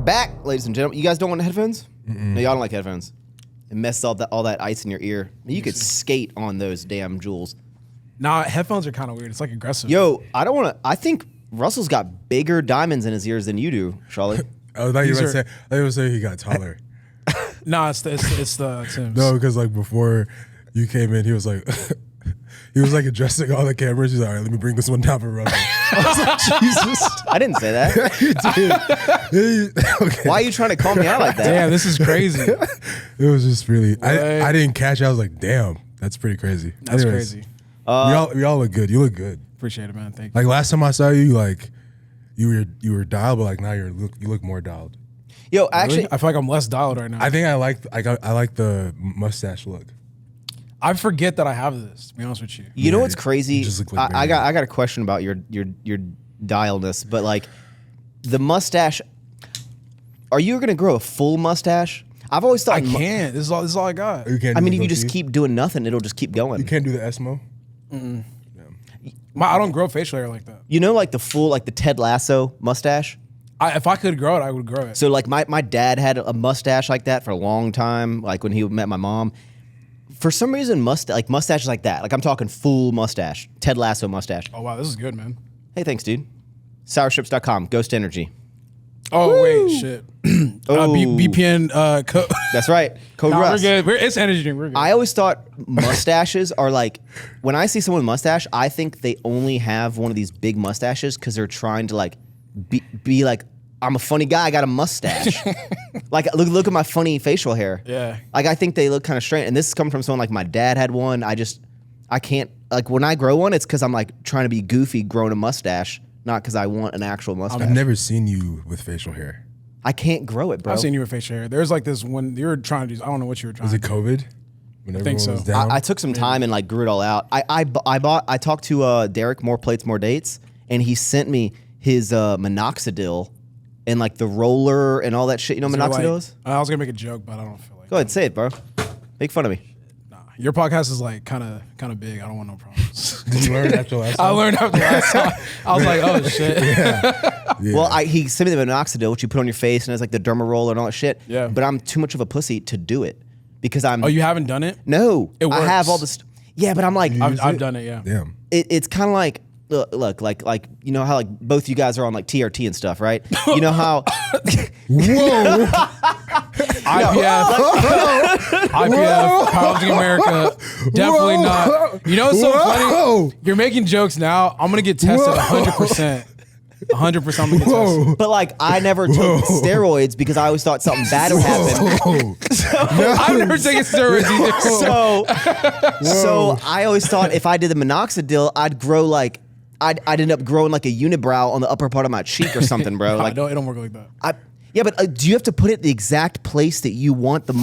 back, ladies and gentlemen. You guys don't want headphones? No, y'all don't like headphones. It messes all that ice in your ear. You could skate on those damn jewels. Nah, headphones are kind of weird. It's like aggressive. Yo, I don't want to. I think Russell's got bigger diamonds in his ears than you do, Charlie. I thought you were going to say he got taller. Nah, it's the Tim's. No, because like before you came in, he was like addressing all the cameras. He's like, all right, let me bring this one down for Russell. I was like, Jesus. I didn't say that. You did. Okay. Why are you trying to call me out like that? Damn, this is crazy. It was just really, I didn't catch it. I was like, damn, that's pretty crazy. That's Anyways, crazy. we all look good. You look good. Appreciate it, man. Thank you. Like last time I saw you, like you were dialed, but like now you look more dialed. Yo, actually, Really? I feel like I'm less dialed right now. I think I like the mustache look. I forget that I have this, to be honest with you. you know what's crazy? you just look like I got a question about your dial-ness, but like the mustache. Are you gonna grow a full mustache? I've always thought I can't. This is all I got. You can't I do mean, the if you just goatee? keep doing nothing, it'll just keep going. You can't do the Esmo. I don't grow facial hair like that. You know, like the full, like the Ted Lasso mustache. If I could grow it, I would grow it. So like my dad had a mustache like that for a long time. Like when he met my mom, for some reason mustaches like that. Like I'm talking full mustache, Ted Lasso mustache. Oh wow, this is good, man. Hey, thanks, dude. Sourships.com, Ghost Energy. Oh wait, shit. Oh. BPN code. That's right. Code Nah, we're Russ. good. It's energy drink. We're good. I always thought mustaches are like, when I see someone with mustache, I think they only have one of these big mustaches because they're trying to like be like, I'm a funny guy, I got a mustache. Like, look at my funny facial hair. Yeah. Like, I think they look kind of strange. And this is coming from someone like my dad had one. I can't, like, when I grow one, it's because I'm like trying to be goofy growing a mustache, not because I want an actual mustache. I've never seen you with facial hair. I can't grow it, bro. I've seen you with facial hair. There's like this one you were trying to do. I don't know what you were trying Was to it do. COVID? When everyone so. was down? I took some time and like grew it all out. I talked to Derek, More Plates, More Dates, and he sent me his minoxidil and like the roller and all that shit. You know what minoxidil is? I was gonna make a joke, but I don't feel like Go ahead, say it, bro. Make fun of me. Nah. Your podcast is like kind of big. I don't want no problems. Did you learn after last I time? learned after last time. I was like, oh shit. Yeah. Well, he sent me the minoxidil, which you put on your face, and it's like the derma roller and all that shit. Yeah. But I'm too much of a pussy to do it because I'm. Oh, you haven't done it? No, It I have works. all this. Yeah, but I'm like, I've done it. Yeah. Damn. it's kind of like. Look, like you know how like both you guys are on like TRT and stuff, right? You know how Whoa. IPF, Pounding America, definitely not. You know what's so Whoa. funny? You're making jokes now. I'm gonna get tested 100%. 100% I'm gonna get tested. Whoa. but like I never took steroids because I always thought something bad would happen. Whoa. I've never taken steroids either. So I always thought if I did the minoxidil, I'd grow like I'd end up growing like a unibrow on the upper part of my cheek or something, bro. Like it don't work like that. yeah, but do you have to put it the exact place that you want the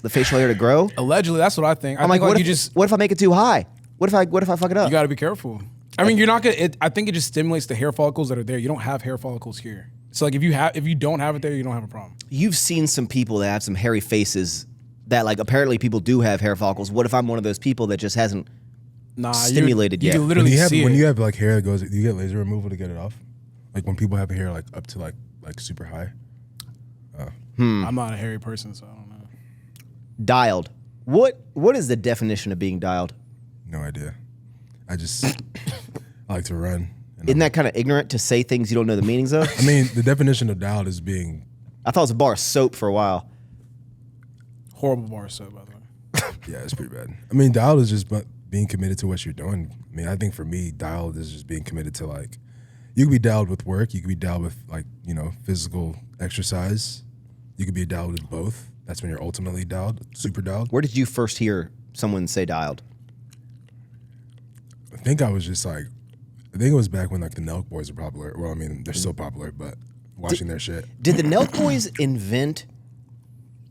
facial hair to grow? Allegedly, that's what I think. I'm like, what what if I make it too high? What if I fuck it up? You got to be careful. I mean, you're not gonna. I think it just stimulates the hair follicles that are there. You don't have hair follicles here. So like, if you don't have it there, you don't have a problem. You've seen some people that have some hairy faces that like apparently people do have hair follicles. What if I'm one of those people that just hasn't stimulated you yet? can literally see When it. you have like hair that goes, do you get laser removal to get it off? Like when people have hair like up to like super high. I'm not a hairy person, so I don't know. Dialed. What is the definition of being dialed? No idea. I just I like to run. And Isn't that kind of ignorant to say things you don't know the meanings of? I mean, the definition of dialed is being. I thought it was a bar of soap for a while. Horrible bar soap, by the way. Yeah, it's pretty bad. I mean, dialed is just being committed to what you're doing. I mean, I think for me, dialed is just being committed to like. You could be dialed with work. You could be dialed with like physical exercise. You could be dialed with both. That's when you're ultimately dialed, super dialed. Where did you first hear someone say dialed? I think I was just like, I think it was back when like the Nelk Boys were popular. Well, I mean, they're still popular, but watching their shit. Did the Nelk Boys invent?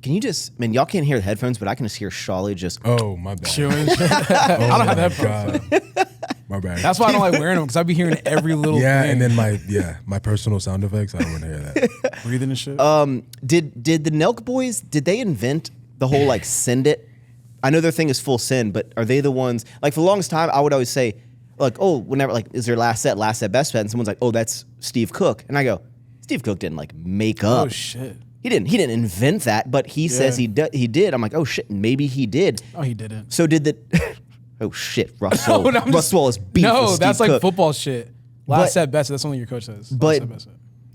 Can you just, man, y'all can't hear the headphones, but I can just hear Shawley just. Oh, my bad. Chewing. Oh, I don't have my headphones. God. My bad. That's why I don't like wearing them, because I be hearing every little yeah, thing. and then my personal sound effects, I don't want to hear that. Breathing and shit. Did the Nelk Boys, did they invent the whole like send it? I know their thing is full send, but are they the ones, like for the longest time, I would always say, like, oh, whenever, like, is there last set, best bet? And someone's like, oh, that's Steve Cook. And I go, Steve Cook didn't like make up. Oh shit. He didn't invent that, but he says he did. I'm like, oh shit, maybe he did. Oh, he didn't. So did the oh shit, Russell. Russell is beef. No, with that's Steve like Cook. football shit. Last set best. That's only your coach says. But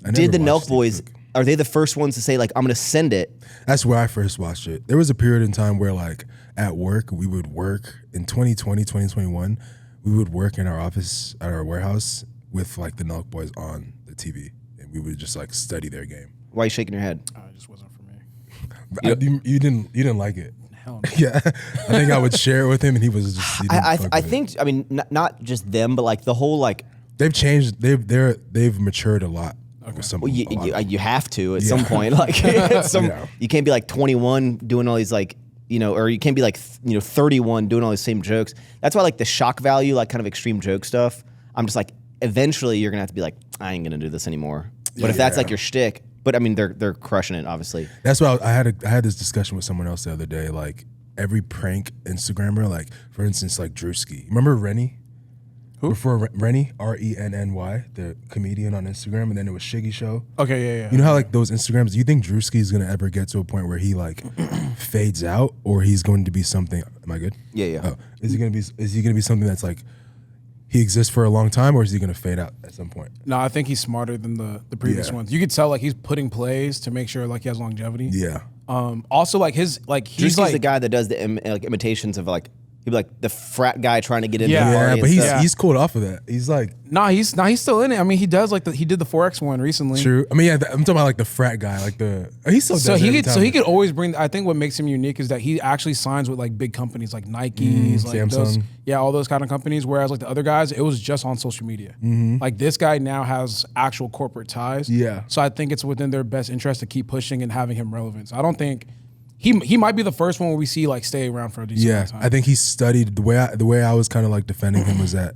I did never the Nelk watched Steve Boys? Cook. Are they the first ones to say like I'm gonna send it? That's where I first watched it. There was a period in time where like at work, we would work in 2020, 2021, we would work in our office at our warehouse with like the Nelk Boys on the TV, and we would just like study their game. Why are you shaking your head? It just wasn't for me. You didn't like it. Hell no. Yeah, I think I would share it with him, and he was just. He didn't fuck I with it. think I mean not just them, but like the whole like. They've changed. They've matured a lot. With some, Well, a lot of you have to at some point. Like you can't be like 21 doing all these like or you can't be like 31 doing all these same jokes. That's why like the shock value, like kind of extreme joke stuff. I'm just like eventually you're gonna have to be like I ain't gonna do this anymore. But if that's like your shtick, but I mean they're crushing it obviously. That's why I had this discussion with someone else the other day. Like every prank Instagrammer, like for instance, like Drewski. Remember Rennie? Who? Before Rennie, Renny, the comedian on Instagram, and then it was Shiggy Show. Okay, yeah. You know how like those Instagrams, do you think Drewski is gonna ever get to a point where he like fades out, or he's going to be something? Am I good? Yeah. Oh, is he gonna be something that's like he exists for a long time, or is he gonna fade out at some point? No, I think he's smarter than the previous ones. You could tell like he's putting plays to make sure like he has longevity. Yeah. Also like he's Drewski's like the guy that does the like imitations of like he'd be like the frat guy trying to get into the Yeah, party. Yeah, but and stuff. he's cooled off of that. He's like he's still in it. I mean, he does like he did the 4X one recently. true. I mean, yeah, I'm talking about like the frat guy, like the he still does So it every time. he could always bring. I think what makes him unique is that he actually signs with like big companies like Nike's, like Samsung. all those kind of companies. Whereas like the other guys, it was just on social media. Like this guy now has actual corporate ties. Yeah. So I think it's within their best interest to keep pushing and having him relevant. So I don't think he might be the first one where we see like stay around for a decent amount of time. I think he studied the way I was kind of like defending him was that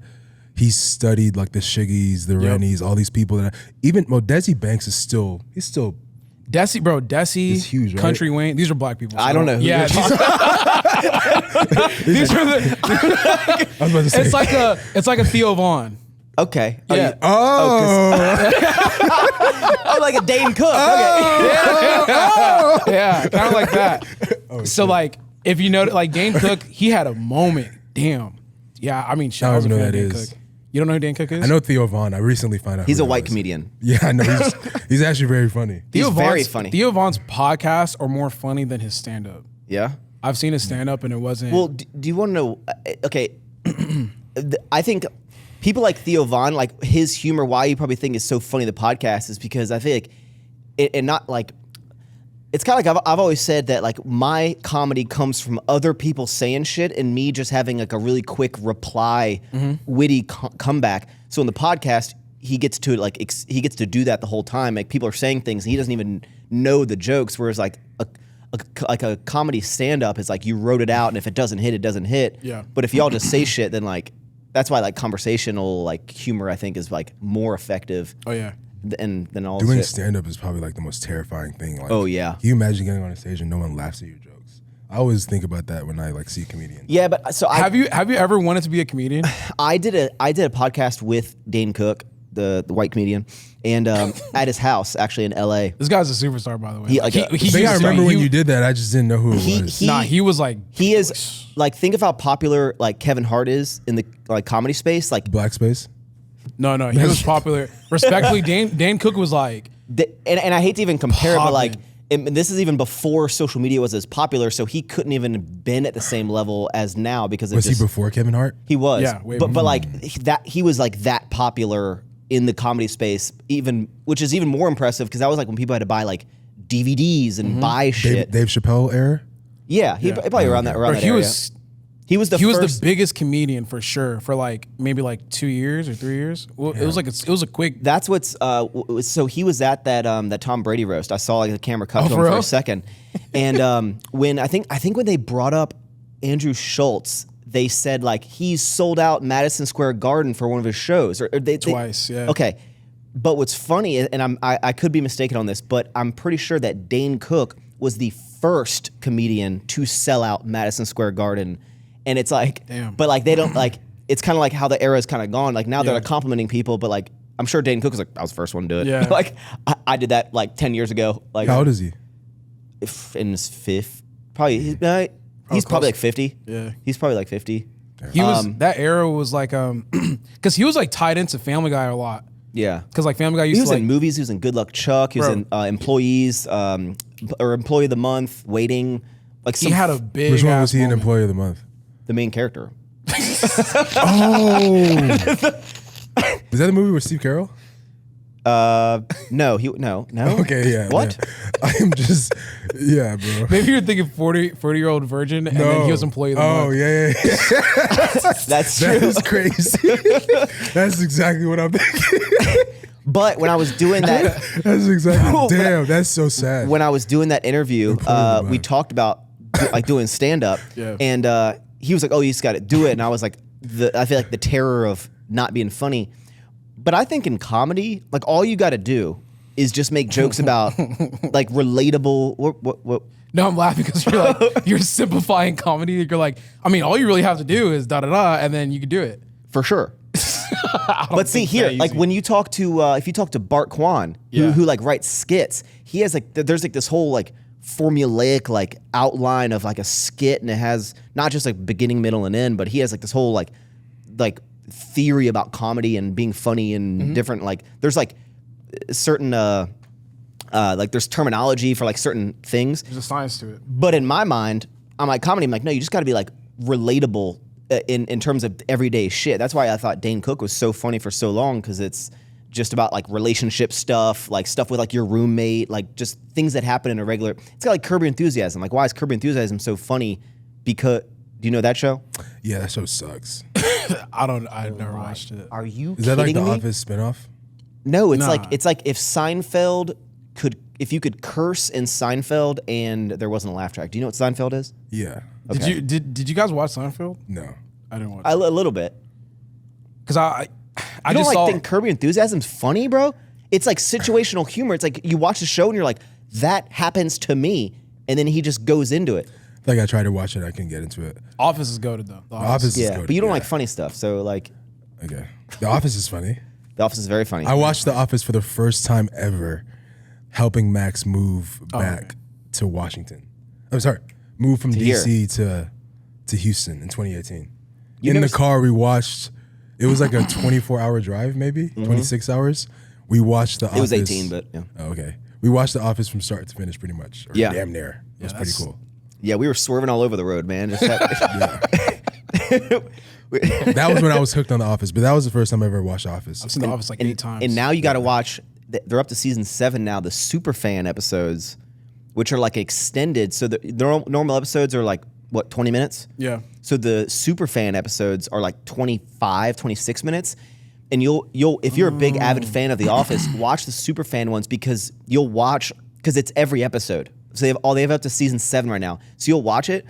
he studied like the Shiggies, the Rennies, all these people that even Desi Banks is still Desi, It's huge, right? Country Wayne. These are black people. I don't know who Yeah, these are the. I was about to say It's like a Theo Vaughn. Okay. Yeah. Oh, like a Dane Cook. Yeah, kind of like that. So like, if you know, like Dane Cook, he had a moment. Damn. Yeah, I mean, shout out to know who that Dane is. Cook. You don't know who Dane Cook is? I know Theo Vaughn. I recently found out He's who a that white was. comedian. Yeah, I know. He's actually very funny. He's very Vaughn's- funny. Theo Vaughn's podcasts are more funny than his stand-up. Yeah. I've seen his stand-up and it wasn't. Well, do you want to know? Okay, I think people like Theo Vaughn, like his humor, why you probably think is so funny. The podcast is because I think and not like it's kind of like I've always said that like my comedy comes from other people saying shit and me just having like a really quick reply, witty comeback. So in the podcast, he gets to like he gets to do that the whole time. Like people are saying things and he doesn't even know the jokes. Whereas like a comedy stand-up is like you wrote it out and if it doesn't hit, it doesn't hit. Yeah. But if y'all just say shit, then like that's why like conversational like humor I think is like more effective. oh yeah. Than all Doing shit. stand-up is probably like the most terrifying thing. Like, Oh, yeah. Can you imagine getting on a stage and no one laughs at your jokes? I always think about that when I like see comedians. Yeah, but so Have you ever wanted to be a comedian? I did a podcast with Dane Cook, the white comedian, and at his house actually in L.A. This guy's a superstar, by the way. He- Like, like, I think I remember when you did that. I just didn't know who it was. he was like He is like think of how popular like Kevin Hart is in the like comedy space. Like Black Space. no, he was popular. Respectfully, Dane Cook was like and I hate to even compare, but like Poppin'. and this is even before social media was as popular, so he couldn't even been at the same level as now because it Was just, he before Kevin Hart? He was, Yeah, way but before. like he was like that popular in the comedy space, even which is even more impressive because that was like when people had to buy like DVDs and buy shit. Dave Chappelle era? Yeah, he probably around that Bro, that he area. was the he was first. the biggest comedian for sure for like maybe like 2 years or 3 years. Well, it was like it was a quick. That's what's so he was at that Tom Brady roast. I saw like the camera cut to him for for real? a second, and when I think when they brought up Andrew Schultz, they said like he's sold out Madison Square Garden for one of his shows, or they Twice, yeah. Okay, but what's funny, and I could be mistaken on this, but I'm pretty sure that Dane Cook was the first comedian to sell out Madison Square Garden. And it's like, Damn. but like they don't like. It's kind of like how the era is kind of gone. Like now Yeah. they're like complimenting people, but like I'm sure Dane Cook was like, I was the first one to do it. Yeah. Like I did that like 10 years ago. Like How old is he? in his fifth, probably he's probably like 50. Yeah. He's probably like 50. He was that era was like because he was like tied into Family Guy a lot. Yeah. Because like Family Guy used He was to like in movies. He was in Good Luck Chuck. He was in Employees, or Employee of the Month, Waiting. Like he had a big. Which one was he moment. an Employee of the Month? the main character. Oh, is that the movie with Steve Carell? No. Okay, yeah. What? Yeah. I am just, yeah, bro. Maybe you're thinking 40-year-old virgin, and then he was Employee of the Month. Oh, yeah. That's true. That is crazy. That's exactly what I'm thinking. But when I was doing that, That's exactly. Damn, that's so sad. when I was doing that interview, we talked about like doing stand up, Yeah. and he was like, "Oh, you just got to do it," and I was like, "I feel like the terror of not being funny." But I think in comedy, like all you got to do is just make jokes about like relatable. What? No, I'm laughing because you're like you're simplifying comedy. You're like, I mean, all you really have to do is da da da, and then you can do it. For sure. But see here, like when you talk to if you talk to Bart Kwan, who like writes skits, he has like there's like this whole like formulaic like outline of like a skit, and it has not just like beginning, middle, and end, but he has like this whole like theory about comedy and being funny and different like there's like certain like there's terminology for like certain things. There's a science to it. But in my mind, I'm like comedy. I'm like, no, you just got to be like relatable in terms of everyday shit. That's why I thought Dane Cook was so funny for so long, because it's just about like relationship stuff, like stuff with like your roommate, like just things that happen in a regular. It's got like Curb Your Enthusiasm. Like, why is Curb Your Enthusiasm so funny? Because do you know that show? Yeah, that show sucks. I've never watched it. Are you Is that like kidding the me? Office spinoff? No, it's Nah. it's like if Seinfeld if you could curse in Seinfeld and there wasn't a laugh track. Do you know what Seinfeld is? Yeah. Okay. Did you guys watch Seinfeld? No. I didn't watch A it. little bit. Because I You don't just like saw think Curb Your Enthusiasm's funny, bro? It's like situational humor. It's like you watch the show and you're like, that happens to me, and then he just goes into it. Like I tried to watch it, I couldn't get into it. Office is goated though. The Office is Yeah, good. but you don't yeah. like funny stuff, so like Okay. The Office is funny. The Office is very funny. I watched The Office for the first time ever, helping Max move back to Washington. I'm sorry, move from DC to Houston in 2018. In the car, we watched. It was like a 24-hour drive, maybe 26 hours. We watched The Office. It was 18, but yeah. Oh, okay. We watched The Office from start to finish, pretty much. Or Yeah. damn near. It was pretty cool. Yeah, we were swerving all over the road, man. Just That was when I was hooked on The Office, but that was the first time I ever watched The Office. I've seen The Office like 8 times. And now you got to watch. They're up to season 7 now. The Superfan episodes, which are like extended. So the normal episodes are like what 20 minutes. Yeah. So the Superfan episodes are like 25, 26 minutes. And you'll if you're a big avid fan of The Office, watch the Superfan ones because it's every episode. So they have up to season 7 right now. So you'll watch it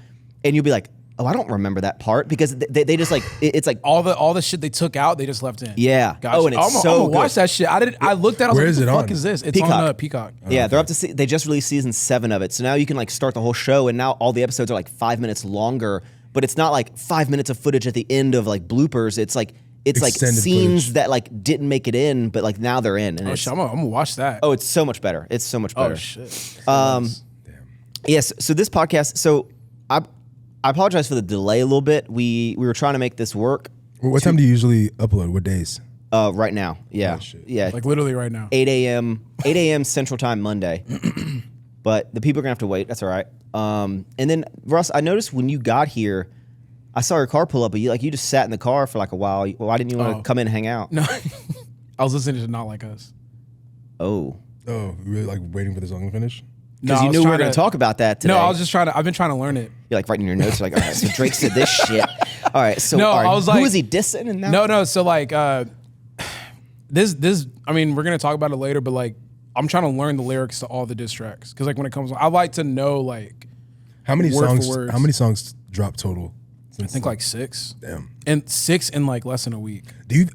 and you'll be like, oh, I don't remember that part, because they just like it's like all the shit they took out, they just left in. Yeah. Gotcha. Oh, and it's I'm so gonna good. watch that shit. I looked at it. I was Where like, is what it the fuck on? is this? It's Peacock. on Peacock. Yeah, they're up to they just released season 7 of it. So now you can like start the whole show, and now all the episodes are like 5 minutes longer, but it's not like 5 minutes of footage at the end of like bloopers. It's like Extended scenes footage. that like didn't make it in, but like now they're in. And Oh it's, shit, I'm gonna watch that. oh, it's so much better. It's so much better. Oh shit. Yes. So this podcast. So I apologize for the delay a little bit. We were trying to make this work. What time do you usually upload? What days? Right now. Yeah. Oh, shit. Yeah. Like literally right now. 8 a.m. Central Time Monday. But the people are gonna have to wait. That's all right. And then Russ, I noticed when you got here, I saw your car pull up, but you just sat in the car for like a while. Why didn't you want to come in and hang out? No. I was listening to Not Like Us. Oh, Oh, you really like waiting for the song to finish? because I you was knew we were trying gonna talk about that today. No, I was just trying to. I've been trying to learn it. You're like writing your notes. You're like, all right, so Drake said this shit. All right, so No, all right, I was who like- is he dissing? And now? No. So like, this. I mean, we're gonna talk about it later, but like, I'm trying to learn the lyrics to all the diss tracks because like when it comes, I like to know like. How many Word for songs? words. How many songs dropped total? I think like 6. Damn. And 6 in like less than a week. Do you?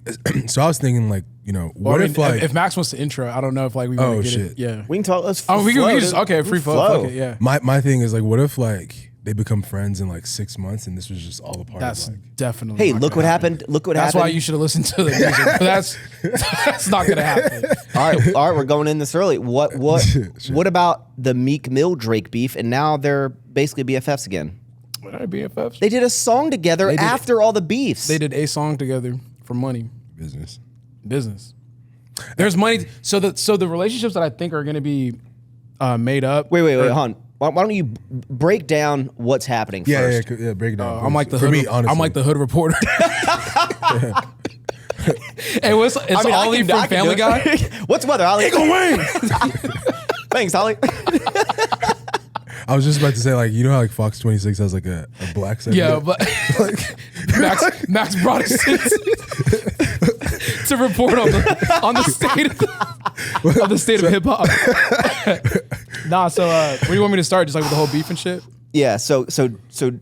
So I was thinking, like, you know, Well, what I mean, if like if Max wants to intro, I don't know if like we want Oh, to get shit. it. Yeah. we can talk. Let's Oh, we flow, can just dude. okay, free flow. Fuck it, yeah. my thing is like, what if like they become friends in like 6 months, and this was just all a part That's of like. definitely. Hey, not look gonna what happen. happened. Look what That's happened. why you should have listened to the music. But that's not gonna happen. All right, we're going in this early. What about the Meek Mill Drake beef? And now they're basically BFFs again. What are BFFs? They did a song together after all the beefs. They did a song together for money. Business. There's money. So the relationships that I think are gonna be made up. Wait, hold on. Why don't you break down what's happening first? Yeah, break it down. I'm like the For hood. me, honestly. I'm like the hood reporter. Hey, it's Ollie from Family Guy. What's weather, Ollie? It gonna rain. Thanks, Ollie. I was just about to say, like, you know how like Fox 26 has like a black segment? Yeah, but Max brought us to report on the state of hip hop. Nah, so where do you want me to start? Just like with the whole beef and shit? Yeah, so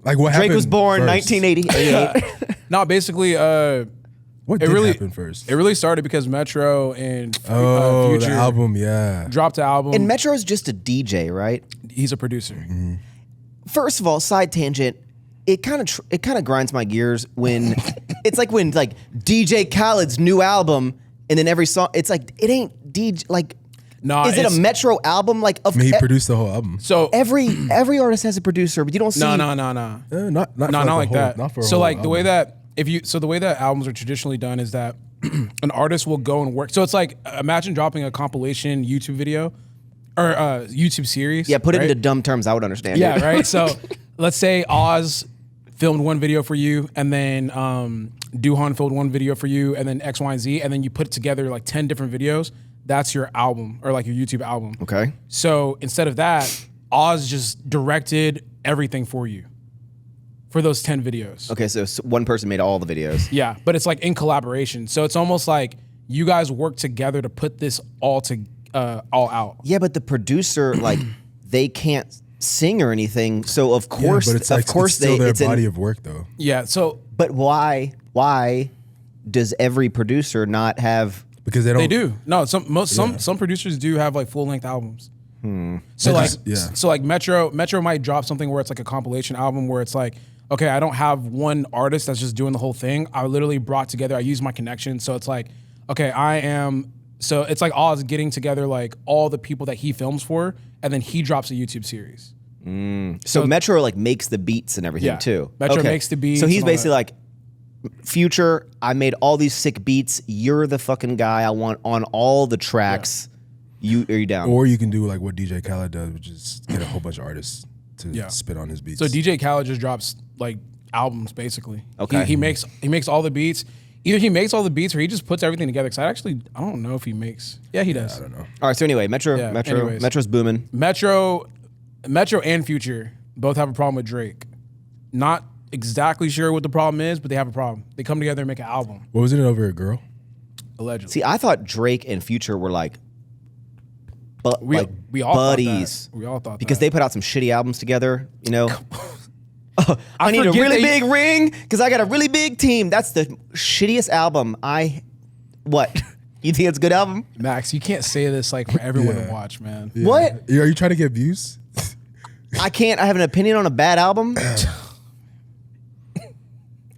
Like, what Drake was happened born first? 1988. No, basically, What it did really happen first? It really started because Metro and Oh, Future the album, yeah. dropped an album. And Metro's just a DJ, right? He's a producer. Mm-hmm. First of all, side tangent. It kind of grinds my gears when it's like when like DJ Khaled's new album, and then every song it's like it ain't DJ like. Nah, is it a Metro album? Like I mean, he produced the whole album. So every artist has a producer, but you don't see. no. Not Like that. Not for a so whole like the way album. that the way that albums are traditionally done is that an artist will go and work. So it's like imagine dropping a compilation YouTube video or YouTube series. Yeah, put it right? into dumb terms I would understand. Yeah, it. right. So let's say Oz filmed one video for you, and then Duhan filmed one video for you, and then X, Y, and Z, and then you put together like 10 different videos. That's your album or like your YouTube album. Okay. So instead of that, Oz just directed everything for you for those 10 videos. Okay, so one person made all the videos. Yeah, but it's like in collaboration. So it's almost like you guys work together to put this all out. Yeah, but the producer like they can't sing or anything, so of course, but it's like, of course it's still their it's body of work though. Yeah. So But why does every producer not have? Because they don't. they do. No, some producers do have like full length albums. So They like just- so like Metro might drop something where it's like a compilation album where it's like, okay, I don't have one artist that's just doing the whole thing. I literally brought together, I use my connection. So it's like, okay, so it's like Oz getting together like all the people that he films for, and then he drops a YouTube series. So Metro like makes the beats and everything Yeah. too. Metro makes the beats So he's and all basically like, Future, I made all these sick beats. You're the fucking guy I want on all the tracks. Are you down? Or you can do like what DJ Khaled does, which is get a whole bunch of artists to spit on his beats. So DJ Khaled just drops like albums basically. Okay. He makes all the beats. Either he makes all the beats or he just puts everything together. Cause I don't know if he makes. Yeah, he does. I don't know. All right. So anyway, anyways. Metro's booming. Metro and Future both have a problem with Drake. Not exactly sure what the problem is, but they have a problem. They come together and make an album, What was it over a girl? allegedly. See, I thought Drake and Future were like, we all buddies. Thought that. We all thought Because that. they put out some shitty albums together. You know. I need a forget really they- big ring because I got a really big team. That's the shittiest album. What? You think it's a good album? Max, you can't say this like for everyone to Yeah. watch, man. Yeah. What? Are you trying to get views? I can't. I have an opinion on a bad album.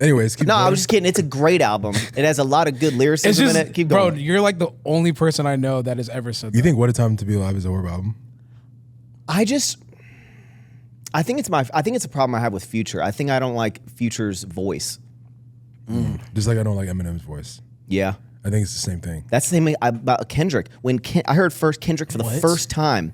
Anyways, keep No, going. I was just kidding. It's a great album. It has a lot of good It's lyricism just, in it. Keep bro, going. you're like the only person I know that has ever said You that. think What a Time to Be Alive is a horrible album? I think it's a problem I have with Future. I think I don't like Future's voice. Just like I don't like Eminem's voice. Yeah. I think it's the same thing. That's the same thing about Kendrick. When I heard Kendrick for the first time,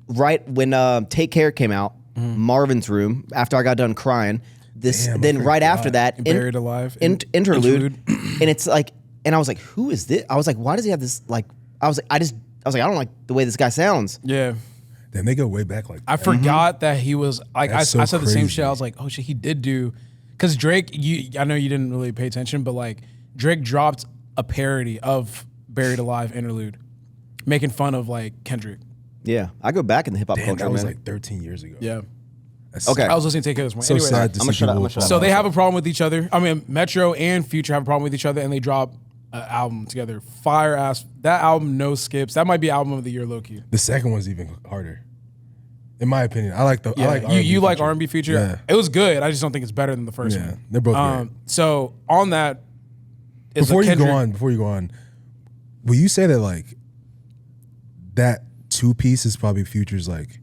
right when Take Care came out, Marvin's Room, after I got done crying, Damn, I then right forgot. after that, Buried Alive. interlude, and it's like, and I was like, who is this? I was like, why does he have this? Like, I was like, I don't like the way this guy sounds. Yeah. Damn, they go way back like I forgot that he was like That's I so said the same crazy. shit. I was like, oh shit, he did do because Drake. I know you didn't really pay attention, but like Drake dropped a parody of Buried Alive interlude, making fun of like Kendrick. Yeah, I go back in the hip hop Damn, culture, that was man. like 13 years ago. Yeah. That's Okay. I was listening to Take Care this morning. so Anyways, sad to I'ma see shut up, people I'ma shut fall up. so off. they have a problem with each other. I mean, Metro and Future have a problem with each other, and they drop an album together. Fire ass. That album, no skips. That might be album of the year, low-key. The second one's even harder. In my opinion, I like you like Future. R&B Future. Yeah. It was good. I just don't think it's better than the first Yeah, one. they're both great. So on that, is Before a you Kendrick, go on, will you say that like that two piece is probably Future's like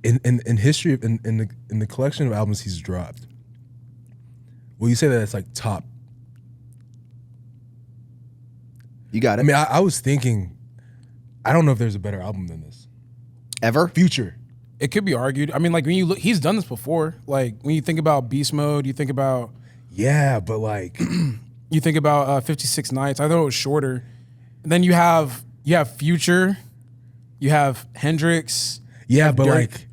in history in the collection of albums he's dropped? Will you say that it's like top? You got it. I mean, I was thinking, I don't know if there's a better album than this. Ever? Future. It could be argued. I mean, like when you look, he's done this before. Like when you think about Beast Mode, you think about Yeah, but like 56 Nights. I thought it was shorter. And then you have Future, you have Hendrix. yeah, but Dirk. like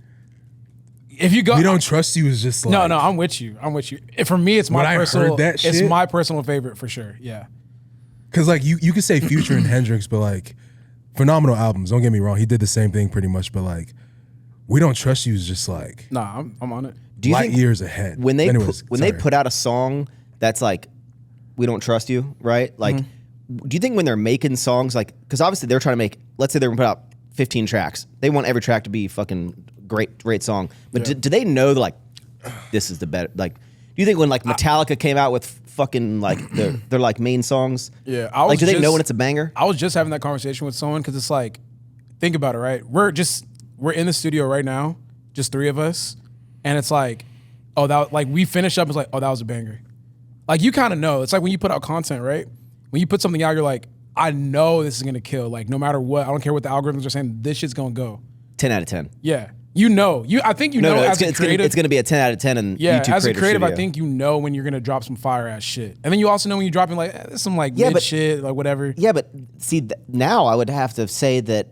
If you go, We Don't Trust You is just like no, I'm with you. For me, it's my When I personal. heard that it's shit- my personal favorite for sure. Yeah. Because like you could say Future and Hendrix, but like phenomenal albums. Don't get me wrong, he did the same thing pretty much, but like We Don't Trust You is just like Nah, I'm on it. Do you light think years ahead. when they Anyways, they sorry. put out a song that's like, "We Don't Trust You," right? Like, do you think when they're making songs, like, because obviously they're trying to make, let's say they're gonna put out 15 tracks, they want every track to be fucking great song, but do they know like this is the better? Like, do you think when like Metallica came out with fucking like their like main songs, Yeah, like, do they know when it's a banger? I was just having that conversation with someone because it's like, think about it, right? We're in the studio right now, just three of us, and it's like, oh, that like we finish up, it's like, oh, that was a banger. Like you kind of know. It's like when you put out content, right? When you put something out, you're like, I know this is gonna kill. Like no matter what, I don't care what the algorithms are saying, this shit's gonna go. 10 out of 10. Yeah, you know. I think you know as a creative. It's gonna be a 10 out of 10 in Yeah, YouTube as a creative, I Studio. think you know when you're gonna drop some fire ass shit, and then you also know when you're dropping like there's some like Yeah, mid but- shit, like whatever. Yeah, but see, now I would have to say that,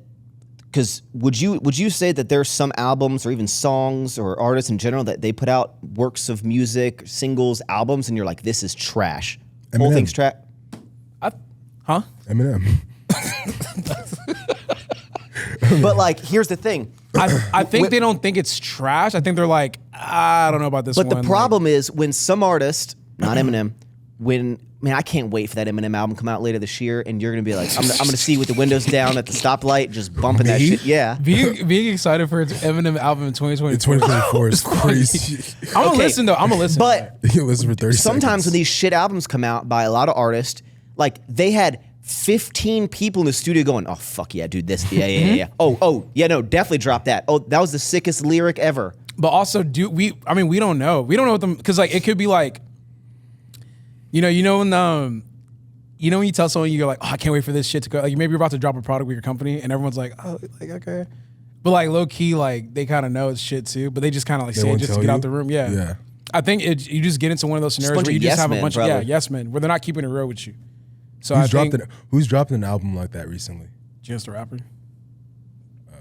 because would you say that there's some albums or even songs or artists in general that they put out works of music, singles, albums, and you're like, this is trash. Whole Eminem. thing's trash. Huh? Eminem. But like, here's the thing. I think they don't think it's trash. I think they're like, I don't know about this But one. the problem is when some artist, not Eminem, I can't wait for that Eminem album to come out later this year, and you're gonna be like, I'm gonna see you with the windows down at the stoplight, just bumping that Me? shit. Yeah. being excited for its Eminem album in 2024. In 2024 is crazy. I'm gonna Okay, listen though. I'm gonna listen. But You can listen for 30 sometimes seconds. when these shit albums come out by a lot of artists, like they had 15 people in the studio going, "Oh fuck yeah, dude, this, yeah. Oh yeah, no, definitely drop that. Oh, that was the sickest lyric ever." But also, we don't know. We don't know what them because like it could be like, when when you tell someone you're like, oh, I can't wait for this shit to go. Like maybe you're about to drop a product with your company, and everyone's like, oh, like okay, but like low key, like they kind of know it's shit too, but they just kind of like say it won't just to tell get you? out the room. Yeah. Yeah. I think you just get into one of those scenarios bunch where you of just yes have a men, bunch probably. of yes men where they're not keeping it real with you. So Who's dropped an album like that recently? Chance the Rapper.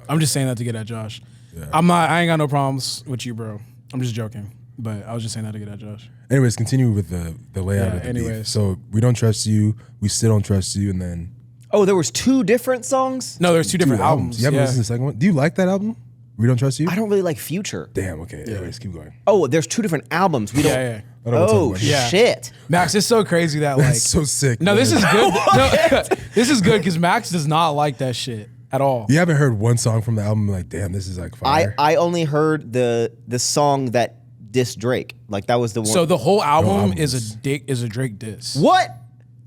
I'm just saying that to get at Josh. Yeah. I ain't got no problems with you, bro. I'm just joking. But I was just saying that to get at Josh. Anyways, continue with the layout Yeah, of the anyways. beef. So We Don't Trust You, We Still Don't Trust You, and then Oh, there was 2 different songs? No, there's two different albums. You haven't Yeah. listened to the second one? Do you like that album? We Don't Trust You? I don't really like Future. Damn, okay. Anyways, keep going. Oh, there's 2 different albums. We don't. Yeah. I don't wanna talk Oh about it. Yeah. shit. Max, it's so crazy that like That's so sick. No, this man. is good. No, this is good because Max does not like that shit at all. You haven't heard one song from the album like, damn, this is like fire. I only heard the song that dissed Drake. Like that was the one. So the whole album albums. is a Drake diss. what?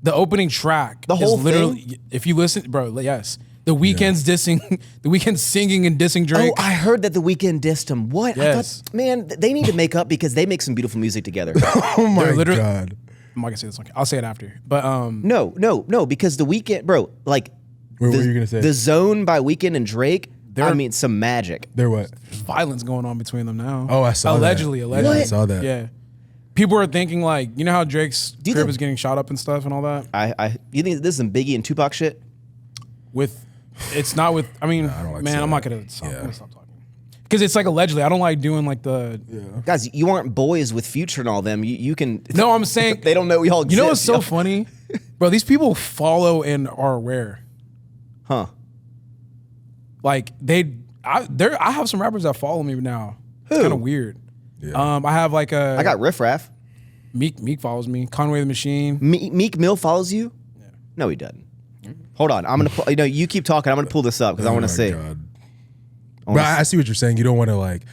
The opening track, The whole is literally. If you listen, bro, yes, the Weeknd's dissing, the Weeknd singing and dissing Drake. Oh, I heard that the Weeknd dissed him. What? Yes. I thought, man, they need to make up because they make some beautiful music together. oh my they're literally- God. I'm not gonna say this. Okay, I'll say it after. But No, because the Weeknd, bro, like Wait, what were you going to say? The Zone by Weeknd and Drake. I mean, some magic. They're what? there's violence going on between them now. Oh, I saw that. Allegedly. Yeah, I saw that. Yeah. People are thinking like, you know how Drake's you crib think- is getting shot up and stuff and all that. You think this is some Biggie and Tupac shit? It's not with. I mean, I don't like man, saying I'm not that. gonna stop, Yeah. I'm gonna stop talking because it's like allegedly. I don't like doing like the. Guys, you aren't boys with Future and all them. You can. No, I'm saying they don't know we all exist. You know what's so yo. funny, bro? These people follow and are aware. Huh. Like I have some rappers that follow me now. It's Who? kind of weird. Yeah. I have like I got Riff Raff. Meek follows me. Conway the Machine. Meek Mill follows you? No, he doesn't. Hold on. I'm gonna. You keep talking. I'm gonna pull this up because I Oh want to my see. God. But I see what you're saying. You don't want to like.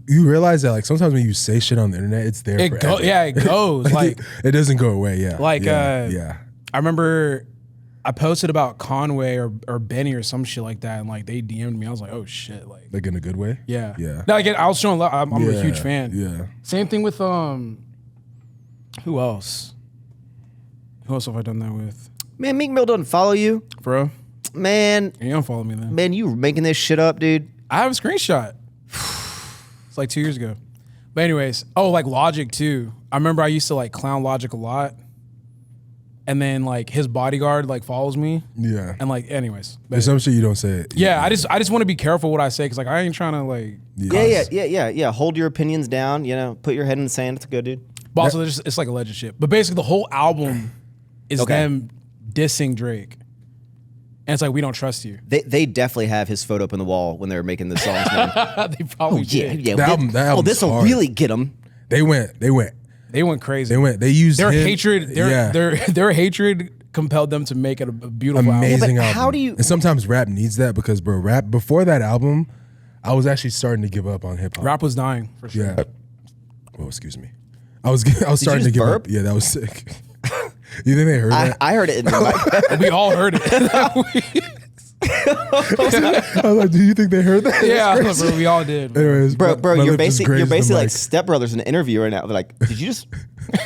You realize that like sometimes when you say shit on the internet, it's there. It goes like it doesn't go away. Yeah, like yeah. I remember I posted about Conway or Benny or some shit like that, and like they DM'd me. I was like, oh shit, like in a good way. Yeah. Yeah. No, again, I was showing love. I'm a huge fan. Yeah. Same thing with who else? Who else have I done that with? Man, Meek Mill doesn't follow you. Bro. Man. You don't follow me then. Man, you making this shit up, dude. I have a screenshot. It's like 2 years ago. But anyways, like Logic too. I remember I used to like clown Logic a lot. And then like his bodyguard like follows me. Yeah. And like anyways. There's some shit you don't say. Yeah, I just want to be careful what I say because like I ain't trying to like Yeah. Hold your opinions down, put your head in the sand. It's good, dude. But also it's like alleged shit. But basically the whole album is them dissing Drake. And it's like, we don't trust you. They definitely have his photo up on the wall when they were making the songs, man. They probably did. Yeah. That album's this will hard. really get them. They went crazy. They used their him. hatred. Their hatred compelled them to make it a beautiful amazing album. album. How do you? And sometimes rap needs that because, bro, rap before that album, I was actually starting to give up on hip hop. Rap was dying for sure. Yeah. Oh, excuse me. I was starting to give up. Yeah, that was sick. You think they heard that? I heard it in the mic. We all heard it. I was like, do you think they heard that? Yeah, bro, we all did. Anyways, bro, my you're lip just basically grazed the like mic. stepbrothers in an interview right now. They're like, did you just?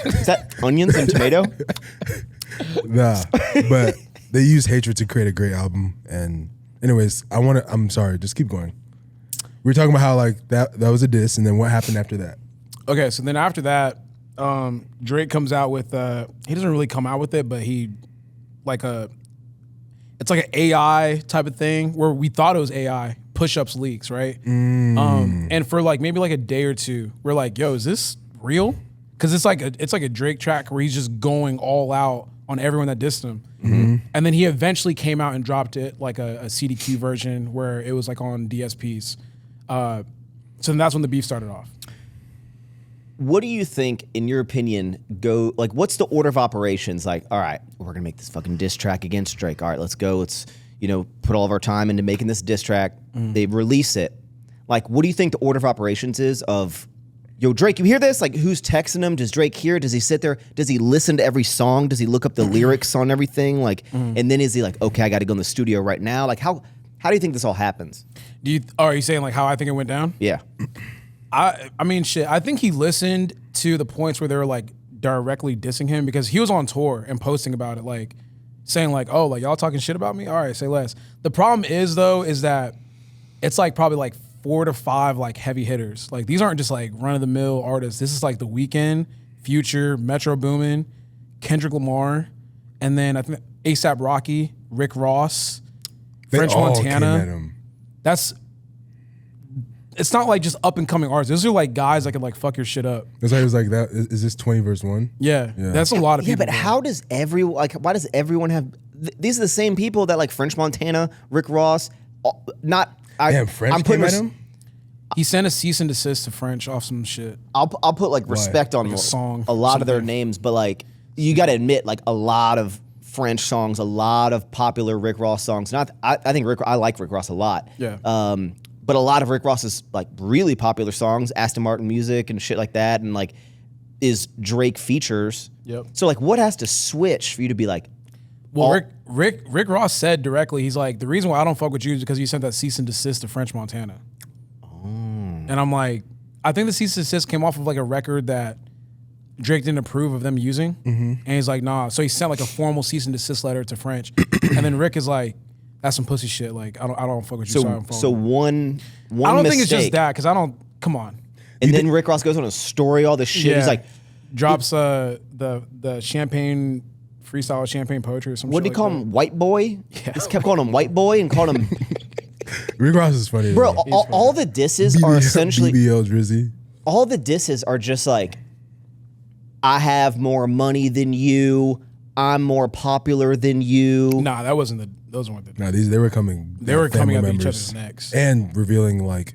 Is that onions and tomato? Nah, but they use hatred to create a great album. And anyways, I'm sorry, just keep going. We were talking about how like that was a diss, and then what happened after that? Okay, so then after that, Drake comes out with he doesn't really come out with it, but he it's like an AI type of thing where we thought it was AI push-ups leaks, right? And for like maybe like a day or two, we're like, yo, is this real? Because it's like a Drake track where he's just going all out on everyone that dissed him. And then he eventually came out and dropped it like a CDQ version where it was like on DSPs. So then that's when the beef started off. What do you think, in your opinion, what's the order of operations? Like, all right, we're gonna make this fucking diss track against Drake. All right, let's go. Let's, put all of our time into making this diss track. They release it. Like, what do you think the order of operations is of, yo, Drake, you hear this? Like, who's texting him? Does Drake hear? Does he sit there? Does he listen to every song? Does he look up the lyrics on everything? Like, and then is he like, okay, I got to go in the studio right now? Like, how do you think this all happens? Are you saying like how I think it went down? Yeah. I mean, shit. I think he listened to the points where they were like directly dissing him because he was on tour and posting about it, like saying like, "Oh, like y'all talking shit about me? All right, say less." The problem is that it's like probably like 4 to 5 like heavy hitters. Like these aren't just like run of the mill artists. This is like The Weeknd, Future, Metro Boomin, Kendrick Lamar, and then I think ASAP Rocky, Rick Ross, French Montana. It's not like just up and coming artists. Those are like guys that can like fuck your shit up. It's like it was like that. Is this 20 verse 1? Yeah, that's a lot of people. Yeah, but how does why does everyone have? These are the same people that like French Montana, Rick Ross. French came at him. He sent a cease and desist to French off some shit. I'll put like respect on a song, a lot of their names, but like you got to admit, like a lot of French songs, a lot of popular Rick Ross songs. I think I like Rick Ross a lot. Yeah. But a lot of Rick Ross's like really popular songs, Aston Martin music and shit like that, and like is Drake features. Yep. So like, what has to switch for you to be like? Well, Rick Ross said directly, he's like, the reason why I don't fuck with you is because you sent that cease and desist to French Montana. Oh. And I'm like, I think the cease and desist came off of like a record that Drake didn't approve of them using, and he's like, nah. So he sent like a formal cease and desist letter to French, and then Rick is like, that's some pussy shit. Like I don't fuck with you. So one I don't mistake, think it's just that because I don't. Come on. And then Rick Ross goes on a story, all this shit. Yeah. He's like, drops the champagne freestyle champagne poetry or something. what did he call him? White boy. Yeah. Just kept calling him white boy and called him. Rick Ross is funny, Bro, though. all the disses are essentially BBL Drizzy. all the disses are just like, I have more money than you. I'm more popular than you. Nah, those weren't the. Nah, they were coming. They were coming family up each members other's necks and revealing like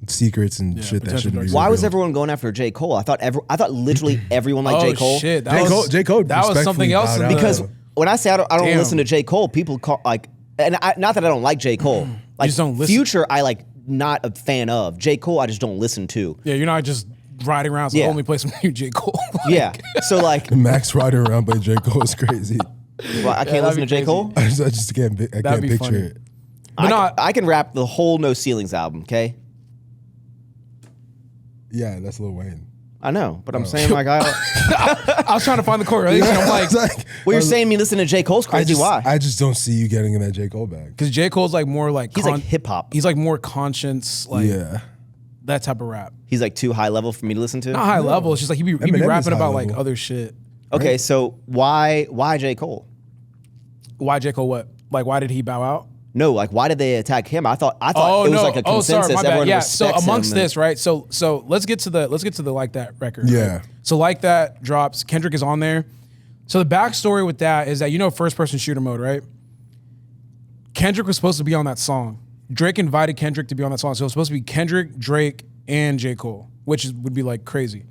secrets and shit that potential shouldn't be. dark Why was revealed. everyone going after J. Cole? I thought literally everyone liked J. Cole. Shit, J. Cole that was something respectfully else. bowed out. Because when I say I don't Damn. listen to J. Cole, people call like, and not that I don't like J. Cole. Like just don't listen. Future, I like not a fan of. J. Cole, I just don't listen to. Yeah, you're not just riding around. So let me play some new J. Cole. Yeah. So like Max riding around by J. Cole is crazy. well, I can't listen to J. Cole. I just can't picture funny. it. I can rap the whole No Ceilings album, okay? Yeah, that's Lil Wayne. I know, but I'm saying like I was trying to find the correlation. I'm like, well, you're saying me listening to J. Cole's crazy. Why? I just don't see you getting in that J. Cole bag. because J. Cole's like more like He's like hip hop. He's like more conscience, like that type of rap. He's like too high level for me to listen to. Not high level. It's just like he be Eminem is rapping high about like level. other shit. Okay, so why J. Cole? Why J. Cole? What? Like why did he bow out? No, like why did they attack him? I thought it was like a consensus. Sorry, my bad. Everyone Yeah. So respects amongst him this, right? So let's get to the Like That record. Yeah. Right? So Like That drops. Kendrick is on there. So the backstory with that is that first person shooter mode, right? Kendrick was supposed to be on that song. Drake invited Kendrick to be on that song. So it was supposed to be Kendrick, Drake, and J. Cole, which would be like crazy.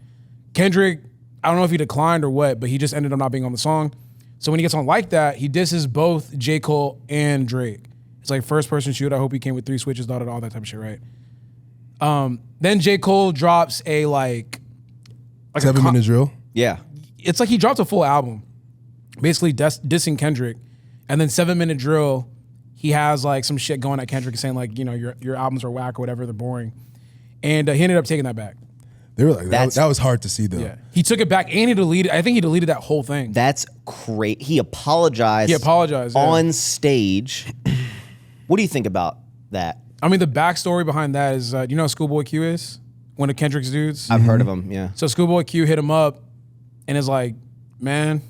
Kendrick, I don't know if he declined or what, but he just ended up not being on the song. So when he gets on Like That, he disses both J. Cole and Drake. It's like first person shoot. I hope he came with 3 switches, all that type of shit, right? Then J. Cole drops a like 7 minute drill. Yeah. It's like he dropped a full album, basically dissing Kendrick, and then 7 minute drill. He has like some shit going at Kendrick saying like your albums are whack or whatever, they're boring, and he ended up taking that back. They were like that was hard to see though. Yeah, he took it back and he deleted. I think he deleted that whole thing. That's great. He apologized. Yeah. On stage. What do you think about that? I mean, the backstory behind that is, you know who Schoolboy Q is? One of Kendrick's dudes. I've heard of him, yeah. So Schoolboy Q hit him up and is like, man,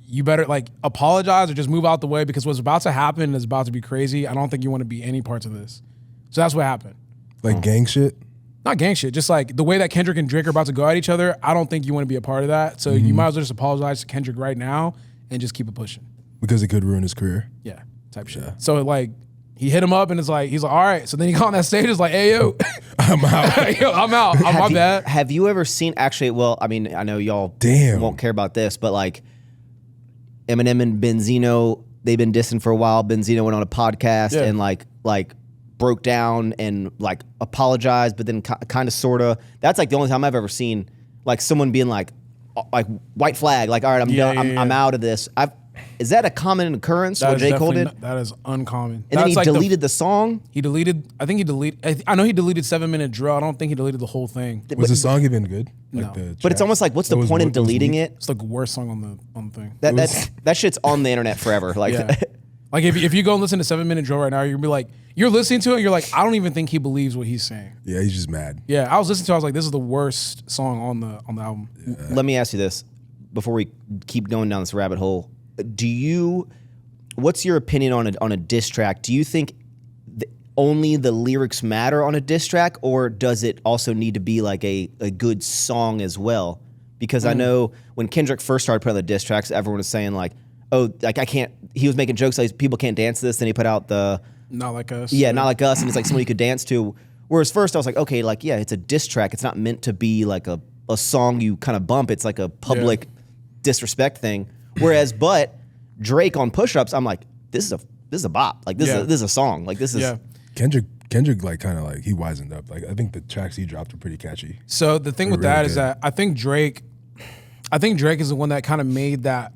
you better like apologize or just move out the way because what's about to happen is about to be crazy. I don't think you want to be any parts of this. So that's what happened. Like gang shit. Not gang shit, just like the way that Kendrick and Drake are about to go at each other, I don't think you want to be a part of that. So you might as well just apologize to Kendrick right now and just keep it pushing. Because it could ruin his career. Yeah, type shit. So like he hit him up and he's like, all right. So then he got on that stage and is like, hey yo, I'm out. yo, I'm out. Oh, my bad. Have you ever seen actually? Well, I mean, I know y'all won't care about this, but like Eminem and Benzino, they've been dissing for a while. Benzino went on a podcast and like broke down and like apologized, but then kind of sorta. That's like the only time I've ever seen like someone being like white flag, like all right, I'm done. I'm out of this. Is that a common occurrence? What J. Cole did? That is uncommon. And then he deleted the song. He deleted. I think he deleted. I know he deleted 7 minute drill. I don't think he deleted the whole thing. Was the song even good? No. But it's almost like, what's the point in deleting it? It's like the worst song on the thing. That shit's on the internet forever. Like, like if you go and listen to 7 minute drill right now, you'll be like, you're listening to it, and you're like, I don't even think he believes what he's saying. Yeah, he's just mad. Yeah, I was listening to it, I was like, this is the worst song on the album. Yeah. Let me ask you this before we keep going down this rabbit hole. What's your opinion on a diss track? Do you think only the lyrics matter on a diss track, or does it also need to be like a good song as well? Because I know when Kendrick first started putting out the diss tracks, everyone was saying like, oh, like I can't. He was making jokes like people can't dance to this. Then he put out the Not Like Us. Yeah, Not Like Us, and it's like someone you could dance to. Whereas first I was like, okay, like yeah, it's a diss track. It's not meant to be like a song you kind of bump. It's like a public disrespect thing. Whereas, but Drake on Push Ups, I'm like, this is a bop. Like this is a song. Like this is Kendrick like kind of like he wisened up. Like I think the tracks he dropped are pretty catchy. So the thing with that is that I think Drake is the one that kind of made that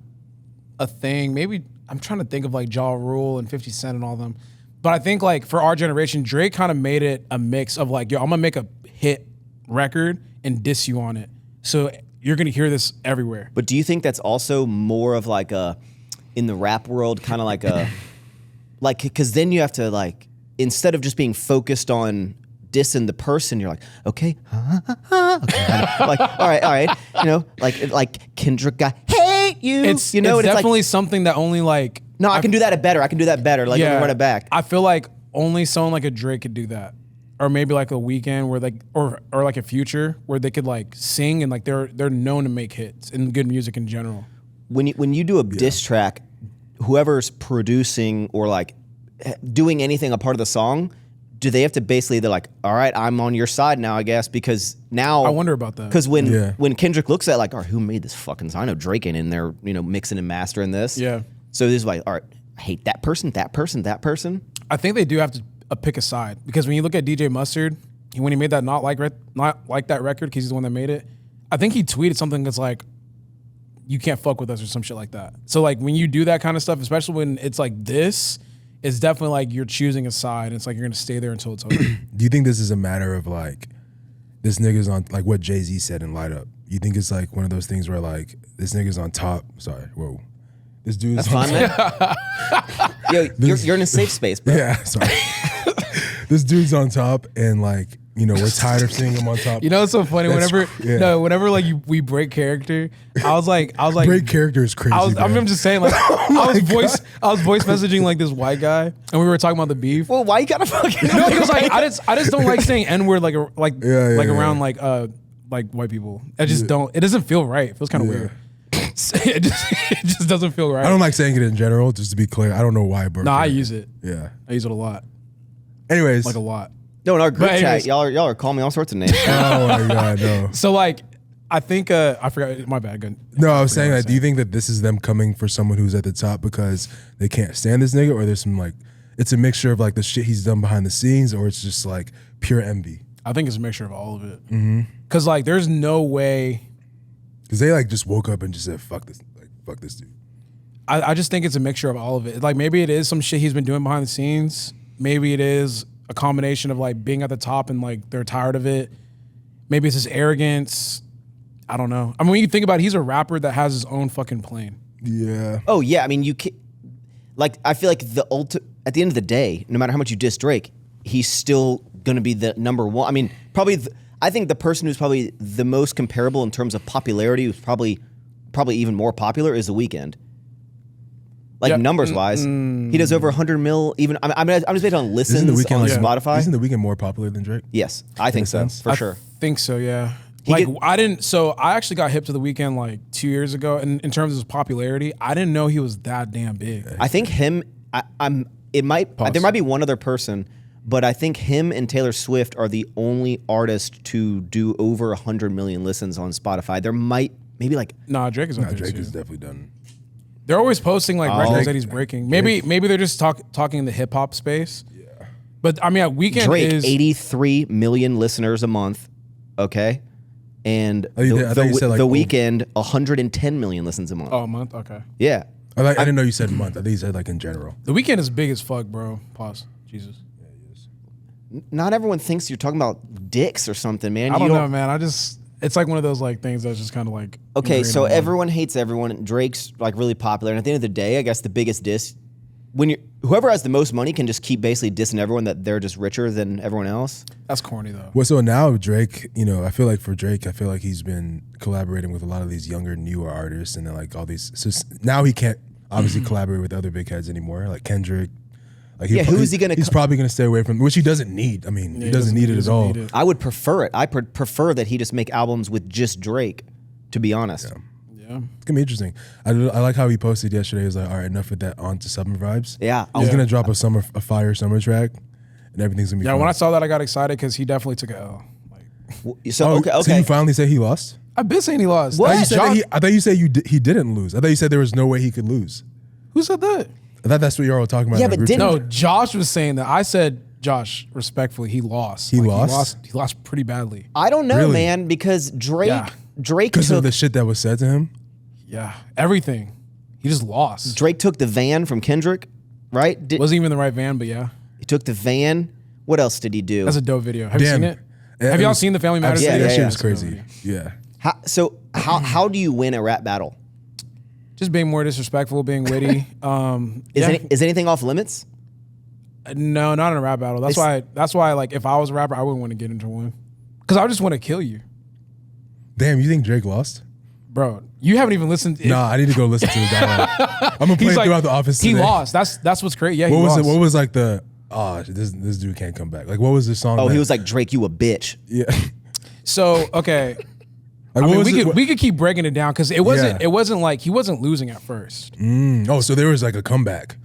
a thing. Maybe I'm trying to think of like Ja Rule and 50 Cent and all them. But I think like for our generation, Drake kind of made it a mix of like, yo, I'm gonna make a hit record and diss you on it. So you're gonna hear this everywhere. But do you think that's also more of like a, in the rap world, kind of like a, like, because then you have to like, instead of just being focused on dissing the person, you're like, okay, okay, like, all right, you know, like Kendrick, I hate you. It's it's definitely like, something that only like. No, I can do that better. Like, let me run it back. I feel like only someone like a Drake could do that, or maybe like a Weeknd, where like, or like a Future, where they could like sing and like they're known to make hits and good music in general. When you do a diss track, whoever's producing or like doing anything a part of the song, do they have to basically, they're like, all right, I'm on your side now, I guess, because now I wonder about that. Because when Kendrick looks at like, all right, who made this fucking song? I know Drake ain't in there, mixing and mastering this. Yeah. So this is like, all right, I hate that person, that person, that person. I think they do have to a pick a side, because when you look at DJ Mustard, when he made that not like that record, because he's the one that made it, I think he tweeted something that's like, you can't fuck with us or some shit like that. So like when you do that kind of stuff, especially when it's like this, it's definitely like you're choosing a side. It's like you're gonna stay there until it's over. Do you think this is a matter of like this nigga's on, like what Jay-Z said in Light Up? You think it's like one of those things where like this nigga's on top? Sorry, whoa. This dude is That's fine, man. Yo, you're in a safe space, bro. Yeah, sorry. This dude's on top, and like, you know, we're tired of seeing him on top. You know, it's so funny. Whenever like we break character, I was like, break character is crazy. I'm just saying, like, I was voice messaging like this white guy, and we were talking about the beef. Well, why you gotta fucking? No, because like I just don't like saying N-word around like white people. I just don't. It doesn't feel right. It feels kind of weird. It just doesn't feel right. I don't like saying it in general. Just to be clear, I don't know why, bro. No, I use it. Yeah, I use it a lot. Anyways, Like a lot. No, in our group chat, y'all are calling me all sorts of names. Oh my god, no. So like, I think I forgot. My bad. Good. No, I was saying that. Do you think that this is them coming for someone who's at the top because they can't stand this nigga, or there's some like, it's a mixture of like the shit he's done behind the scenes, or it's just like pure envy? I think it's a mixture of all of it. Because like, there's no way. Because they like just woke up and just said, "Fuck this, like fuck this dude." I just think it's a mixture of all of it. Like maybe it is some shit he's been doing behind the scenes. Maybe it is a combination of like being at the top and like they're tired of it. Maybe it's his arrogance. I don't know. I mean, when you think about it, he's a rapper that has his own fucking plane. Yeah. Oh yeah, I mean you can, like I feel like at the end of the day, no matter how much you diss Drake, he's still gonna be the number one. I mean, probably I think the person who's probably the most comparable in terms of popularity, who's probably even more popular, is The Weeknd. Like numbers wise, he does over 100 mil. Even I'm just based on listens on Spotify. Isn't The Weeknd more popular than Drake? Yes, I think so for sure. I think so. Yeah. I actually got hip to The Weeknd like 2 years ago, and in terms of his popularity, I didn't know he was that damn big. I think him. There might be one other person, but I think him and Taylor Swift are the only artists to do over 100 million listens on Spotify. There might maybe like Drake is Drake is definitely done. They're always posting like records that he's breaking. Maybe they're just talking in the hip hop space. Yeah. But I mean, Weeknd Drake is 83 million listeners a month. Okay. And I thought you said like The Weeknd 110 million listens a month. Oh, a month? Okay. Yeah. I didn't know you said month. I think you said like in general. The Weeknd is big as fuck, bro. Pause. Jesus. Yeah, he is. Not everyone thinks you're talking about dicks or something, man. I don't know, man. It's like one of those like things that's just kind of like. Okay, so everyone hates everyone. Drake's like really popular, and at the end of the day, I guess the biggest diss, whoever has the most money can just keep basically dissing everyone that they're just richer than everyone else. That's corny though. Well, so now Drake, I feel like for Drake, I feel like he's been collaborating with a lot of these younger, newer artists, and then like all these. So now he can't obviously collaborate with other big heads anymore, like Kendrick. Like who is he going to? He's probably going to stay away from, which he doesn't need. I mean, he doesn't need it at all. I would prefer it. I prefer that he just make albums with just Drake, to be honest. Yeah. It's gonna be interesting. I like how he posted yesterday. He was like, all right, enough with that on to summer vibes. Yeah. He's gonna drop a fire summer track, and everything's gonna be fun. When I saw that, I got excited because he definitely took an L. So you finally say he lost? I've been saying he lost. What? I thought you said he didn't lose. I thought you said there was no way he could lose. Who said that? I thought that's what you were all talking about. Yeah, but no, Josh was saying that. I said, Josh, respectfully, he lost. He lost? He lost pretty badly. I don't know, Really? man, because Drake Because of the shit that was said to him? Yeah, everything. He just lost. Drake took the van from Kendrick, right? Wasn't even the right van, but yeah. He took the van. What else did he do? That's a dope video. Have you seen it? Have y'all seen the Family Matters Yeah, video? That shit yeah. was crazy. Yeah. How do you win a rap battle? Just being more disrespectful, being witty. Is anything off limits? No, not in a rap battle. That's why like if I was a rapper, I wouldn't want to get into one. Because I just want to kill you. Damn, you think Drake lost? Bro, you haven't even listened. Nah, I need to go listen to the dialogue. I'm gonna play it throughout the office today. He lost. That's what's crazy. Yeah, What he was lost. it? What was like the this dude can't come back? Like what was the song? Oh, he was like, Drake, you a bitch. Yeah. So okay. Like, I mean, we could keep breaking it down because it wasn't Yeah. it wasn't like he wasn't losing at first. Oh, so there was like a comeback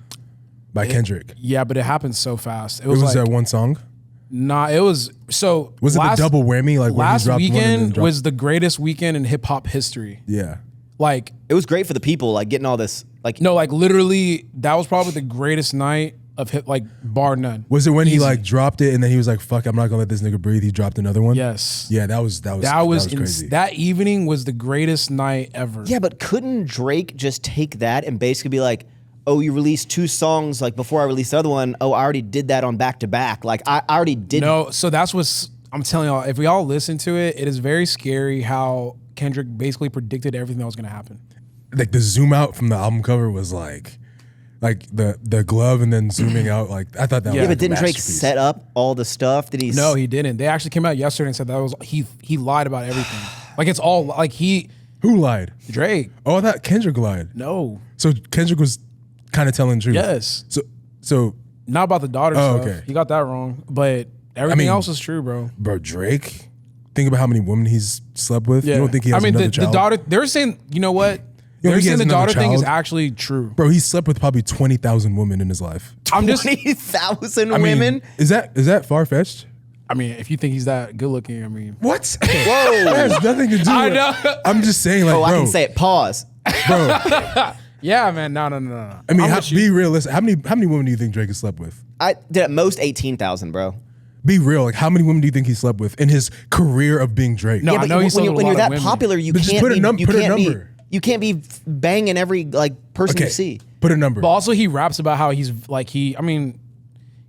by Kendrick. Yeah, but it happened so fast. It It was like, that one song. Nah, it was so. Was it the double whammy? Like when he last dropped one and then weekend dropped- was the greatest weekend in hip hop history. Yeah. Like It was great for the people, like getting all this. Like no, like literally, that was probably the greatest night of hit, like bar none. Was it when he Easy. like dropped it and then he was like, "Fuck, I'm not gonna let this nigga breathe"? He dropped another one. Yes. Yeah, that was crazy. That evening was the greatest night ever. Yeah, but couldn't Drake just take that and basically be like, oh, you released 2 songs like before I released the other one. Oh, I already did that on back to back. Like I already did. No, so that's what's, I'm telling y'all, if we all listen to it, it is very scary how Kendrick basically predicted everything that was gonna happen. Like the zoom out from the album cover was like the glove and then zooming out. Like I thought that. Yeah, was but like a didn't Drake masterpiece. set up all the stuff? Did he? No, he didn't. They actually came out yesterday and said that was he lied about everything. Like it's all like Who lied? Drake. Oh, I thought Kendrick lied. No. So Kendrick was kind of telling the truth. Yes. So Not about the daughter Oh, stuff. okay. He got that wrong. But everything else is true, bro. bro, Drake. Think about how many women he's slept with. Yeah. You don't think he has another the child? daughter, they're saying, you know what? You don't They're think he saying has the daughter another thing is child? actually true. Bro, he slept with probably 20,000 women in his life. I'm just 20,000 I mean, women. is that far fetched? I mean, if you think he's that good looking, I mean, What? Whoa. That has nothing to do. I with know. I'm just saying, like, Oh, bro, I can say it. Pause. bro. yeah, man, no. I mean, I'm with you. be realistic. How many women do you think Drake has slept with? I did at most 18,000, bro. Be real. Like, how many women do you think he slept with in his career of being Drake? No, Yeah, I but know he's when slept with a you're lot of that women. popular, you But just can't put a be. num- You put a can't be. number. You can't be banging every person Okay, you see. put a number. But also he raps about how he's like he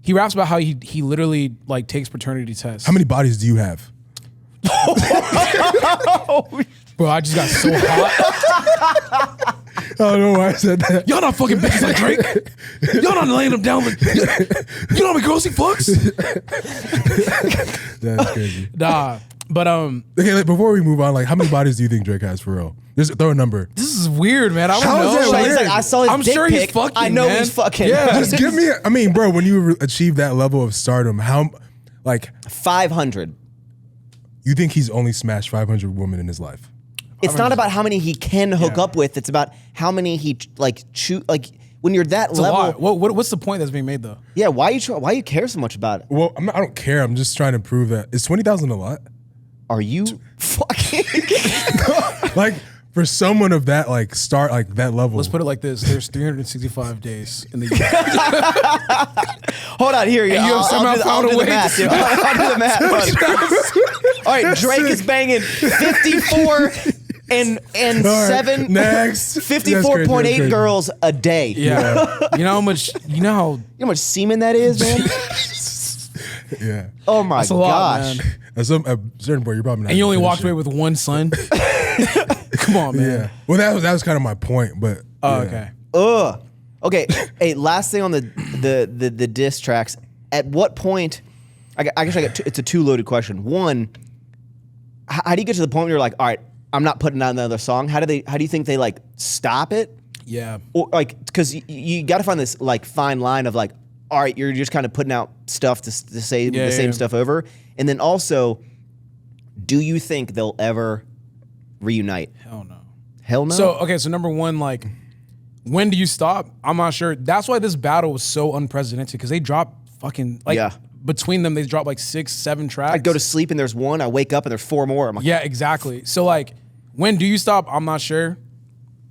raps about how he literally like takes paternity tests. How many bodies do you have? Bro, I just got so hot. I don't know why I said that. Y'all not fucking bitches like Drake. Y'all not laying them down. Like, you know how many girls he fucks? That's crazy. Nah, but Okay, like, before we move on, like, how many bodies do you think Drake has for real? Just throw a number. this is weird, man. I don't How is know. that So weird? he's like, I saw his I'm dick sure he's pic. fucking, I know man. he's fucking. Yeah. Just give me. I mean, bro, when you achieve that level of stardom, how, like, 500. you think he's only smashed 500 women in his life? It's not about how many he can hook Yeah. up with. It's about how many he like shoot. Like when you're that It's a level. lot. What's the point that's being made though? Yeah. Why you care so much about it? Well, I don't care. I'm just trying to prove that. Is 20,000 a lot? Are you fucking? Like, for someone of that, like, start, like, that level. Let's put it like this: there's 365 days in the year. Hold on, here. And you have somehow found a do way the math. to- Dude. I'll do the math. All right, Drake is banging 54 and All right, 7 next. 54.8 girls a day. Yeah. You know how much? You know how? You know how much semen that is, man? Yeah. Oh my That's a lot, gosh. man. At a certain point, you're probably not. And you gonna only finish walked away it. with one son. Come on, man. Yeah. Well, that was kind of my point, but. Oh, yeah. okay. Ugh. Okay. Hey, last thing on the diss tracks. At what point? I guess it's a two loaded question. One, how do you get to the point where you're like, all right, I'm not putting out another song? How do you think they like stop it? Yeah. Or like, because you got to find this like fine line of like, all right, you're just kind of putting out stuff to say the same stuff over, and then also, do you think they'll ever reunite? Hell no. Hell no. So okay, so number one, like, when do you stop? I'm not sure. That's why this battle was so unprecedented because they dropped fucking like Yeah. between them they dropped like 6-7 tracks. I go to sleep and there's one. I wake up and there's 4 more. I'm like, Yeah, exactly. So like, when do you stop? I'm not sure.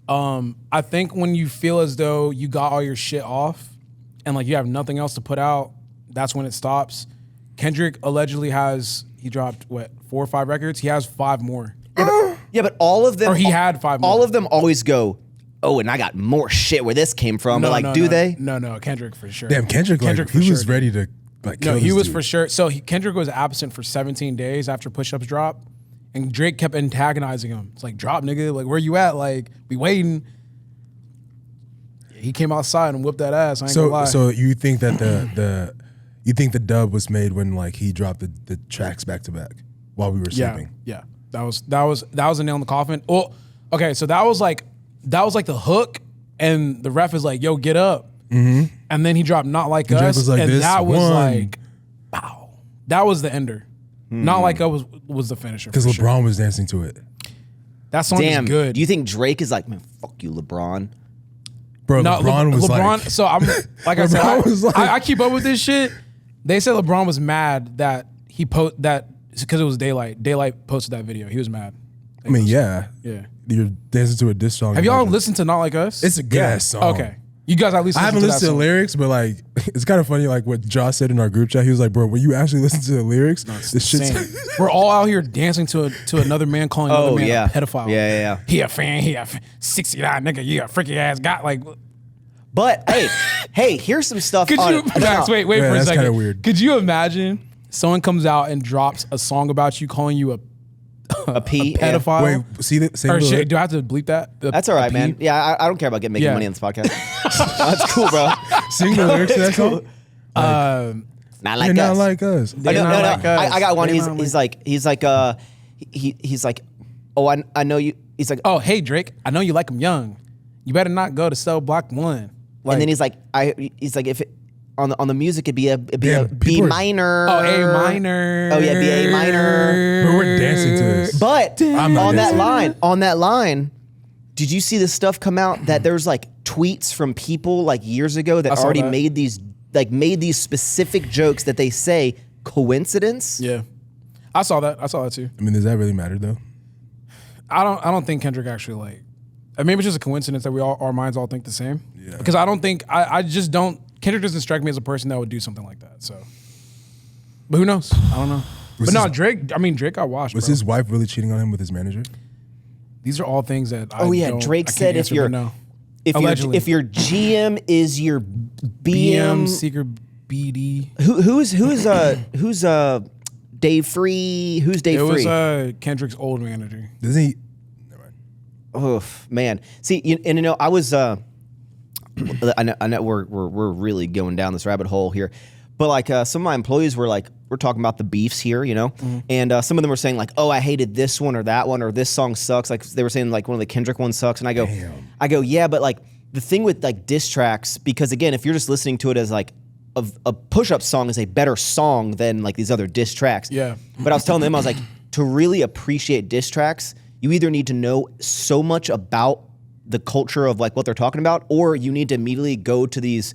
I think when you feel as though you got all your shit off and like you have nothing else to put out, that's when it stops. Kendrick allegedly he dropped what 4 or 5 records. He has 5 more. yeah, but all of them. Or he had 5 more. All of them always go, oh, and I got more shit where this came from. But like, do they? No, Kendrick for sure. Damn, Kendrick like, for he was sure, ready to, like, kill No, he this was dude. for sure. So Kendrick was absent for 17 days after Push-Ups dropped, and Drake kept antagonizing him. It's like, drop, nigga. Like, where you at? Like, we waiting. He came outside and whipped that ass. I ain't gonna lie. So you think that you think the dub was made when, like, he dropped the tracks back to back while we were sleeping? Yeah. That was a nail in the coffin. Well, okay, so that was like the hook, and the ref is like, "Yo, get up," and then he dropped "Not Like Drake Us," was like, and "This that was one." like, wow, that was the ender. Not Like Us was the finisher. Because for LeBron sure. was dancing to it. That song Damn. is good. Do you think Drake is like, man, fuck you, LeBron? Bro, No, LeBron was like, So I'm like I said, LeBron was like- I keep up with this shit. They said LeBron was mad that he because it was daylight. Daylight posted that video. He was mad. I mean, yeah. Yeah. You're dancing to a diss song. Have y'all listened to Not Like Us? It's a good ass song. Okay. You guys at least I haven't listened to the song. lyrics, but like it's kind of funny. Like what Josh said in our group chat, he was like, "Bro, when you actually listen to the lyrics, this shit's." We're all out here dancing to another man calling another man a pedophile. Yeah. He a fan. He a 69 nigga. You a freaky ass guy. Like, But hey, here's some stuff. could you? Max, wait for a that's second. kinda weird. Could you imagine someone comes out and drops a song about you calling you a pedophile? Wait, see the same Or lyric? shit, do I have to bleep that? That's all right, man. Yeah, I don't care about making money on this podcast. That's cool, bro. Sing the lyrics to that song. Not like They're us. not like us. They're no. not like us. I got one. They're He's not like, oh, I know you. He's like, Oh, hey Drake, I know you like him young. You better not go to cell block 1. Like, and then he's like, if it, on the music it'd be a Damn, B people are- minor. oh, A minor. Oh yeah, B A minor. But we're dancing to this. But I'm not on that line, did you see this stuff come out that there's like tweets from people like years ago that saw already that. made these specific jokes that they say coincidence? Yeah, I saw that too. I mean, does that really matter though? I don't think Kendrick actually like. Maybe it's just a coincidence that our minds all think the same. Yeah. Because I don't think I just don't. Kendrick doesn't strike me as a person that would do something like that. So, but who knows? I don't know. But no, Drake. I mean, Drake got washed. Was bro. his wife really cheating on him with his manager? These are all things that. Oh yeah, Drake said if your Allegedly. if your GM is your BM, BM secret BD. who's Dave Free? Who's Dave It Free? was Kendrick's old manager. Doesn't he? Oof, man. See, I was. I know we're really going down this rabbit hole here, but like some of my employees were talking about the beefs here, and some of them were saying like, oh, I hated this one or that one or this song sucks. Like they were saying like one of the Kendrick ones sucks, and I go, yeah, but like the thing with like diss tracks, because again, if you're just listening to it as like a push-up song is a better song than like these other diss tracks. Yeah. But I was telling them, I was like, to really appreciate diss tracks, you either need to know so much about the culture of like what they're talking about, or you need to immediately go to these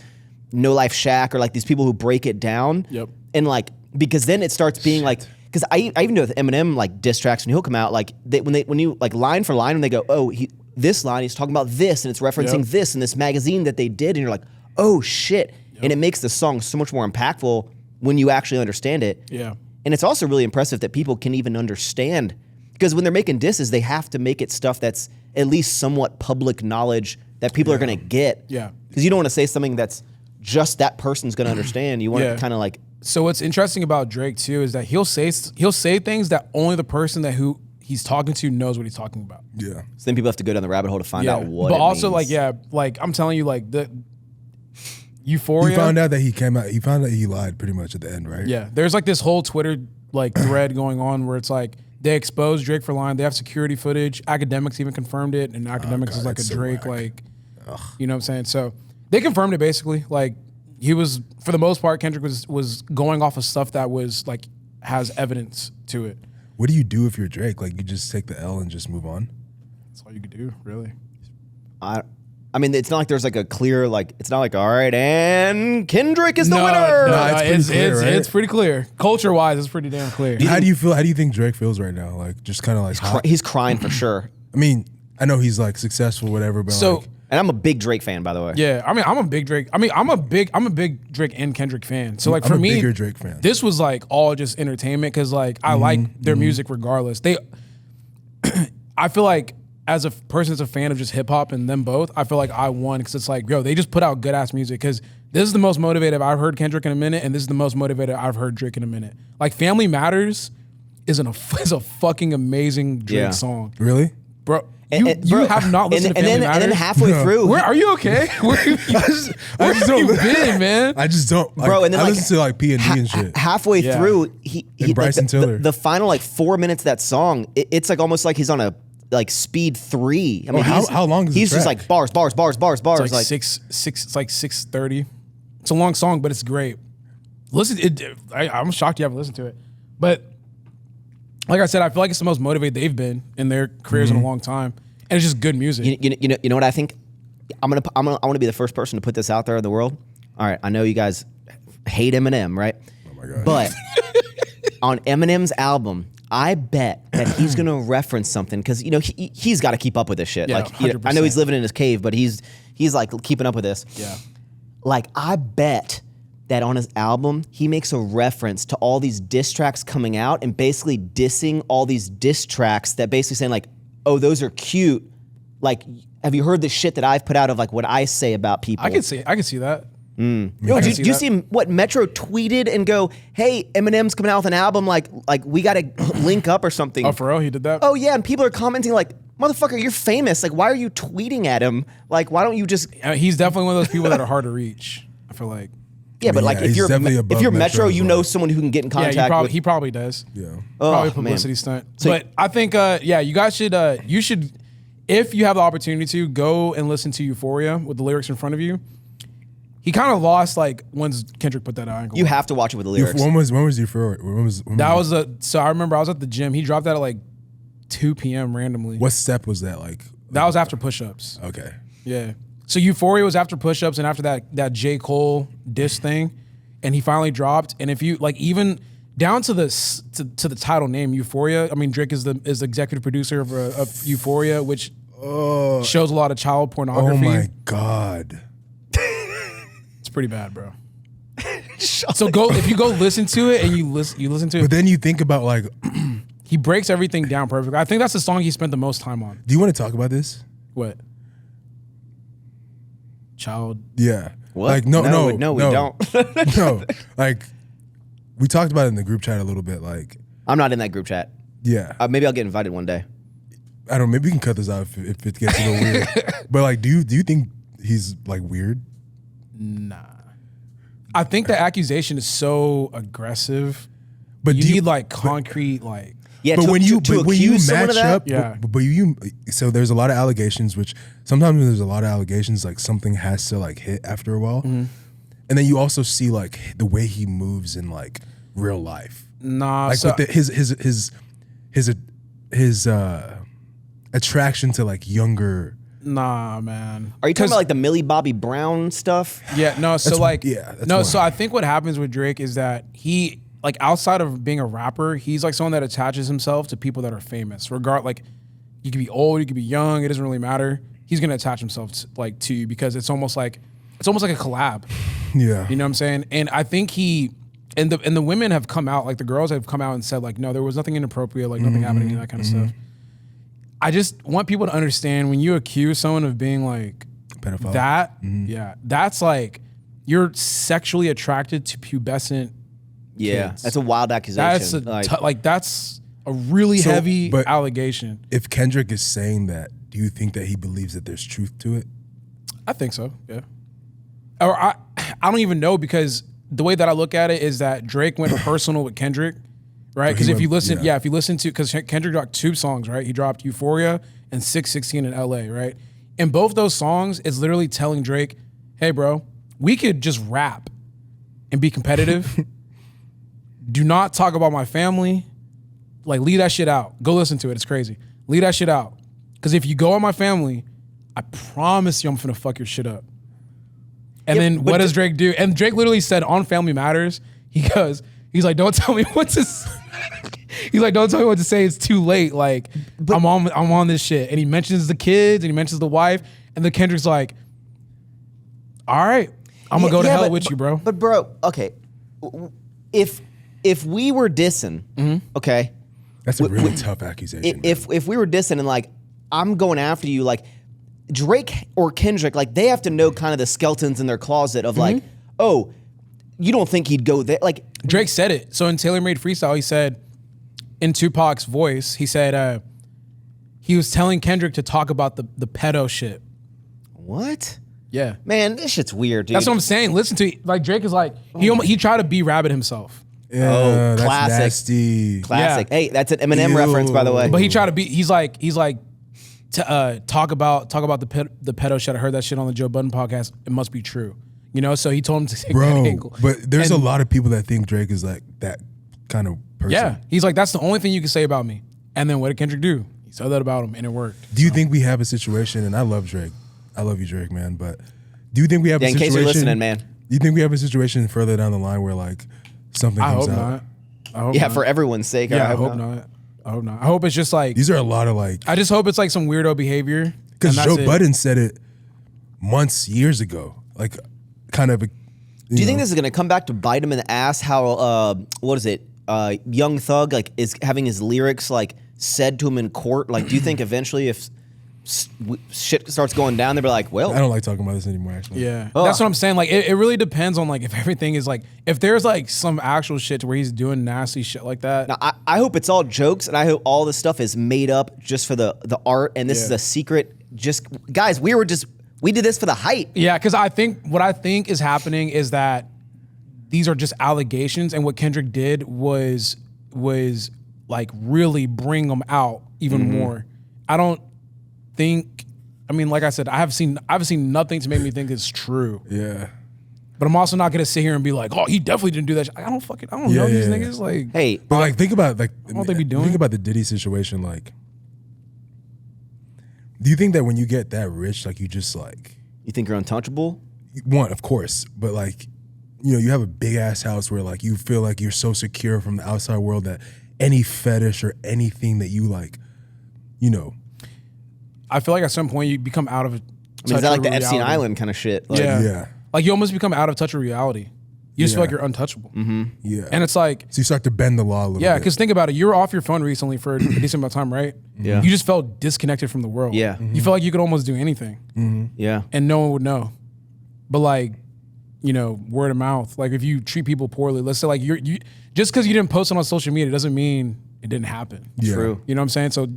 No Life Shack or like these people who break it down. Yep. And like, because then it starts being like, because I even know with Eminem like diss tracks when he'll come out, like when you like line for line when they go, oh, this line he's talking about this and it's referencing this in this magazine that they did, and you're like, oh shit. And it makes the song so much more impactful when you actually understand it. Yeah. And it's also really impressive that people can even understand, because when they're making disses, they have to make it stuff that's at least somewhat public knowledge that people are going to get. Yeah. Because you don't want to say something that's just that person's going to understand. You want to kind of like. So what's interesting about Drake too is that he'll say things that only the person that who he's talking to knows what he's talking about. Yeah. So then people have to go down the rabbit hole to find out what. But it also means. like I'm telling you, like the Euphoria. He found out that he came out. He found out he lied pretty much at the end, right? Yeah. There's like this whole Twitter like thread going on where it's like they exposed Drake for lying. They have security footage. Academics even confirmed it, and Academics is like a that's so Drake, whack. like, you know what I'm saying? So they confirmed it basically. Like he was, for the most part, Kendrick was going off of stuff that was like has evidence to it. What do you do if you're Drake? Like you just take the L and just move on? That's all you could do, really. I mean, it's not like there's like a clear, like, it's not like, all right, and Kendrick is the winner. No, it's pretty clear, right? It's pretty clear. Culture-wise, it's pretty damn clear. How do you feel? How do you think Drake feels right now? Like just kind of like hot? He's crying for sure. I mean, I know he's like successful, whatever, but So, like, And I'm a big Drake fan, by the way. yeah, I mean, I'm a big Drake. I mean, I'm a big Drake and Kendrick fan. So, like, I'm for a me, bigger Drake fan. this was like all just entertainment because, like, I like their music regardless. I feel like as a person that's a fan of just hip hop and them both, I feel like I won because it's like, yo, they just put out good ass music. Because this is the most motivated I've heard Kendrick in a minute, and this is the most motivated I've heard Drake in a minute. Like, Family Matters is a fucking amazing Drake song, really? bro. And, You bro, have not listened to Family Matters? And then halfway through, Where are you okay? Where have you been, man? I just don't, like, bro, and then I like listen to like P and D and shit. halfway Yeah. through, he Bryson like, Tiller. the final like 4 minutes of that song, it's like almost like he's on a like speed 3. I mean, how long is the he's just track? like bars. It's like 6:30. It's a long song, but it's great. Listen, I'm shocked you haven't listened to it. But like I said, I feel like it's the most motivated they've been in their careers in a long time, and it's just good music. You know what I think? I want to be the first person to put this out there in the world. All right, I know you guys hate Eminem, right? Oh my god! But on Eminem's album, I bet that he's gonna reference something because he's got to keep up with this shit. Yeah, Like I know he's living in his cave, but he's like keeping up with this. Yeah. Like I bet that on his album he makes a reference to all these diss tracks coming out and basically dissing all these diss tracks that basically saying like, oh, those are cute. Like, have you heard the shit that I've put out of like what I say about people? I can see that. Yo, do you see what Metro tweeted and go, hey, Eminem's coming out with an album, like we gotta link up or something. Oh, for real? He did that? Oh yeah, and people are commenting like, motherfucker, you're famous. Like, why are you tweeting at him? Like, why don't you just... He's definitely one of those people that are hard to reach, I feel like. Yeah, but like if you're Metro, you know someone who can get in contact with... He probably does. Yeah. Probably a publicity stunt. So, but I think, you guys should, if you have the opportunity to, go and listen to Euphoria with the lyrics in front of you. He kind of lost like once Kendrick put that out. You have to watch it with the lyrics. When was Euphoria? So I remember I was at the gym. He dropped that at like 2 p.m. randomly. What step was that like? That was after push-ups. Okay. Yeah. So Euphoria was after push-ups and after that J. Cole diss thing, and he finally dropped. And if you like even down to the title name Euphoria, I mean Drake is the executive producer of Euphoria, which shows a lot of child pornography. Oh my God. Pretty bad, bro. So if you go listen to it and you listen to it. But then you think about like he breaks everything down perfectly. I think that's the song he spent the most time on. Do you want to talk about this? What? Child. Yeah. What? Like no, we don't. No. Like we talked about it in the group chat a little bit. Like I'm not in that group chat. Yeah. Maybe I'll get invited one day. I don't know. Maybe we can cut this out if it gets a little weird. But like, do you think he's like weird? Nah. I think the accusation is so aggressive. But you need like concrete like. Yeah, but when you match up, yeah. but so there's a lot of allegations, which sometimes when there's a lot of allegations, like something has to like hit after a while, and then you also see like the way he moves in like real life. Nah, like so, with his attraction to like younger. Nah, man. Are you talking about like the Millie Bobby Brown stuff? Yeah, no. So like, no. So I think what happens with Drake is that he, like, outside of being a rapper, he's like someone that attaches himself to people that are famous. Like, you could be old, you could be young. It doesn't really matter. He's gonna attach himself to you because it's almost like a collab. Yeah, you know what I'm saying. And I think and the women have come out, like the girls have come out and said like, no, there was nothing inappropriate, like nothing happening, that kind of stuff. I just want people to understand when you accuse someone of being like pedophile, yeah, that's like you're sexually attracted to pubescent kids. That's a wild accusation. That's a really heavy allegation. If Kendrick is saying that, do you think that he believes that there's truth to it? I think so, yeah. Or I don't even know, because the way that I look at it is that Drake went personal with Kendrick. Right, because if you listen to, because Kendrick dropped 2 songs, right? He dropped Euphoria and 616 in LA, right? In both those songs, it's literally telling Drake, hey, bro, we could just rap and be competitive. Do not talk about my family. Like, leave that shit out. Go listen to it. It's crazy. Leave that shit out. Because if you go on my family, I promise you I'm finna fuck your shit up. And then what does Drake do? And Drake literally said on Family Matters, he's like, don't tell me what to say. He's like, don't tell me what to say. It's too late. Like, I'm on this shit. And he mentions the kids and he mentions the wife. And then Kendrick's like, all right, I'm gonna go to hell with you, bro. But bro, okay, if we were dissing, okay, that's a really tough accusation. If we were dissing and like I'm going after you, like Drake or Kendrick, like they have to know kind of the skeletons in their closet of like, oh, you don't think he'd go there? Like Drake said it. So in Taylor Made Freestyle, he said, in Tupac's voice, he said he was telling Kendrick to talk about the pedo shit. What? Yeah, man, this shit's weird, dude. That's what I'm saying. Listen to it. Like Drake is like he tried to be Rabbit himself. Yeah, classic, that's nasty. Classic. Yeah. Hey, that's an Eminem reference, by the way. But he tried to be. He's like to talk about the pedo shit. I heard that shit on the Joe Budden podcast. It must be true. You know, so he told him to take that angle. But there's a lot of people that think Drake is like that kind of person. Yeah, he's like, that's the only thing you can say about me. And then what did Kendrick do? He said that about him, and it worked. Do you think we have a situation? And I love Drake. I love you, Drake, man. But do you think we have a situation? In case you're listening, man. Do you think we have a situation further down the line where like something comes out? I hope Yeah, not. for everyone's sake. Yeah, I hope not. I hope not. I hope it's just like These are a lot of like. I just hope it's like some weirdo behavior. Because and that's Joe it. Budden said it years ago. Like, kind of. Do you think this is gonna come back to bite him in the ass? How what is it? Young Thug like is having his lyrics like said to him in court. Like, do you think eventually if shit starts going down, they'll be like, well, I don't like talking about this anymore. Actually, Yeah, that's what I'm saying. Like, it really depends on like if everything is like if there's like some actual shit to where he's doing nasty shit like that. Now, I hope it's all jokes, and I hope all this stuff is made up just for the art, and this is a secret. Just guys, we did this for the hype. Yeah, because what I think is happening is that these are just allegations, and what Kendrick did was like really bring them out even more. I don't think. I mean, like I said, I've seen nothing to make me think it's true. Yeah. But I'm also not gonna sit here and be like, oh, he definitely didn't do that. I don't know these niggas. Like, Hey, But like, think about like what they be doing? Think about the Diddy situation. Like, do you think that when you get that rich, like you just like you think you're untouchable? one, of course, but like, you know, you have a big ass house where like you feel like you're so secure from the outside world that any fetish or anything that you like, you know. I feel like at some point you become out of touch. I mean, is that like with the Epstein reality. Island kind of shit? Like, Yeah. Yeah. Like you almost become out of touch with reality. You just feel Yeah. like you're untouchable. Yeah. And it's like, So you start to bend the law a little yeah, bit. because think about it. You were off your phone recently for a decent amount of time, right? Yeah. You just felt disconnected from the world. Yeah. You felt like you could almost do anything Yeah. and no one would know. But like, you know, word of mouth. Like if you treat people poorly, let's say like you just because you didn't post it on social media doesn't mean it didn't happen. Yeah. True. You know what I'm saying? So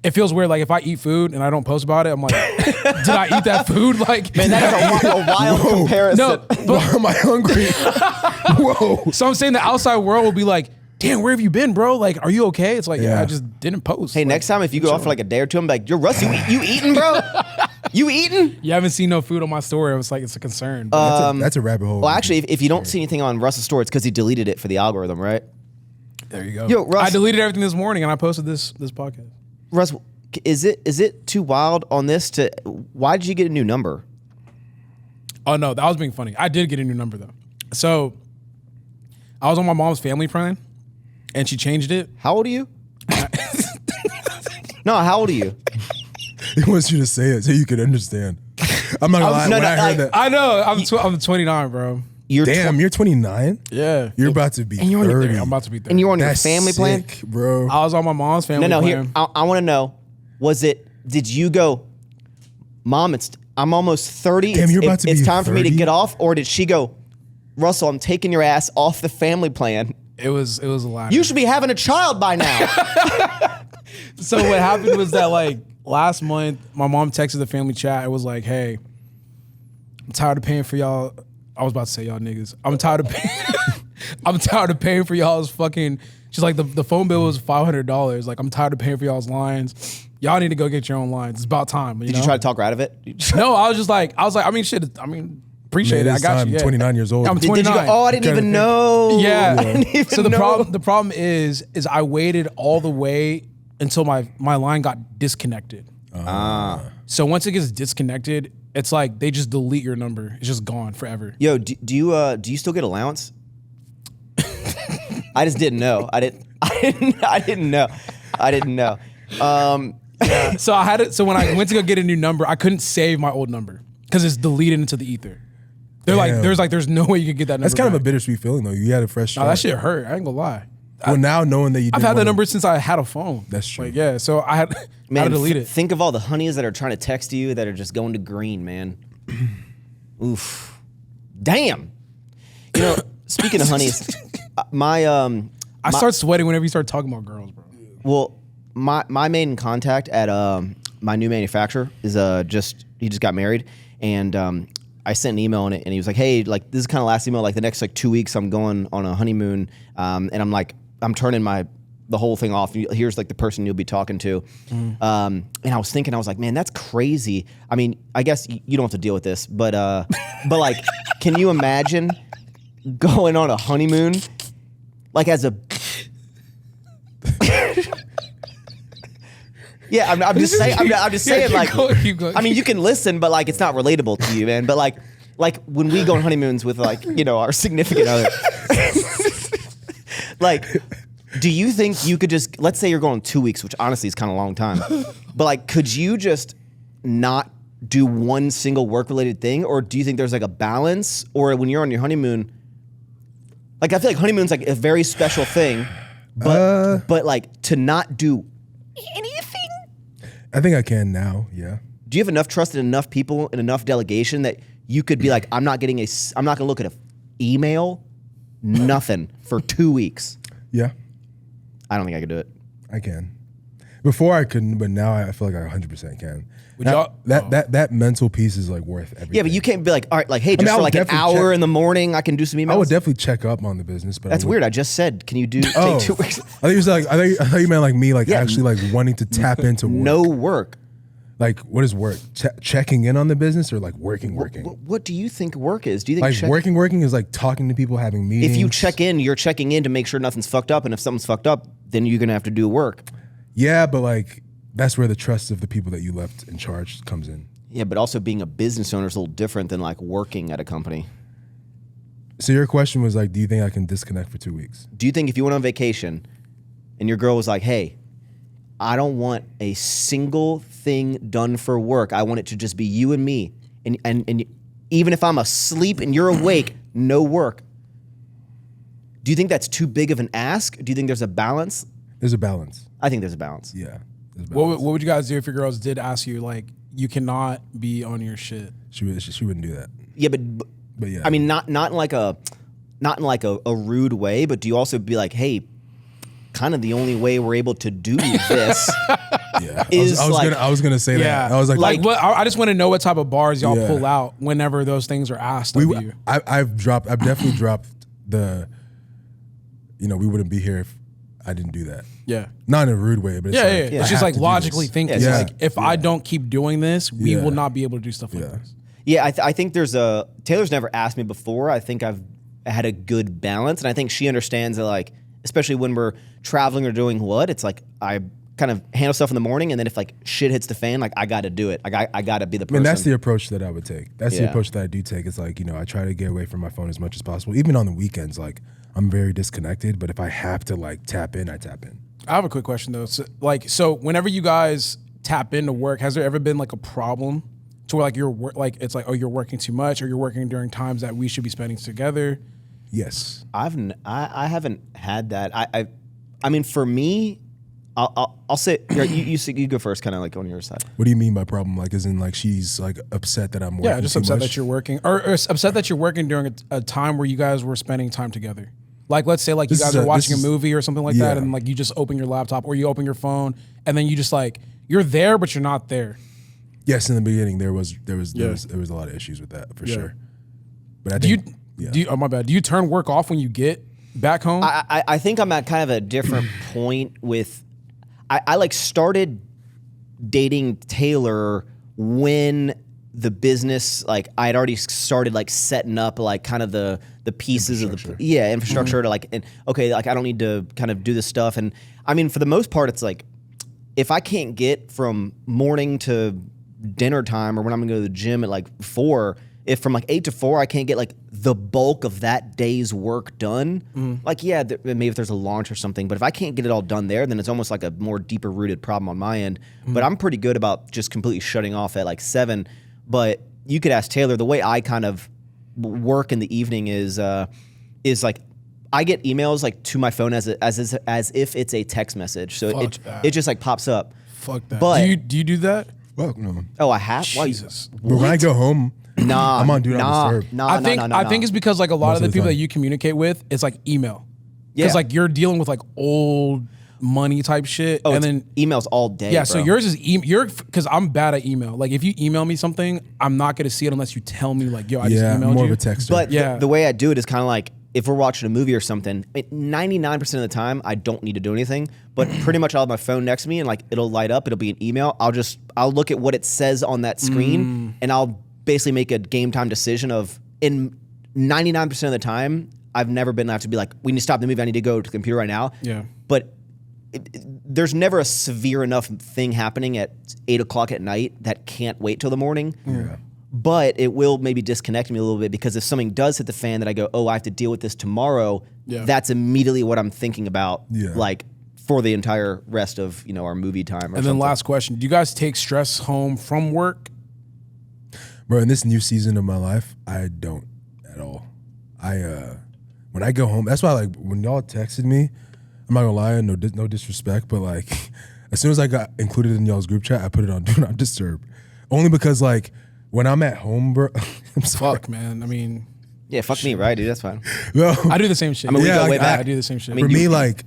it feels weird. Like if I eat food and I don't post about it, I'm like, did I eat that food? Like, Man, that is a wild comparison. no. Why am I hungry? Whoa. So I'm saying the outside world will be like, damn, where have you been, bro? Like, are you okay? It's like, yeah, Yeah. I just didn't post. Hey, Like, next time if you go off for like a day or two, I'm like, yo, Russ, you eating, bro? You eating? you haven't seen no food on my story. It was like, it's a concern. That's a rabbit hole. Well, actually, if you don't see anything on Russ's story, it's because he deleted it for the algorithm, right? there you go. Yo, Russ- I deleted everything this morning and I posted this podcast. Russ, is it too wild on this to? Why did you get a new number? Oh no, that was being funny. I did get a new number though. So I was on my mom's family plan and she changed it. How old are you? No, how old are you? He wants you to say it so you can understand. I'm not gonna lie. no, When no, I like, heard that, I know. I'm 29, bro. You're damn, you're 29. Yeah. You're about to be And you're on your- 30. I'm about to be 30. and you're on That's your family plan. sick, bro. I was on my mom's family No, plan. here I want to know. Did you go, Mom? I'm almost 30. Damn, you're about to it's be time for me to 30? get off, or did she go, Russell? I'm taking your ass off the family plan. It was a lot. You should be having a child by now. So what happened was that like last month, my mom texted the family chat. It was like, "Hey, I'm tired of paying for y'all." I was about to say y'all niggas. I'm tired of paying for y'all's fucking. She's like, the phone bill was $500. Like, I'm tired of paying for y'all's lines. Y'all need to go get your own lines. It's about time. Did you try to talk her out of it? No, I was like, I mean, shit. I mean, appreciate Man, it. I it's got time. you. Yeah. 29 years old. I'm Did- Did you 29. go, oh, I didn't even know. Yeah. I didn't even So the know. problem is I waited all the way until my line got disconnected. So once it gets disconnected, it's like they just delete your number. It's just gone forever. Yo, do you still get allowance? I just didn't know. I didn't know. So I had it. So when I went to go get a new number, I couldn't save my old number because it's deleted into the ether. Damn. There's no way you could get that number. That's kind of a back. bittersweet feeling though. You had a fresh No, start. that shit hurt. I ain't gonna lie. Well, now knowing that you I've didn't had that wanna- number since I had a phone. That's true. Like, yeah, so I had Man, to delete it. Think of all the honeys that are trying to text you that are just going to green, man. Oof. Damn. You know, speaking of honeys, I start sweating whenever you start talking about girls, bro. well, my main contact at my new manufacturer is he just got married, and I sent an email on it, and he was like, hey, like this is kind of last email, like the next like 2 weeks I'm going on a honeymoon, and I'm like, I'm turning the whole thing off. Here's like the person you'll be talking to. And I was thinking, I was like, man, that's crazy. I mean, I guess you don't have to deal with this, but like, can you imagine going on a honeymoon, like as a, yeah, I'm just saying, I'm just saying, Yeah, like, keep going. I mean, you can listen, but like, it's not relatable to you, man. But like when we go on honeymoons with like, you know, our significant other, like, Do you think you could just, let's say you're going 2 weeks, which honestly is kind of a long time, but like, could you just not do one single work-related thing? Or do you think there's like a balance? Or when you're on your honeymoon, like I feel like honeymoon's like a very special thing, but like to not do anything? I think I can now, yeah. Do you have enough trust in enough people and enough delegation that you could be like, I'm not gonna look at an email, nothing for 2 weeks? Yeah. I don't think I could do it. I can. Before I couldn't, but now I feel like I 100% can. Would That mental piece is like worth everything. Yeah, but you can't be like, all right, like, hey, just for like an hour in the morning, I can do some emails. I would definitely check up on the business, but That's weird. I just said, can you take 2 weeks? I thought you said I thought you meant like me, like actually like wanting to tap into work. No work. Like, what is work? Checking in on the business or like working? What do you think work is? Do you think like working is like talking to people, having meetings? If you check in, you're checking in to make sure nothing's fucked up, and if something's fucked up, then you're gonna have to do work. Yeah, but like that's where the trust of the people that you left in charge comes in. Yeah, but also being a business owner is a little different than like working at a company. So your question was like, do you think I can disconnect for 2 weeks? Do you think if you went on vacation and your girl was like, hey, I don't want a single thing done for work. I want it to just be you and me. And even if I'm asleep and you're awake, no work. Do you think that's too big of an ask? Do you think there's a balance? There's a balance. I think there's a balance. Yeah. What would you guys do if your girls did ask you, like, you cannot be on your shit? She wouldn't do that. Yeah, but yeah. I mean, not in like a rude way, but do you also be like, hey, kind of the only way we're able to do this is I was gonna say that. I was like what, I just want to know what type of bars y'all pull out whenever those things are asked of you. I've definitely dropped the, we wouldn't be here if I didn't do that. Yeah. Not in a rude way, but it's It's just like logically thinking. Yeah. Like, if I don't keep doing this, we will not be able to do stuff like this. Yeah, I think Taylor's never asked me before. I think I've had a good balance, and I think she understands that, like, especially when we're traveling or doing what, it's like I kind of handle stuff in the morning, and then if like shit hits the fan, like I got to do it. I got to be the person. I mean, that's the approach that I would take. That's the approach that I do take. It's like, I try to get away from my phone as much as possible. Even on the weekends, like I'm very disconnected, but if I have to like tap in, I tap in. I have a quick question though. So whenever you guys tap into work, has there ever been like a problem to where like it's like, oh, you're working too much, or you're working during times that we should be spending together? Yes. I haven't had that. I mean, for me, I'll say you go first, kind of like on your side. What do you mean by problem? Like, as in like she's like upset that I'm working? Yeah, just upset that you're working, or upset that you're working during a time where you guys were spending time together. Like, let's say like you guys are watching a movie or something like that, and like you just open your laptop or you open your phone, and then you just like you're there but you're not there. Yes, in the beginning there was a lot of issues with that for sure. But I think, oh my bad. Do you turn work off when you get back home? I think I'm at kind of a different point with. I like started dating Taylor when the business, like I had already started like setting up like kind of the pieces of the infrastructure to like, and okay, like I don't need to kind of do this stuff. And I mean, for the most part, it's like if I can't get from morning to dinner time, or when I'm gonna go to the gym at like 4, if from like 8 to 4 I can't get like the bulk of that day's work done, like maybe if there's a launch or something, but if I can't get it all done there, then it's almost like a more deeper rooted problem on my end. But I'm pretty good about just completely shutting off at like 7. But you could ask Taylor, the way I kind of work in the evening is like I get emails like to my phone as if it's a text message, so it just like pops up. Fuck that. But do you do that? well, no. Oh, I have. Jesus. But when I go home, Nah, I'm on do not disturb. I think it's because like a lot of the people that you communicate with, it's like email. Because like you're dealing with like old money type shit, and and then emails all day. Yeah, bro. so yours is because I'm bad at email. Like if you email me something, I'm not gonna see it unless you tell me like, yo, I just emailed more you. of a texter. But the way I do it is kind of like if we're watching a movie or something. 99% of the time, I don't need to do anything. But pretty much I'll have my phone next to me and like it'll light up. It'll be an email. I'll look at what it says on that screen and I'll basically make a game time decision of in 99% of the time, I've never been have to be like, we need to stop the movie. I need to go to the computer right now. Yeah. But there's never a severe enough thing happening at 8 o'clock at night that can't wait till the morning. Yeah. but it will maybe disconnect me a little bit because if something does hit the fan that I go, oh, I have to deal with this tomorrow, that's immediately what I'm thinking about, like for the entire rest of our movie time. And then last question: do you guys take stress home from work? Bro, in this new season of my life, I don't at all. When I go home, that's why like when y'all texted me, I'm not gonna lie, no disrespect, but like as soon as I got included in y'all's group chat, I put it on Do Not Disturb, only because like when I'm at home, bro, I'm sorry. Fuck, man. I mean, yeah, fuck me, right, dude? That's fine. No, I do the same shit. I mean, we go way back. I do the same shit. For me, like,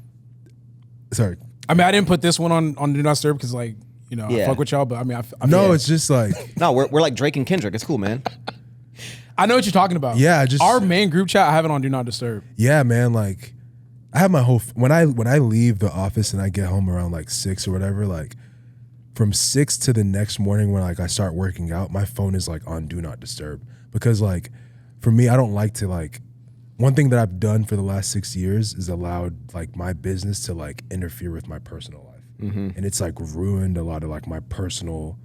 sorry. I mean, I didn't put this one on Do Not Disturb because like I fuck with y'all, but I mean, no, it's just like no, we're like Drake and Kendrick. It's cool, man. I know what you're talking about. Yeah, our main group chat, I have it on Do Not Disturb. Yeah, man. Like, I have my whole when I leave the office and I get home around like 6 or whatever. Like, from 6 to the next morning when like I start working out, my phone is like on Do Not Disturb because like for me, I don't like to like. One thing that I've done for the last 6 years is allowed like my business to like interfere with my personal life, and it's like ruined a lot of like my personal.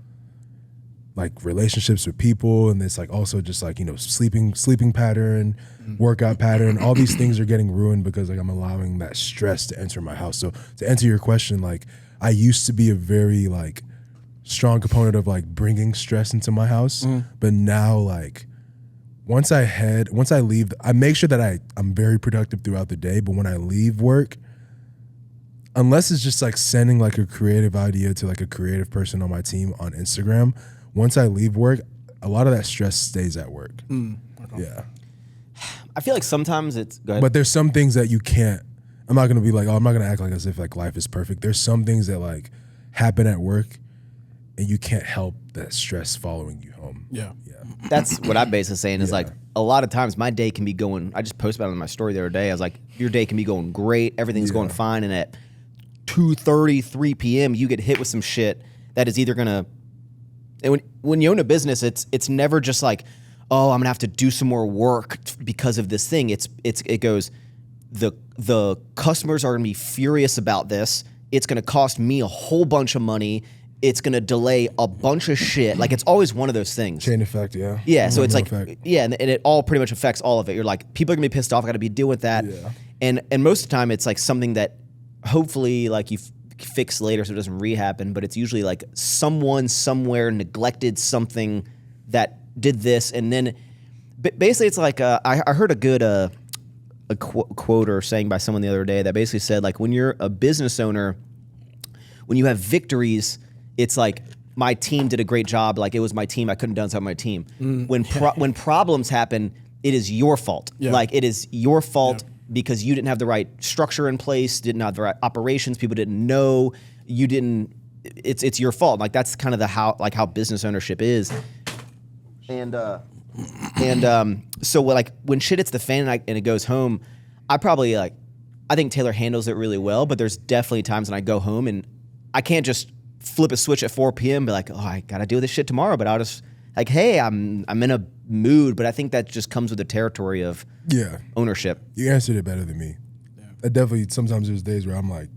Like relationships with people, and it's like also just like sleeping pattern, workout pattern. All these things are getting ruined because like I'm allowing that stress to enter my house. So to answer your question, like I used to be a very like strong component of like bringing stress into my house, but now like once I leave, I make sure that I'm very productive throughout the day. But when I leave work, unless it's just like sending like a creative idea to like a creative person on my team on Instagram. Once I leave work, a lot of that stress stays at work. Okay. Yeah. I feel like sometimes it's good. But there's some things that you can't, I'm not going to be like, oh, I'm not going to act like as if like life is perfect. There's some things that like happen at work and you can't help that stress following you home. Yeah. That's what I'm basically saying is like a lot of times my day can be going, I just posted about it on my story the other day. I was like, your day can be going great. Everything's going fine. And at 2:30, 3 p.m., you get hit with some shit that is either going to, and when you own a business, it's never just like, oh, I'm gonna have to do some more work because of this thing. It goes, the customers are gonna be furious about this. It's gonna cost me a whole bunch of money. It's gonna delay a bunch of shit. Like it's always one of those things. Chain effect, yeah. Yeah, so it's like, effect. and it all pretty much affects all of it. You're like, people are gonna be pissed off. I gotta be dealing with that. Yeah. And most of the time, it's like something that hopefully like you fix later so it doesn't re-happen, but it's usually like someone somewhere neglected something that did this, and then basically it's like I heard a good quote or saying by someone the other day that basically said like when you're a business owner, when you have victories, it's like my team did a great job, like it was my team, I couldn't have done something with my team. When problems happen, it is your fault. Like it is your fault. Because you didn't have the right structure in place, didn't have the right operations, people didn't know, you didn't. It's your fault. Like that's kind of how business ownership is. And so like when shit hits the fan and it goes home, I think Taylor handles it really well. But there's definitely times when I go home and I can't just flip a switch at 4 p.m. and be like, oh, I gotta deal with this shit tomorrow. But I'll just like, hey, I'm in a mood. But I think that just comes with the territory of ownership. You answered it better than me. I definitely, sometimes there's days where I'm like,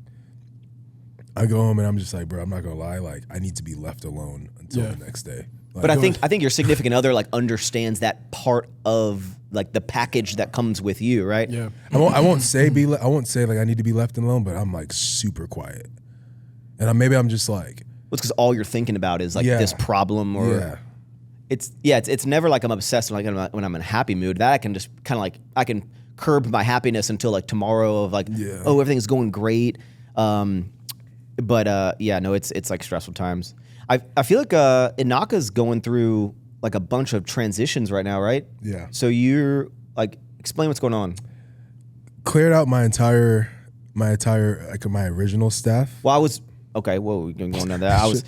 I go home and I'm just like, bro, I'm not gonna lie, like I need to be left alone until the next day. Like, but I think your significant other like understands that part of like the package that comes with you, right? Yeah. I won't say like I need to be left alone, but I'm like super quiet, and maybe I'm just like, well, it's because all you're thinking about is like this problem or it's never like I'm obsessed like when I'm in a happy mood. That I can just kind of like I can curb my happiness until like tomorrow of like oh, everything's going great. But it's like stressful times. I feel like Inaka's going through like a bunch of transitions right now, right? Yeah. So you're like, explain what's going on. Cleared out my entire like my original staff. Well, I was okay. Whoa, we can go on that. I was.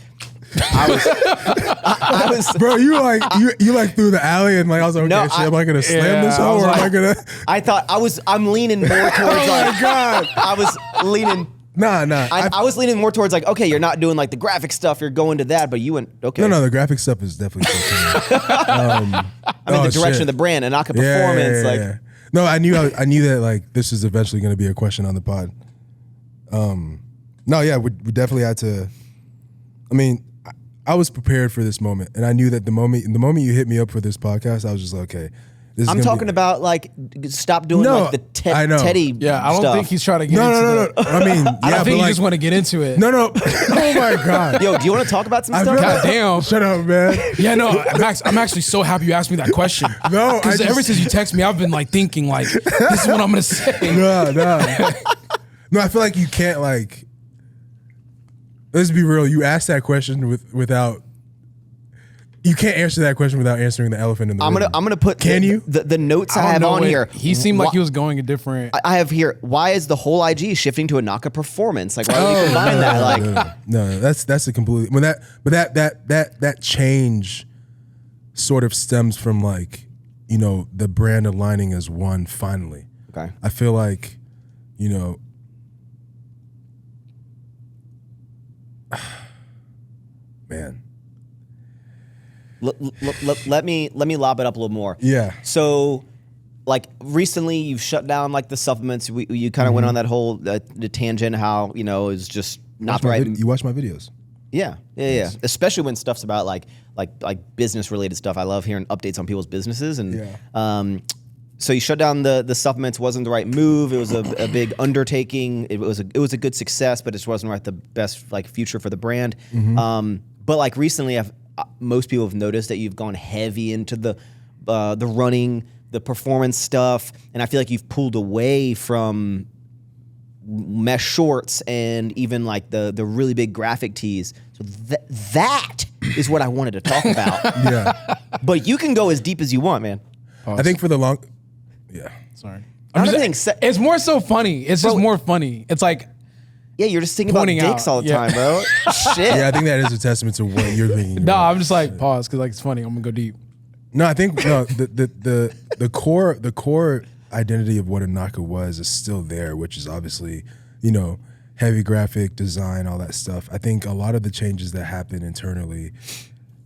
Bro, you like through the alley and like I was like, okay, am I gonna slam this hole or am I gonna? I thought I'm leaning more towards. Oh my god! I was leaning. Nah. I was leaning more towards like, okay, you're not doing like the graphic stuff, you're going to that, but you went, okay. No, the graphic stuff is definitely I mean, the direction of the brand, Inaka Performance. Yeah. No, I knew that like this is eventually going to be a question on the pod. We definitely had to, I mean, I was prepared for this moment, and I knew that the moment you hit me up for this podcast, I was just like, okay. I'm talking about like stop doing No, like the I know. Teddy. Yeah, I don't stuff. think he's trying to get No. I mean, yeah, I think you like, just want to get into it. No. Oh my god. Yo, do you want to talk about some I stuff? feel God damn. Shut up, man. Yeah, no, Max, I'm actually so happy you asked me that question. No, Because ever since you text me, I've been like thinking like, this is what I'm gonna say. No, I feel like you can't like. Let's be real. You asked that question without. You can't answer that question without answering the elephant in the room. I'm gonna put. Can you? The notes I don't have know on it. here. He seemed like he was going a different. I have here. Why is the whole IG shifting to a Naka performance? Like, why would you combine that? Like, no, that's a completely. That change sort of stems from like, you know, the brand aligning as one finally. okay. I feel like, you know, man. Let me lob it up a little more. Yeah. So, like recently, you've shut down like the supplements. You kind of went on that whole the tangent how it's just not the right. You watch my videos. Yeah. Especially when stuff's about like business related stuff. I love hearing updates on people's businesses and. So you shut down the supplements. Wasn't the right move. It was a big undertaking. It was a good success, but it wasn't the best like future for the brand. But like recently, most people have noticed that you've gone heavy into the running, the performance stuff, and I feel like you've pulled away from mesh shorts and even like the really big graphic tees. So that is what I wanted to talk about. Yeah. But you can go as deep as you want, man. I think for the long. Yeah. Sorry. It's more so funny. It's just more funny. It's like. Yeah, you're just thinking about Pointing dicks out, all the yeah. time, bro. Shit. Yeah, I think that is a testament to what you're thinking. No, about. I'm just like pause because like it's funny. I'm gonna go deep. No, I think the core identity of what a Naka was is still there, which is obviously, heavy graphic design, all that stuff. I think a lot of the changes that happen internally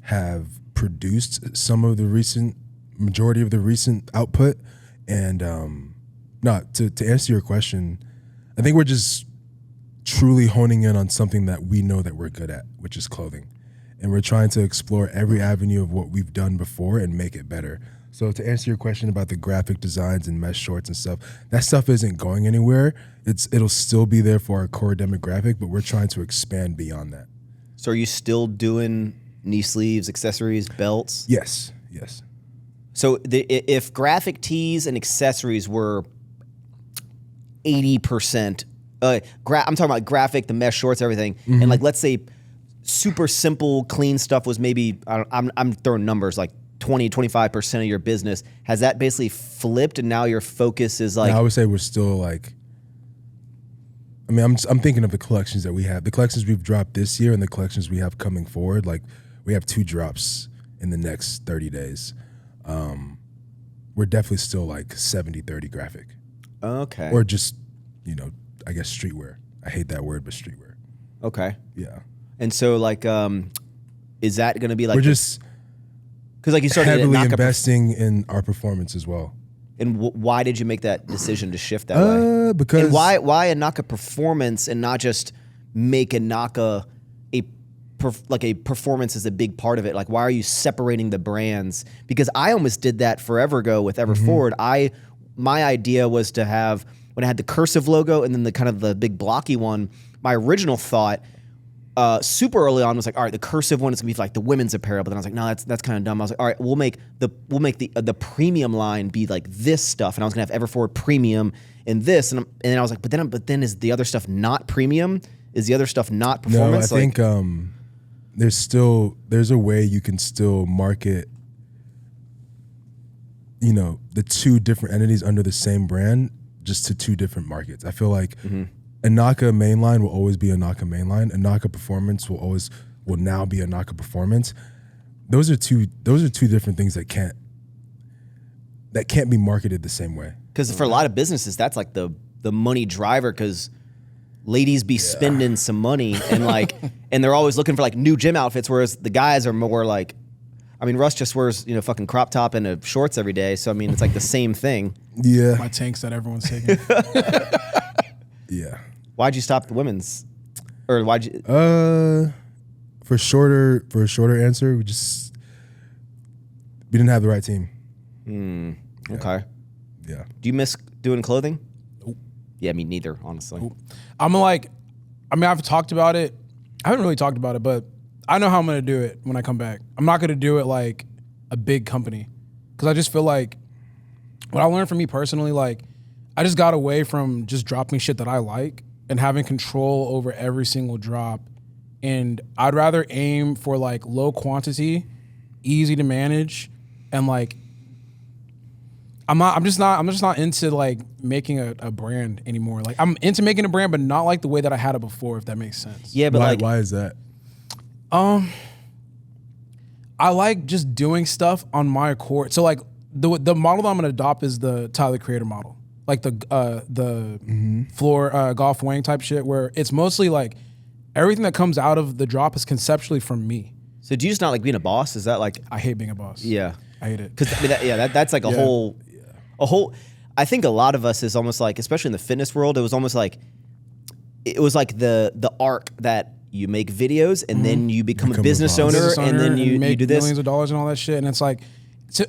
have produced majority of the recent output. And to answer your question, I think we're just truly honing in on something that we know that we're good at, which is clothing. And we're trying to explore every avenue of what we've done before and make it better. So to answer your question about the graphic designs and mesh shorts and stuff, that stuff isn't going anywhere. It'll still be there for our core demographic, but we're trying to expand beyond that. So are you still doing knee sleeves, accessories, belts? Yes. So if graphic tees and accessories were 80%, I'm talking about graphic, the mesh shorts, everything, and like let's say super simple, clean stuff was maybe I'm throwing numbers like 20-25% of your business. Has that basically flipped, and now your focus is like? I would say we're still like. I mean, I'm thinking of the collections that we have, the collections we've dropped this year, and the collections we have coming forward. Like we have 2 drops in the next 30 days. We're definitely still like 70-30 graphic. Okay. Or just, I guess streetwear. I hate that word, but streetwear. Okay. Yeah. And so like, is that going to be like? We're just because like you started heavily investing in our performance as well. And why did you make that decision to shift that way? Because and why a Naka performance and not just make a Naka a performance is a big part of it? Like, why are you separating the brands? Because I almost did that forever ago with Ever Forward. My idea was to have, when I had the cursive logo and then the kind of the big blocky one, my original thought super early on was like, all right, the cursive one is gonna be like the women's apparel. But then I was like, no, that's kind of dumb. I was like, all right, we'll make the premium line be like this stuff, and I was gonna have Ever Forward premium and this, and then I was like, but then is the other stuff not premium? Is the other stuff not performance? No, I think there's a way you can still market, the 2 different entities under the same brand, just to 2 different markets. I feel like a Naka mainline will always be a Naka mainline. A Naka performance will now be a Naka performance. Those are two different things that can't be marketed the same way. Because for a lot of businesses, that's like the money driver, because ladies be spending some money and like, and they're always looking for like new gym outfits, whereas the guys are more like, I mean, Russ just wears, fucking crop top and shorts every day. So, I mean, it's like the same thing. Yeah. My tanks that everyone's taking. Yeah. Why'd you stop the women's? Or why'd you? For a shorter answer, we didn't have the right team. Okay. Yeah. Do you miss doing clothing? Nope. Yeah, me neither, honestly. Nope. I've talked about it. I haven't really talked about it, but I know how I'm going to do it when I come back. I'm not going to do it like a big company because I just feel like what I learned from me personally, like I just got away from just dropping shit that I like and having control over every single drop. And I'd rather aim for like low quantity, easy to manage, and like I'm just not into like making a brand anymore. Like I'm into making a brand, but not like the way that I had it before, if that makes sense. Yeah, but why is that? I like just doing stuff on my accord. So like the model that I'm gonna adopt is the Tyler the Creator model, like the floor golf wang type shit, where it's mostly like everything that comes out of the drop is conceptually from me. So do you just not like being a boss? Is that like? I hate being a boss. Yeah, I hate it. Because that's like a whole. I think a lot of us is almost like, especially in the fitness world, it was like the arc that you make videos and then you become a business owner and then you make do this millions of dollars and all that shit. And it's like,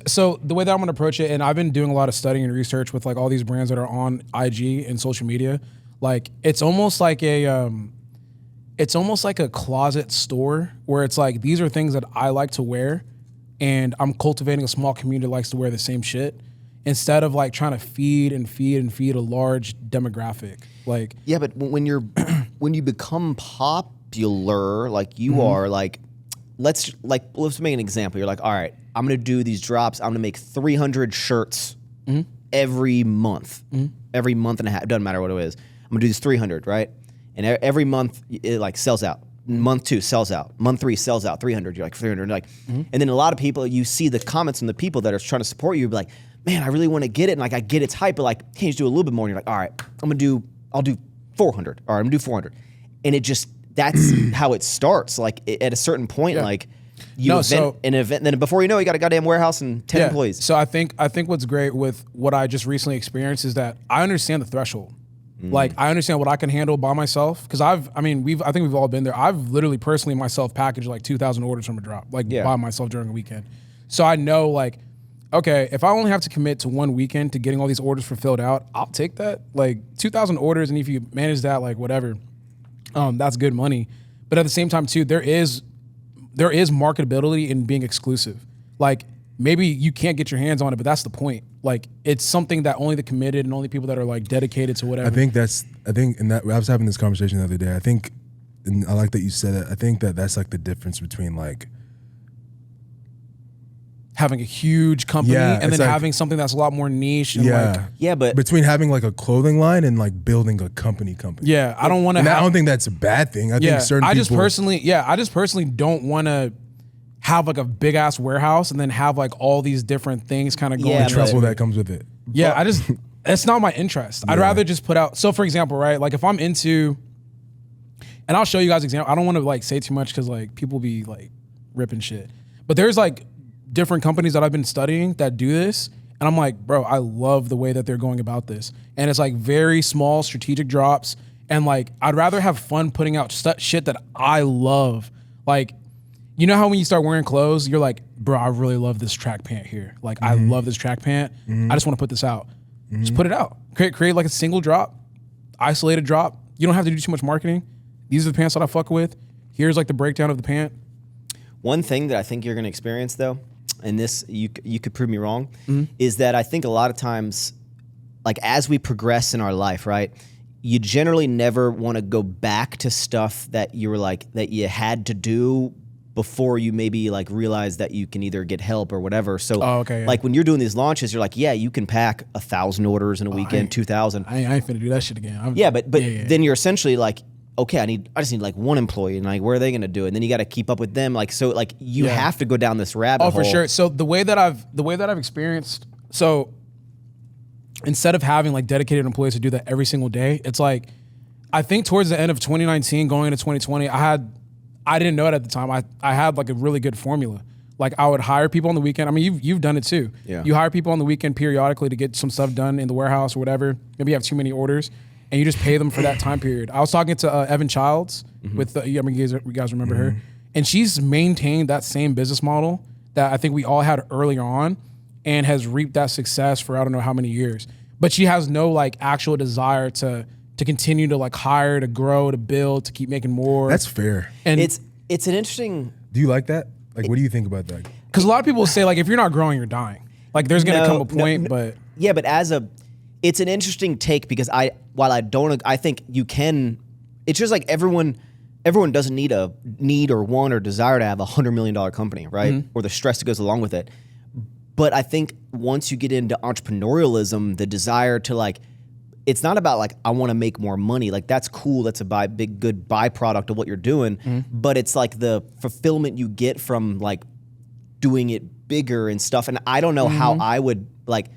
so the way that I'm gonna approach it, and I've been doing a lot of studying and research with like all these brands that are on IG and social media. Like it's almost like a closet store where it's like, these are things that I like to wear and I'm cultivating a small community that likes to wear the same shit instead of like trying to feed a large demographic. Like, yeah, but when you become popular, like you are, like let's make an example. You're like, all right, I'm gonna do these drops. I'm gonna make 300 shirts every month, every month and a half. Doesn't matter what it is. I'm gonna do these 300, right? And every month it like sells out. Month 2 sells out. Month 3 sells out. 300. You're like 300. Like, and then a lot of people, you see the comments from the people that are trying to support you. You're like, man, I really want to get it, and like I get it's hype, but like, can you just do a little bit more? And you're like, all right, I'll do 400. All right, I'm gonna do 400, and it just that's how it starts. Like at a certain point, like you an event, then before you know, you got a goddamn warehouse and 10 employees. So I think what's great with what I just recently experienced is that I understand the threshold. Like I understand what I can handle by myself because I think we've all been there. I've literally personally myself packaged like 2,000 orders from a drop, like by myself during a weekend. So I know like, okay, if I only have to commit to one weekend to getting all these orders fulfilled out, I'll take that. Like 2,000 orders, and if you manage that, like whatever, that's good money. But at the same time too, there is marketability in being exclusive. Like maybe you can't get your hands on it, but that's the point. Like it's something that only the committed and only people that are like dedicated to whatever. I think I was having this conversation the other day. I think, and I like that you said it. I think that's like the difference between like having a huge company and then like, having something that's a lot more niche. And but between having like a clothing line and like building a company. Yeah, I don't want to. I don't think that's a bad thing. I think certain people. I just personally don't want to have like a big ass warehouse and then have like all these different things kind of going. The trouble that comes with it. Yeah, it's not my interest. I'd rather just put out. So for example, right, like if I'm into, and I'll show you guys example. I don't want to like say too much because like people be like ripping shit. But there's like different companies that I've been studying that do this, and I'm like, bro, I love the way that they're going about this. And it's like very small strategic drops, and like I'd rather have fun putting out shit that I love. Like, you know how when you start wearing clothes, you're like, bro, I really love this track pant here. Like, I love this track pant. I just want to put this out. Just put it out. Create like a single drop, isolated drop. You don't have to do too much marketing. These are the pants that I fuck with. Here's like the breakdown of the pant. One thing that I think you're going to experience though, and this you could prove me wrong, is that I think a lot of times, like as we progress in our life, right, you generally never want to go back to stuff that you were like, that you had to do before you maybe like realize that you can either get help or whatever. So like when you're doing these launches, you're like, yeah, you can pack 1,000 orders in a weekend, 2,000. I ain't finna do that shit again. But then you're essentially like, okay, I just need like one employee, and like where are they gonna do it? And then you got to keep up with them. Like so, like you have to go down this rabbit hole. Oh, for sure. So the way that I've experienced, so instead of having like dedicated employees to do that every single day, it's like I think towards the end of 2019, going into 2020, I didn't know it at the time. I had like a really good formula. Like I would hire people on the weekend. I mean, you've done it too. Yeah. You hire people on the weekend periodically to get some stuff done in the warehouse or whatever. Maybe you have too many orders, and you just pay them for that time period. I was talking to Evan Childs with you guys remember her, And she's maintained that same business model that I think we all had earlier on and has reaped that success for I don't know how many years. But she has no like actual desire to continue to like hire, to grow, to build, to keep making more. That's fair. And it's an interesting. Do you like that? Like, what do you think about that? Because a lot of people say like if you're not growing, you're dying. Like there's gonna come a point, but yeah, but it's an interesting take because I think you can. It's just like everyone doesn't need or want or desire to have $100 million company, right? Mm-hmm. Or the stress that goes along with it. But I think once you get into entrepreneurialism, the desire to like, it's not about like, I want to make more money. Like that's cool. That's a good byproduct of what you're doing. Mm-hmm. But it's like the fulfillment you get from like doing it bigger and stuff. And I don't know how I would like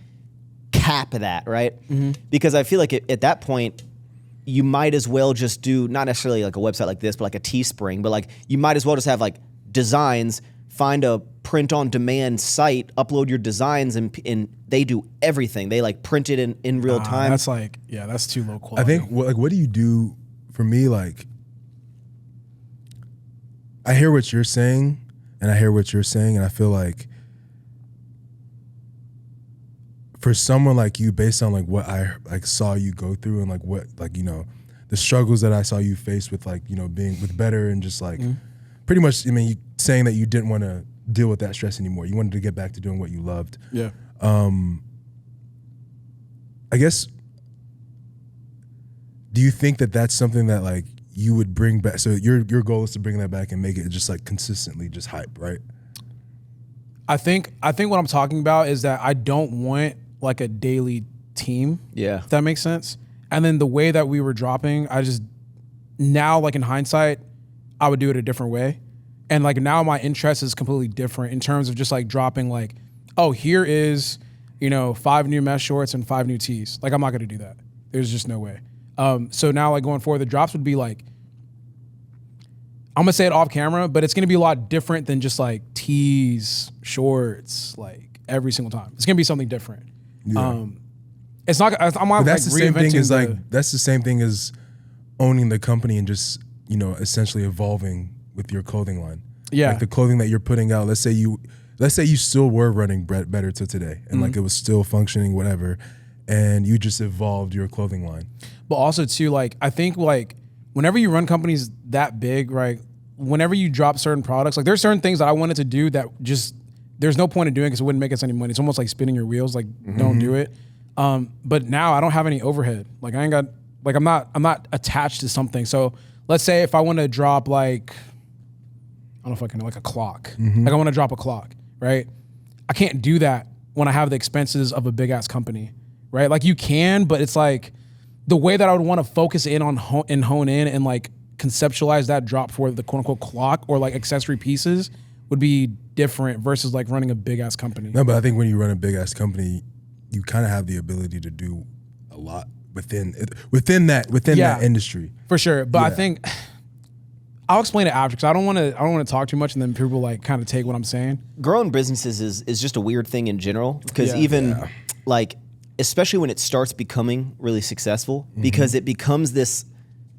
cap that, right? Mm-hmm. Because I feel like at that point, you might as well just do, not necessarily like a website like this, but like a Teespring, but like you might as well just have like designs, find a print on demand site, upload your designs, and they do everything. They like print it in real time. That's like, yeah, that's too low quality. I think what do you do for me? Like, I hear what you're saying and I feel like for someone like you, based on like what I like saw you go through and like what like, you know, the struggles that I saw you face with like, you know, being with Better and just like pretty much, I mean, you saying that you didn't want to deal with that stress anymore. You wanted to get back to doing what you loved. Yeah. I guess, do you think that that's something that like you would bring back? So your goal is to bring that back and make it just like consistently just hype, right? I think what I'm talking about is that I don't want like a daily team. Yeah. If that makes sense. And then the way that we were dropping, I just, now like in hindsight, I would do it a different way. And like now my interest is completely different in terms of just like dropping like, oh, here is, you know, 5 new mesh shorts and 5 new tees. Like I'm not gonna do that. There's just no way. So now like going forward, the drops would be like, I'm gonna say it off camera, but it's gonna be a lot different than just like tees, shorts, like every single time. It's gonna be something different. Yeah. It's not. I'm not. That's like the same thing as reinventing like that's the same thing as owning the company and just, you know, essentially evolving with your clothing line. Yeah. Like the clothing that you're putting out. Let's say you still were running Better till today, and like it was still functioning, whatever, and you just evolved your clothing line. But also too, like I think like whenever you run companies that big, right? Whenever you drop certain products, like there's certain things that I wanted to do that just there's no point in doing because it wouldn't make us any money. It's almost like spinning your wheels. Like don't do it. But now I don't have any overhead. Like I ain't got like I'm not attached to something. So let's say if I want to drop like I don't know if I can like a clock. Like I want to drop a clock, right? I can't do that when I have the expenses of a big ass company, right? Like you can, but it's like the way that I would want to focus in on hone in and like conceptualize that drop for the quote unquote clock or like accessory pieces would be different versus like running a big ass company. No, but I think when you run a big ass company, you kind of have the ability to do a lot within that industry. For sure. But I think I'll explain it after because I don't want to talk too much and then people like kind of take what I'm saying. Growing businesses is just a weird thing in general because like especially when it starts becoming really successful because it becomes this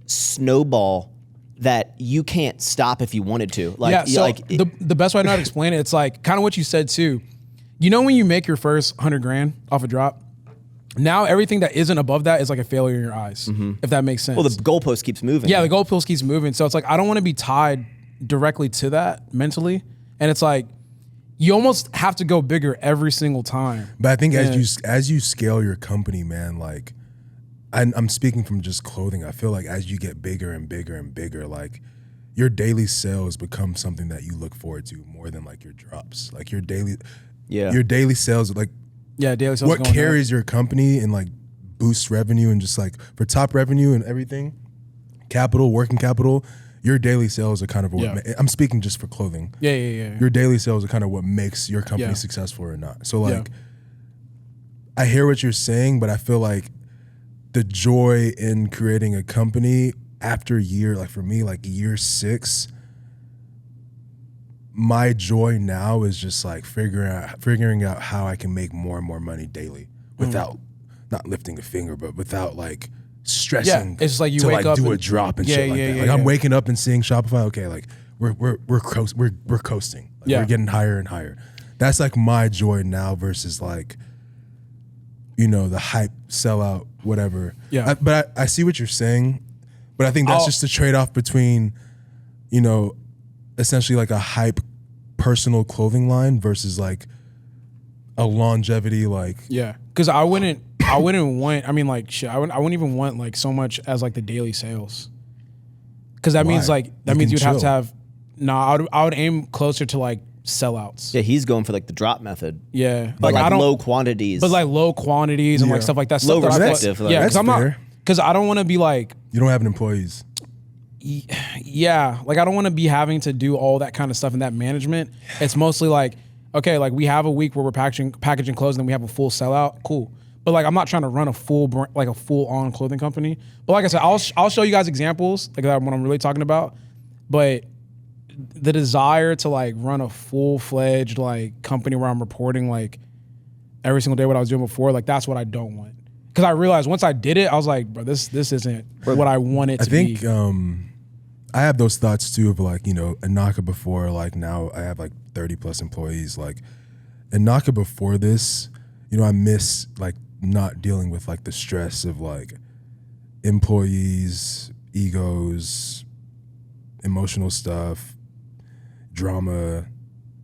snowball that you can't stop if you wanted to. Like, yeah, so like the best way I know how to explain it, it's like kind of what you said too. You know when you make your first $100,000 off a drop, now everything that isn't above that is like a failure in your eyes, if that makes sense. Well, the goalpost keeps moving. Yeah, the goalpost keeps moving. So it's like I don't want to be tied directly to that mentally. And it's like you almost have to go bigger every single time. But I think as you scale your company, man, like I'm speaking from just clothing. I feel like as you get bigger and bigger and bigger, like your daily sales become something that you look forward to more than like your drops. Like your daily sales, like daily sales. What carries your company and like boosts revenue and just like for top revenue and everything, working capital. Your daily sales are kind of what I'm speaking just for clothing. Yeah. Your daily sales are kind of what makes your company successful or not. So like, I hear what you're saying, but I feel like the joy in creating a company after a year, like for me, like year 6, my joy now is just like figuring out how I can make more and more money daily without not lifting a finger, but without like stressing. It's like you to wake like up do and a drop and shit like that. Yeah, Like I'm waking up and seeing Shopify. Okay, like we're coasting. Like, Yeah. we're getting higher and higher. That's like my joy now versus like, you know, the hype, sellout, whatever. Yeah. But I see what you're saying, but I think that's just the trade-off between, you know, essentially like a hype personal clothing line versus like a longevity like. Yeah, because I wouldn't want. I mean, like shit. I wouldn't even want like so much as like the daily sales. Because that means like you'd have to have. No, I would aim closer to like sellouts. Yeah, he's going for like the drop method. Yeah, But like I don't, low quantities. but like low quantities and like stuff like that. Low Stuff that I feel perspective, like- like- yeah, because That's I'm not. fair. Because I don't want to be like. You don't have employees. Yeah, like I don't want to be having to do all that kind of stuff in that management. It's mostly like, okay, like we have a week where we're packaging clothes and then we have a full sellout. Cool. But like I'm not trying to run a full on clothing company. But like I said, I'll show you guys examples like that what I'm really talking about. But the desire to like run a full-fledged like company where I'm reporting like every single day what I was doing before, like that's what I don't want. Because I realized once I did it, I was like, bro, this isn't what I want it to be. I think I have those thoughts too of like, you know, Anaka before, like now I have like 30 plus employees. Like Anaka before this, you know, I miss like not dealing with like the stress of like employees, egos, emotional stuff, drama,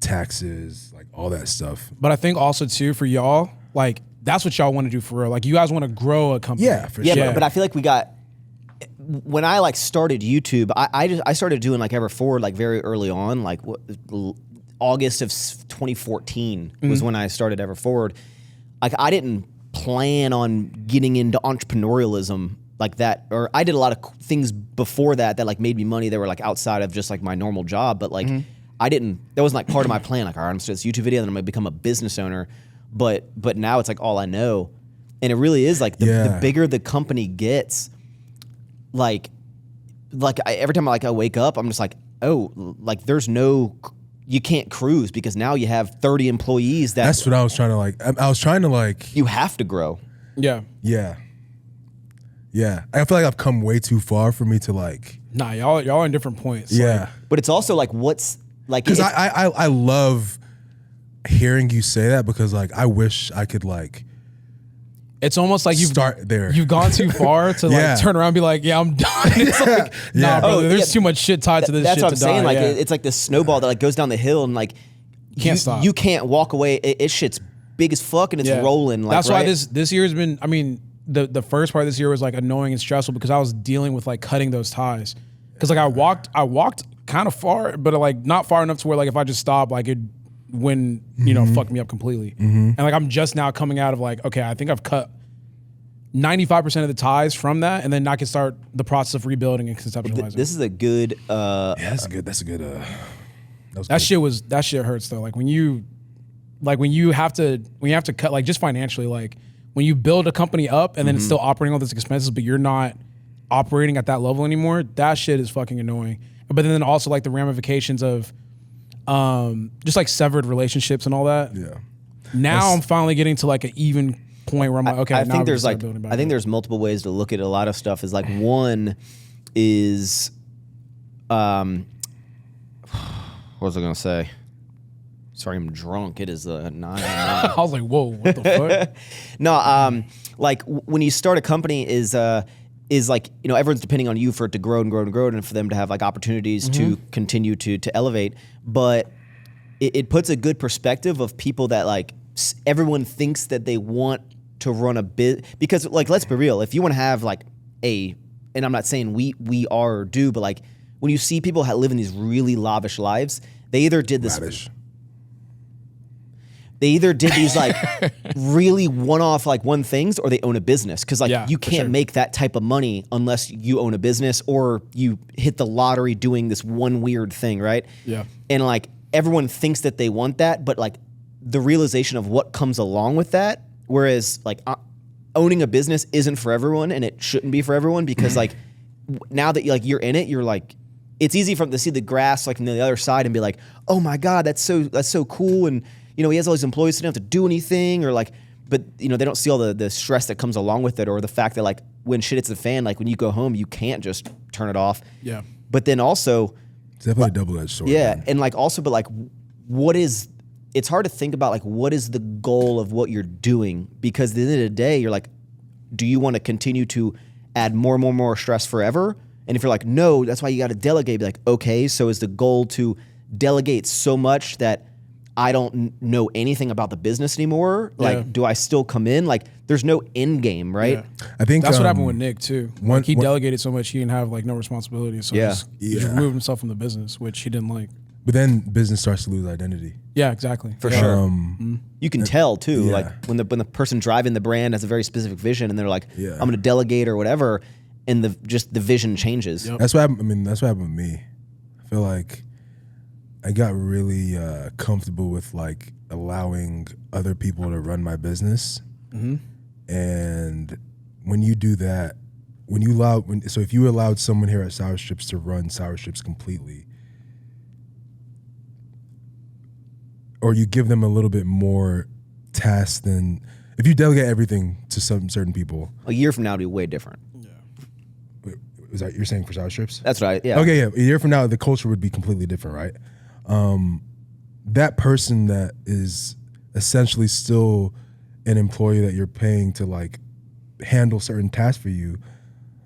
taxes, like all that stuff. But I think also too for y'all, like that's what y'all want to do for real. Like you guys want to grow a company. Yeah, for yeah, sure. but I feel like we got. When I like started YouTube, I started doing like Ever Forward like very early on, like August of 2014 was when I started Ever Forward. Like I didn't plan on getting into entrepreneurialism like that, or I did a lot of things before that like made me money that were like outside of just like my normal job. But like I didn't, that wasn't like part of my plan. Like, all right, I'm gonna start this YouTube video, then I'm gonna become a business owner. But now it's like all I know, and it really is like the bigger the company gets. Like every time I wake up, I'm just like, oh, like you can't cruise because now you have 30 employees. That's what I was trying to like. I was trying to like. You have to grow. Yeah. Yeah. Yeah. I feel like I've come way too far for me to like. Nah, y'all are in different points. Yeah. Like, But it's also like what's like because I love hearing you say that because like I wish I could like. it's almost like you've Start there. You've gone too far to like Yeah. turn around and be like, yeah, I'm done. It's like, nah, Yeah. brother, there's yeah. too much shit tied to this that's shit what I'm to saying. die. Like yeah. it's like this snowball that like goes down the hill and like can't stop. You can't walk away. It shit's big as fuck and it's Yeah. rolling. Like, That's why right? this year has been. I mean, the first part of this year was like annoying and stressful because I was dealing with like cutting those ties. Because like I walked kind of far, but like not far enough to where like if I just stopped, like it wouldn't fuck me up completely. And like I'm just now coming out of like, okay, I think I've cut 95% of the ties from that, and then I can start the process of rebuilding and conceptualizing. This is a good. Yeah, that's a good. That was That good. shit hurts though. Like when you have to cut like just financially, like when you build a company up and then it's still operating all those expenses, but you're not operating at that level anymore. That shit is fucking annoying. But then also like the ramifications of just like severed relationships and all that. Yeah. Now I'm finally getting to like an even point where I'm like, okay, I now think we there's can like start building back I think up. there's multiple ways to look at a lot of stuff. Is like one is what was I gonna say? Sorry, I'm drunk. It is 9. I was like, whoa, what the fuck? No, like when you start a company is like, you know, everyone's depending on you for it to grow and grow and grow and for them to have like opportunities to continue to elevate. But it puts a good perspective of people that like everyone thinks that they want to run a bit, because like, let's be real. If you want to have like and I'm not saying we are or do, but like when you see people living these really lavish lives, they either did this. Lavish. They either did these like really one-off like one things, or they own a business. Because like Yeah, you for can't sure. make that type of money unless you own a business or you hit the lottery doing this one weird thing, right? Yeah. And like everyone thinks that they want that, but like the realization of what comes along with that, whereas like owning a business isn't for everyone, and it shouldn't be for everyone, because like now that you're in it, you're like, it's easy to see the grass like from the other side and be like, oh my God, that's so cool, and you know, he has all these employees, so he doesn't have to do anything, or like, but you know, they don't see all the stress that comes along with it, or the fact that like when shit hits the fan, like when you go home, you can't just turn it off. Yeah. But then also, It's definitely a double-edged sword. Yeah, man. and like also, but like, it's hard to think about like what is the goal of what you're doing, because at the end of the day, you're like, do you want to continue to add more stress forever? And if you're like, no, that's why you got to delegate. Be like, okay, so is the goal to delegate so much that I don't know anything about the business anymore? Like, do I still come in? Like, there's no end game, right? Yeah. I think That's what happened with Nick too. Like, he delegated so much he didn't have like no responsibility. So he just removed himself from the business, which he didn't like. But then business starts to lose identity. Yeah, exactly. For sure. You can tell too, yeah. like when the person driving the brand has a very specific vision, and they're like, Yeah. I'm going to delegate or whatever, and the vision changes. Yep. That's what happened. I mean, that's what happened with me. I feel like I got really comfortable with like allowing other people to run my business. And when you do that, so if you allowed someone here at Sour Strips to run Sour Strips completely, or you give them a little bit more tasks than if you delegate everything to some certain people. A year from now, it'll be way different. Is that you're saying for Sour Strips? That's right. Yeah. Okay, yeah. A year from now, the culture would be completely different, right? That person that is essentially still an employee that you're paying to like handle certain tasks for you,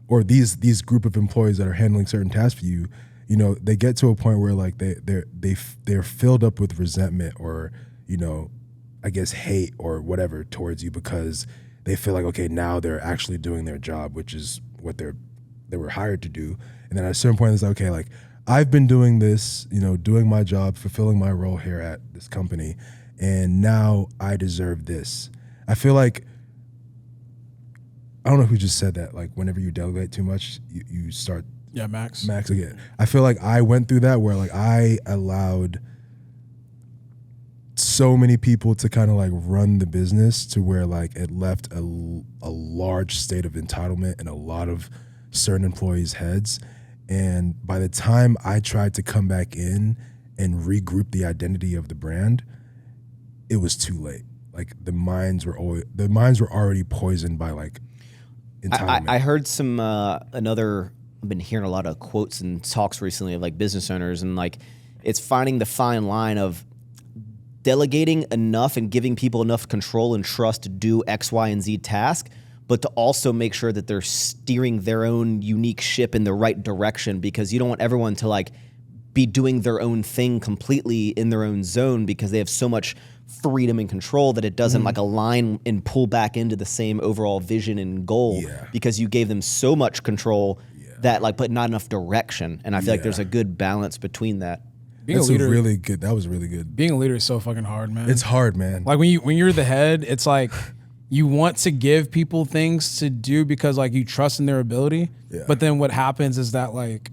or these group of employees that are handling certain tasks for you, you know, they get to a point where like they're filled up with resentment or, you know, I guess hate or whatever towards you, because they feel like, okay, now they're actually doing their job, which is what they were hired to do. And then at a certain point, it's like, okay, like I've been doing this, you know, doing my job, fulfilling my role here at this company, and now I deserve this. I feel like, I don't know who just said that, like whenever you delegate too much, you start. Yeah, Max again. I feel like I went through that where like I allowed so many people to kind of like run the business to where like it left a large state of entitlement in a lot of certain employees' heads. And by the time I tried to come back in and regroup the identity of the brand, it was too late. Like the minds were already poisoned by like entitlement. I heard some I've been hearing a lot of quotes and talks recently of like business owners, and like it's finding the fine line of delegating enough and giving people enough control and trust to do X, Y, and Z task, but to also make sure that they're steering their own unique ship in the right direction, because you don't want everyone to like be doing their own thing completely in their own zone, because they have so much freedom and control that it doesn't like align and pull back into the same overall vision and goal, because you gave them so much control that like, but not enough direction. And I feel like there's a good balance between that. Being a leader, really good. That was really good. Being a leader is so fucking hard, man. It's hard, man. Like when you're the head, it's like you want to give people things to do because like you trust in their ability. Yeah. But then what happens is that like,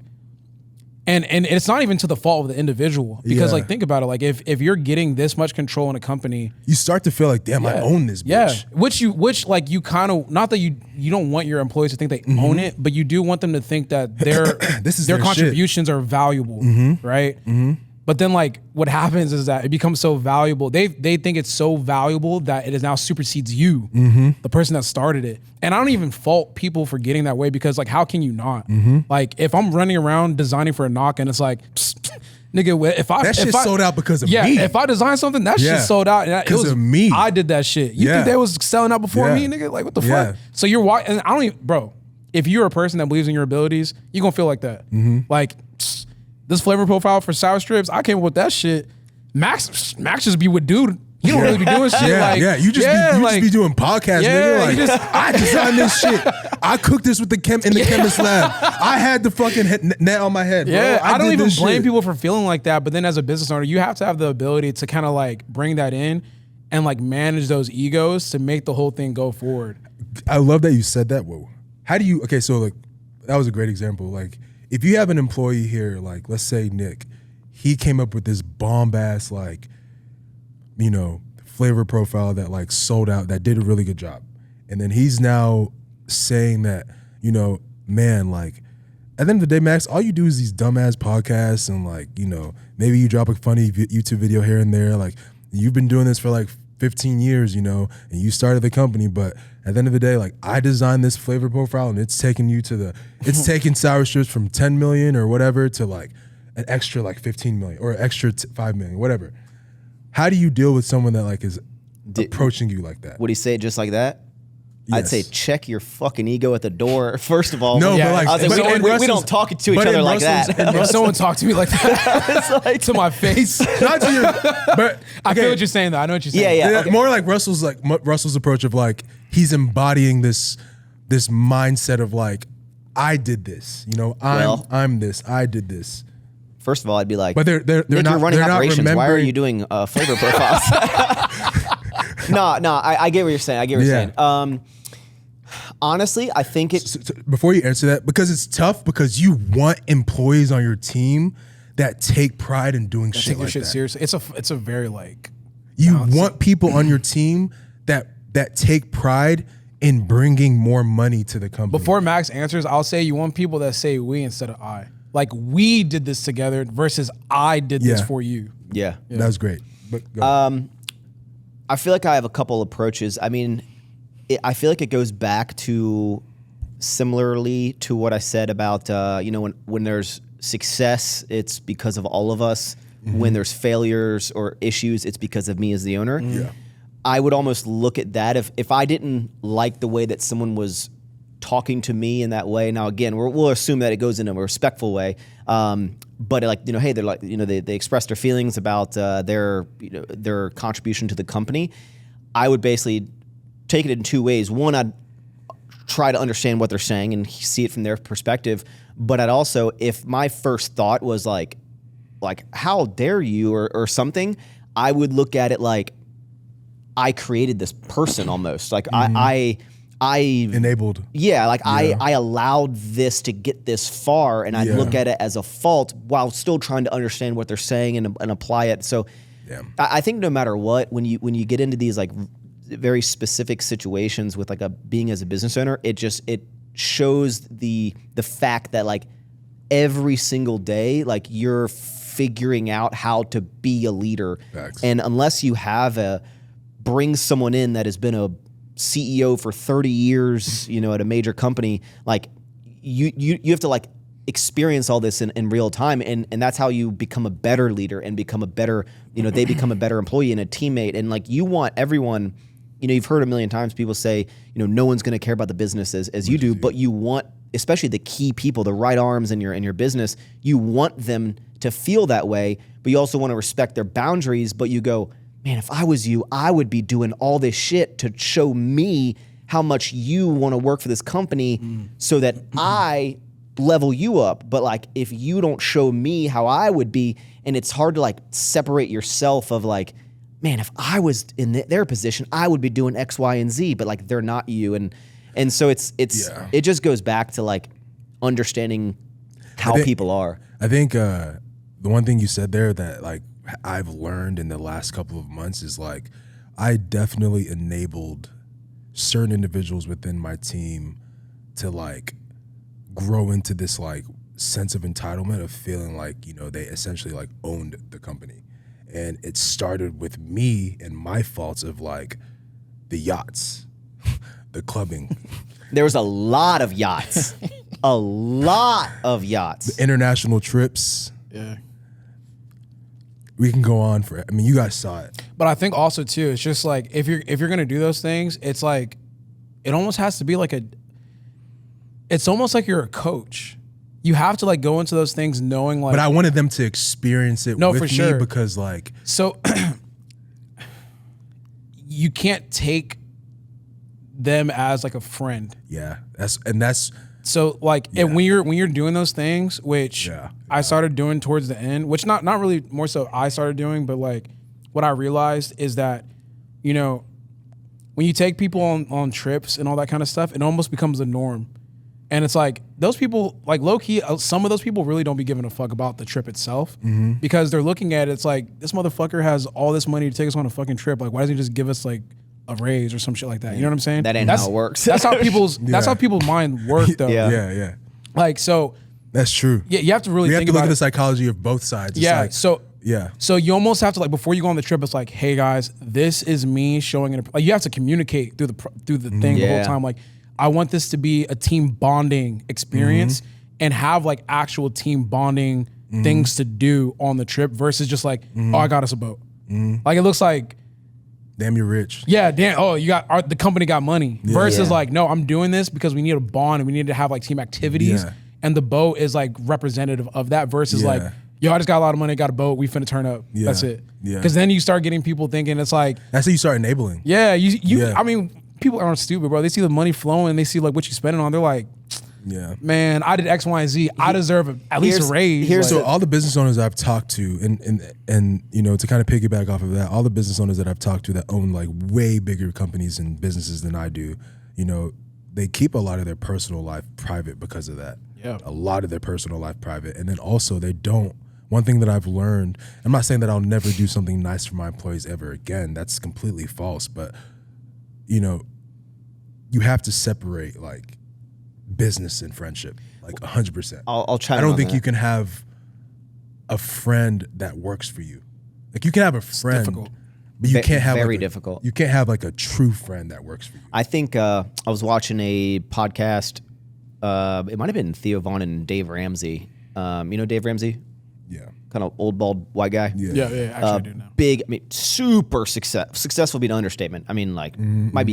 and it's not even to the fault of the individual, because like think about it, like if you're getting this much control in a company, you start to feel like, damn, I own this bitch. Yeah, which like you kind of, not that you don't want your employees to think they own it, but you do want them to think that their contributions are valuable, right? But then like what happens is that it becomes so valuable. They think it's so valuable that it is now supersedes you, the person that started it. And I don't even fault people for getting that way, because like how can you not? Like if I'm running around designing for a knock and it's like, nigga, that shit sold out because of me. If I design something, that shit sold out because of me. I did that shit. You think they was selling out before me, nigga? Like what the fuck? So you're watching, and I don't even, bro. If you're a person that believes in your abilities, you're gonna feel like that. Like. This flavor profile for Sour Strips, I came up with that shit. Max just be with dude. He don't really be doing shit. You just be doing podcasts, nigga. Like, I designed this shit. I cooked this with in the chemist lab. I had the fucking net on my head, bro. Yeah, I don't even blame people for feeling like that. But then as a business owner, you have to have the ability to kind of like bring that in and like manage those egos to make the whole thing go forward. I love that you said that. Whoa. How do you, okay, so like, that was a great example. Like, if you have an employee here, like let's say Nick, he came up with this bomb-ass like, you know, flavor profile that like sold out, that did a really good job. And then he's now saying that, you know, man, like at the end of the day, Max, all you do is these dumbass podcasts and like, you know, maybe you drop a funny YouTube video here and there. Like you've been doing this for like 15 years, you know, and you started the company, but at the end of the day, like I designed this flavor profile and it's taken you to it's taken Sour Strips from 10 million or whatever to like an extra like 15 million or an extra 5 million, whatever. How do you deal with someone that like is approaching you like that? Would he say it just like that? I'd Yes. say check your fucking ego at the door. First of all, No, Yeah, but like, I was like, but in we Russell's- don't talk to each but in other like Russell's- that. If someone talked to me like that It's like- to my face, Not to your, but I feel okay, what you're saying though. I know what you're saying. Yeah. yeah, okay. more like Russell's approach of like he's embodying this mindset of like I did this, you know, I'm this, I did this. First of all, I'd be like, But they're Nick, not you're running they're not operations. Why are remembering- you doing flavor profiles? No, I get what you're saying. I get what you're Yeah. saying. Honestly, I think it. So before you answer that, because it's tough because you want employees on your team that take pride in doing shit Take your like shit that. seriously. It's a very like You want people on your team that take pride in bringing more money to the company. Before Max answers, I'll say you want people that say we instead of I. Like we did this together versus I did this Yeah. for you. Yeah. That's great. But go. I feel like I have a couple approaches. I mean, I feel like it goes back to similarly to what I said about when there's success, it's because of all of us. When there's failures or issues, it's because of me as the owner. Yeah. I would almost look at that if I didn't like the way that someone was talking to me in that way. Now again, we'll assume that it goes in a respectful way. But like, hey, they're like, they express their feelings about their contribution to the company. I would basically take it in two ways. One, I'd try to understand what they're saying and see it from their perspective. But I'd also, if my first thought was like how dare you or something, I would look at it like I created this person almost. Like I Enabled. yeah, like I allowed this to get this far, and I look at it as a fault while still trying to understand what they're saying and apply it. So Yeah. I think no matter what, when you get into these like very specific situations with like being as a business owner, it shows the fact that like every single day, like you're figuring out how to be a leader. Facts. And unless you have bring someone in that has been a CEO for 30 years, at a major company, like you have to like experience all this in real time. And that's how you become a better leader and become a better, they become a better employee and a teammate. And like you want everyone, you've heard a million times people say, no one's going to care about the business as you do, but you want, especially the key people, the right arms in your business, you want them to feel that way, but you also want to respect their boundaries. But you go, man, if I was you, I would be doing all this shit to show me how much you want to work for this company so that I level you up. But like, if you don't show me how I would be, and it's hard to like separate yourself of like, man, if I was in their position, I would be doing X, Y, and Z, but like they're not you. And so it just goes back to like understanding how people are. I think the one thing you said there that like I've learned in the last couple of months is like I definitely enabled certain individuals within my team to like grow into this like sense of entitlement of feeling like, they essentially like owned the company. And it started with me and my faults of like the yachts, the clubbing, There was a lot of yachts. A lot of yachts. international trips. Yeah. We can go on for, you guys saw it. But I think also too, it's just like if you're gonna do those things, it's like it almost has to be like it's almost like you're a coach. You have to like go into those things knowing like. But I wanted them to experience it with for me sure. because like, So you can't take them as like a friend. yeah, that's So like and when you're doing those things, which Yeah, I started doing towards the end, which not really more so I started doing, but like what I realized is that, when you take people on trips and all that kind of stuff, it almost becomes the norm. And it's like those people, like low key, some of those people really don't be giving a fuck about the trip itself because they're looking at it. It's like this motherfucker has all this money to take us on a fucking trip. Like, why doesn't he just give us like a raise or some shit like that? You know what I'm saying? That ain't how it works. That's how people's mind work though. yeah. Like so, That's true. yeah, you have to really We have think to look about at the it. psychology of both sides. It's Yeah. like, So yeah. So you almost have to like before you go on the trip, it's like, hey guys, this is me showing it. Like you have to communicate through the thing the whole Yeah. time. Like I want this to be a team bonding experience and have like actual team bonding things to do on the trip versus just like, oh, I got us a boat. Like it looks like, damn, you're rich. yeah, damn. Oh, the company got money. Versus like, no, I'm doing this because we need a bond and we need to have like team activities. Yeah. And the boat is like representative of that versus like, yo, I just got a lot of money, got a boat, we finna turn up. Yeah. That's it. Yeah. Because then you start getting people thinking it's like, That's how you start enabling. yeah, I mean, people aren't stupid, bro. They see the money flowing, they see like what you're spending on. They're like, Yeah. man, I did X, Y, and Z. I deserve at least a raise. here's So all the business owners I've talked to, and you know, to kind of piggyback off of that, all the business owners that I've talked to that own like way bigger companies and businesses than I do, you know, they keep a lot of their personal life private because of that. Yeah. A lot of their personal life private. And then also they don't, one thing that I've learned, I'm not saying that I'll never do something nice for my employees ever again. That's completely false. But, you know, you have to separate like business and friendship, like 100%. I'll chime I in don't on think that. you can have a friend that works for you. Like you can have a friend, difficult. but you can't have very like difficult. You can't have like a true friend that works for you. I think I was watching a podcast. It might have been Theo Vaughn and Dave Ramsey. You know Dave Ramsey? Yeah. Kind of old, bald, white guy. Yeah, actually I do now. Big, I mean, super successful would be an understatement. I mean, like, might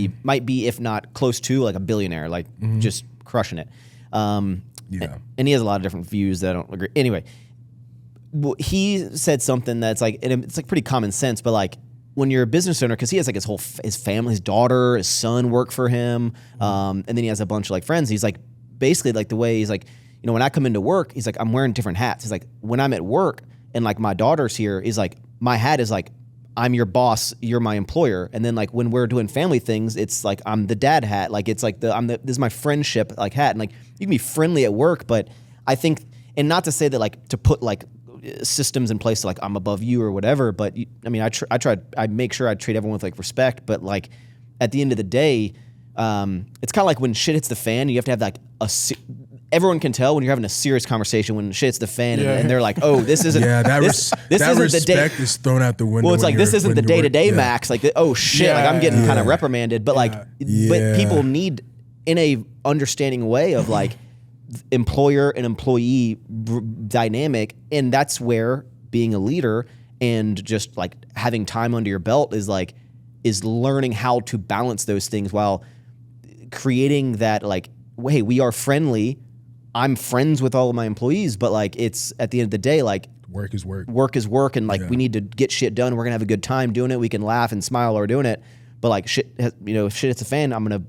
be, if not close to, like a billionaire, like just crushing it. Yeah. And he has a lot of different views that I don't agree. Anyway, he said something that's like, and it's like pretty common sense, but like, when you're a business owner, because he has like his family, his daughter, his son work for him, and then he has a bunch of like friends. He's like, basically like the way he's like, you know, when I come into work, he's like, I'm wearing different hats. He's like, when I'm at work and like my daughter's here, he's like, my hat is like, I'm your boss, you're my employer. And then like when we're doing family things, it's like I'm the dad hat. Like it's like this is my friendship like hat. And like you can be friendly at work, but I think, and not to say that like to put like systems in place to like I'm above you or whatever, but I mean I make sure I treat everyone with like respect, but like at the end of the day, it's kind of like when shit hits the fan, you have to have like everyone can tell when you're having a serious conversation when shit hits the fan and they're like, oh, this isn't this isn't respect is thrown out the window. Well, it's like this isn't the day-to-day Max. Like, oh shit, like I'm getting kind of reprimanded. But like, but people need in a understanding way of like employer and employee dynamic, and that's where being a leader and just like having time under your belt is learning how to balance those things while creating that like, hey, we are friendly. I'm friends with all of my employees, but like it's at the end of the day, like work is work. Work is work, and like we need to get shit done. We're gonna have a good time doing it. We can laugh and smile while we're doing it. But like shit, you know, if shit hits a fan, I'm gonna.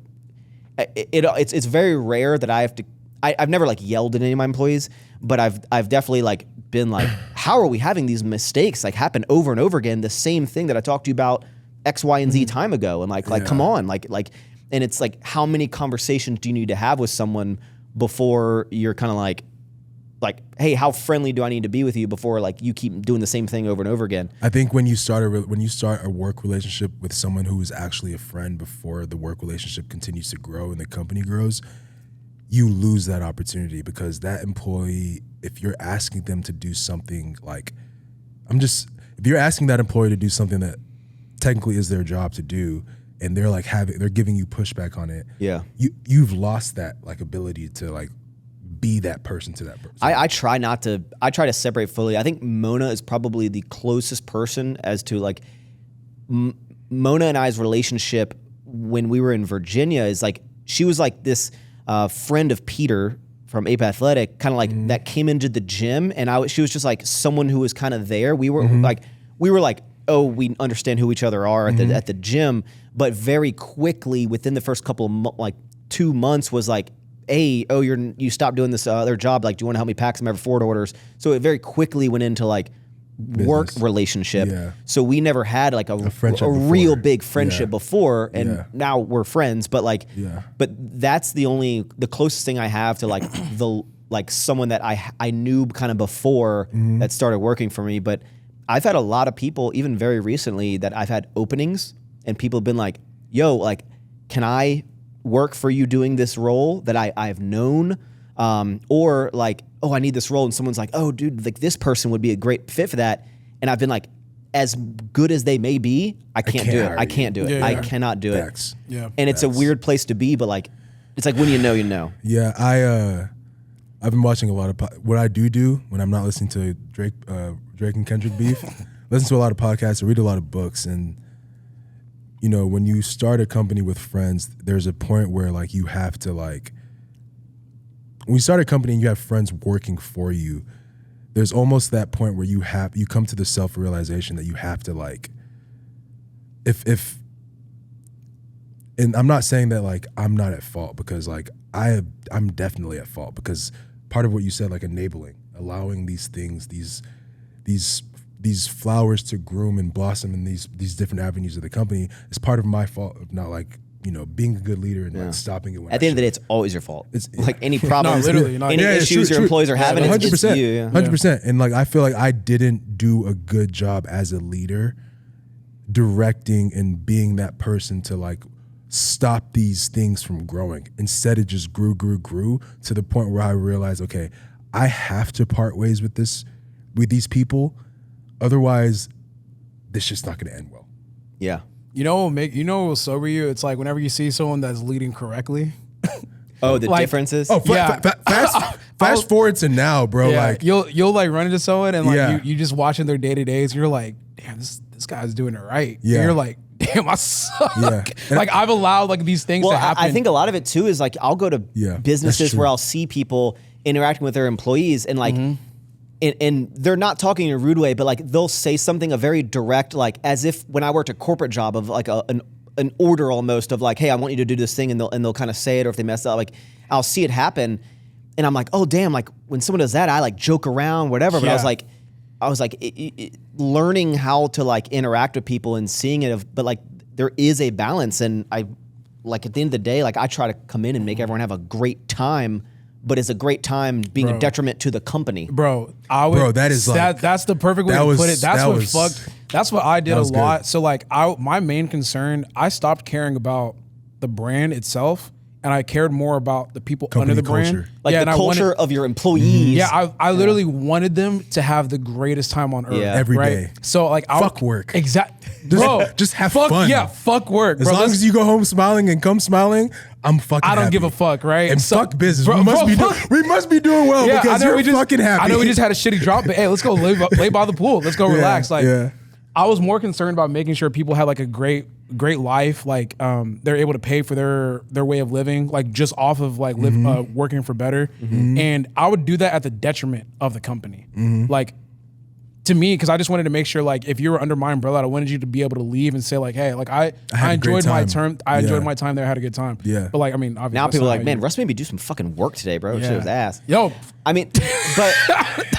It's very rare that I have to. I've never like yelled at any of my employees, but I've definitely like been like, how are we having these mistakes like happen over and over again? The same thing that I talked to you about X, Y, and Z time ago, and like come on, like, and it's like how many conversations do you need to have with someone before you're kind of like, hey, how friendly do I need to be with you before like you keep doing the same thing over and over again? I think when you start a work relationship with someone who is actually a friend before the work relationship continues to grow and the company grows, you lose that opportunity because that employee, if you're asking them to do something like, if you're asking that employee to do something that technically is their job to do, and they're like they're giving you pushback on it. Yeah, you've lost that like ability to like be that person to that person. I try to separate fully. I think Mona is probably the closest person as to like Mona and I's relationship when we were in Virginia is like she was like this friend of Peter from Ape Athletic, kind of like that came into the gym, and she was just like someone who was kind of there. We were like, oh, we understand who each other are at the gym, but very quickly within the first couple of 2 months was like, hey, oh, you stopped doing this other job. Like, do you want to help me pack some Forward orders? So it very quickly went into like work relationship. Yeah. So we never had like a real big friendship before, and now we're friends. But like, but that's the closest thing I have to like someone that I knew kind of before that started working for me. But I've had a lot of people, even very recently, that I've had openings, and people have been like, yo, like, can I work for you doing this role that I've known? Or like, oh, I need this role, and someone's like, oh, dude, like this person would be a great fit for that. And I've been like, as good as they may be, I can't do it. I can't do it. I cannot do it. Yeah. And it's a weird place to be, but like, it's like when you know, you know. Yeah, I've been watching a lot of what I do when I'm not listening to Drake and Kendrick beef. Listen to a lot of podcasts, I read a lot of books, and you know, when you start a company with friends, there's a point where like you have to like, when you start a company and you have friends working for you, there's almost that point where you come to the self-realization that you have to like, if and I'm not saying that like I'm not at fault, because like I'm definitely at fault, because part of what you said, like enabling, allowing these things, these flowers to groom and blossom in these different avenues of the company is part of my fault of not like, you know, being a good leader and like stopping it when at the end of the day, it's always your fault. It's like any problems, any issues your employees are having, 100%, it's you. 100%. And like I feel like I didn't do a good job as a leader directing and being that person to like stop these things from growing. Instead, it just grew to the point where I realized, okay, I have to part ways with these people. Otherwise, this just not going to end well. Yeah. You know what will sober you? It's like whenever you see someone that's leading correctly. Oh, the differences? Oh, fast forward to now, bro. Yeah, like you'll like run into someone and like you just watching their day-to-days, you're like, damn, this guy's doing it right. Yeah. And you're like, damn, I suck. Yeah. Like I've allowed like these things to happen. I think a lot of it too is like I'll go to businesses where I'll see people interacting with their employees and like and they're not talking in a rude way, but like they'll say something a very direct, like as if when I worked a corporate job of like an order almost of like, hey, I want you to do this thing, and they'll kind of say it, or if they mess up, like I'll see it happen, and I'm like, oh damn, like when someone does that, I like joke around, whatever. But I was like learning how to like interact with people and seeing it, but like there is a balance, and I like at the end of the day, like I try to come in and make everyone have a great time. But it's a great time being a detriment to the company. Bro, that is like, that's the perfect way to put it. That's what I did a lot. Good. So like my main concern, I stopped caring about the brand itself, and I cared more about the people company under the culture. brand. Like the culture of your employees. Yeah, I literally wanted them to have the greatest time on earth. Every day. So like fuck work. Exactly. Just have fun. Yeah, fuck work. As long as you go home smiling and come smiling, I'm fucking I don't happy. give a fuck, right? And fuck business. We must be doing well because you're fucking happy. I know we just had a shitty drop, but hey, let's go lay by the pool. Let's go relax. Like I was more concerned about making sure people had like a great life, like they're able to pay for their way of living, like just off of like working for better. And I would do that at the detriment of the company. Like to me, because I just wanted to make sure, like, if you were under my umbrella, I wanted you to be able to leave and say, like, hey, like I enjoyed my term. I enjoyed my time there. I had a good time. Yeah. But like, I mean, obviously now people are like, man, Russ made me do some fucking work today, bro. Shit was ass. Yo, I mean,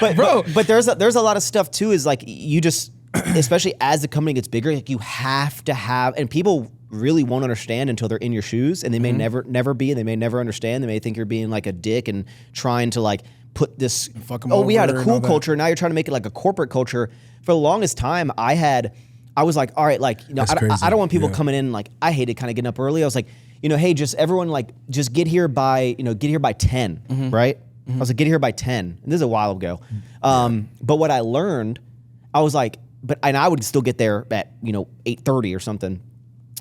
but there's a lot of stuff too. Is like you just, especially as the company gets bigger, like you have to have, and people really won't understand until they're in your shoes, and they may never be, and they may never understand. They may think you're being like a dick and trying to like put this, we had a cool culture. Now you're trying to make it like a corporate culture. For the longest time, I was like, all right, like, you know, I don't want people coming in like, I hated kind of getting up early. I was like, you know, hey, just everyone like, just get here by 10, right? I was like, get here by 10. And this is a while ago. But what I learned, I was like, and I would still get there at, 8:30 or something.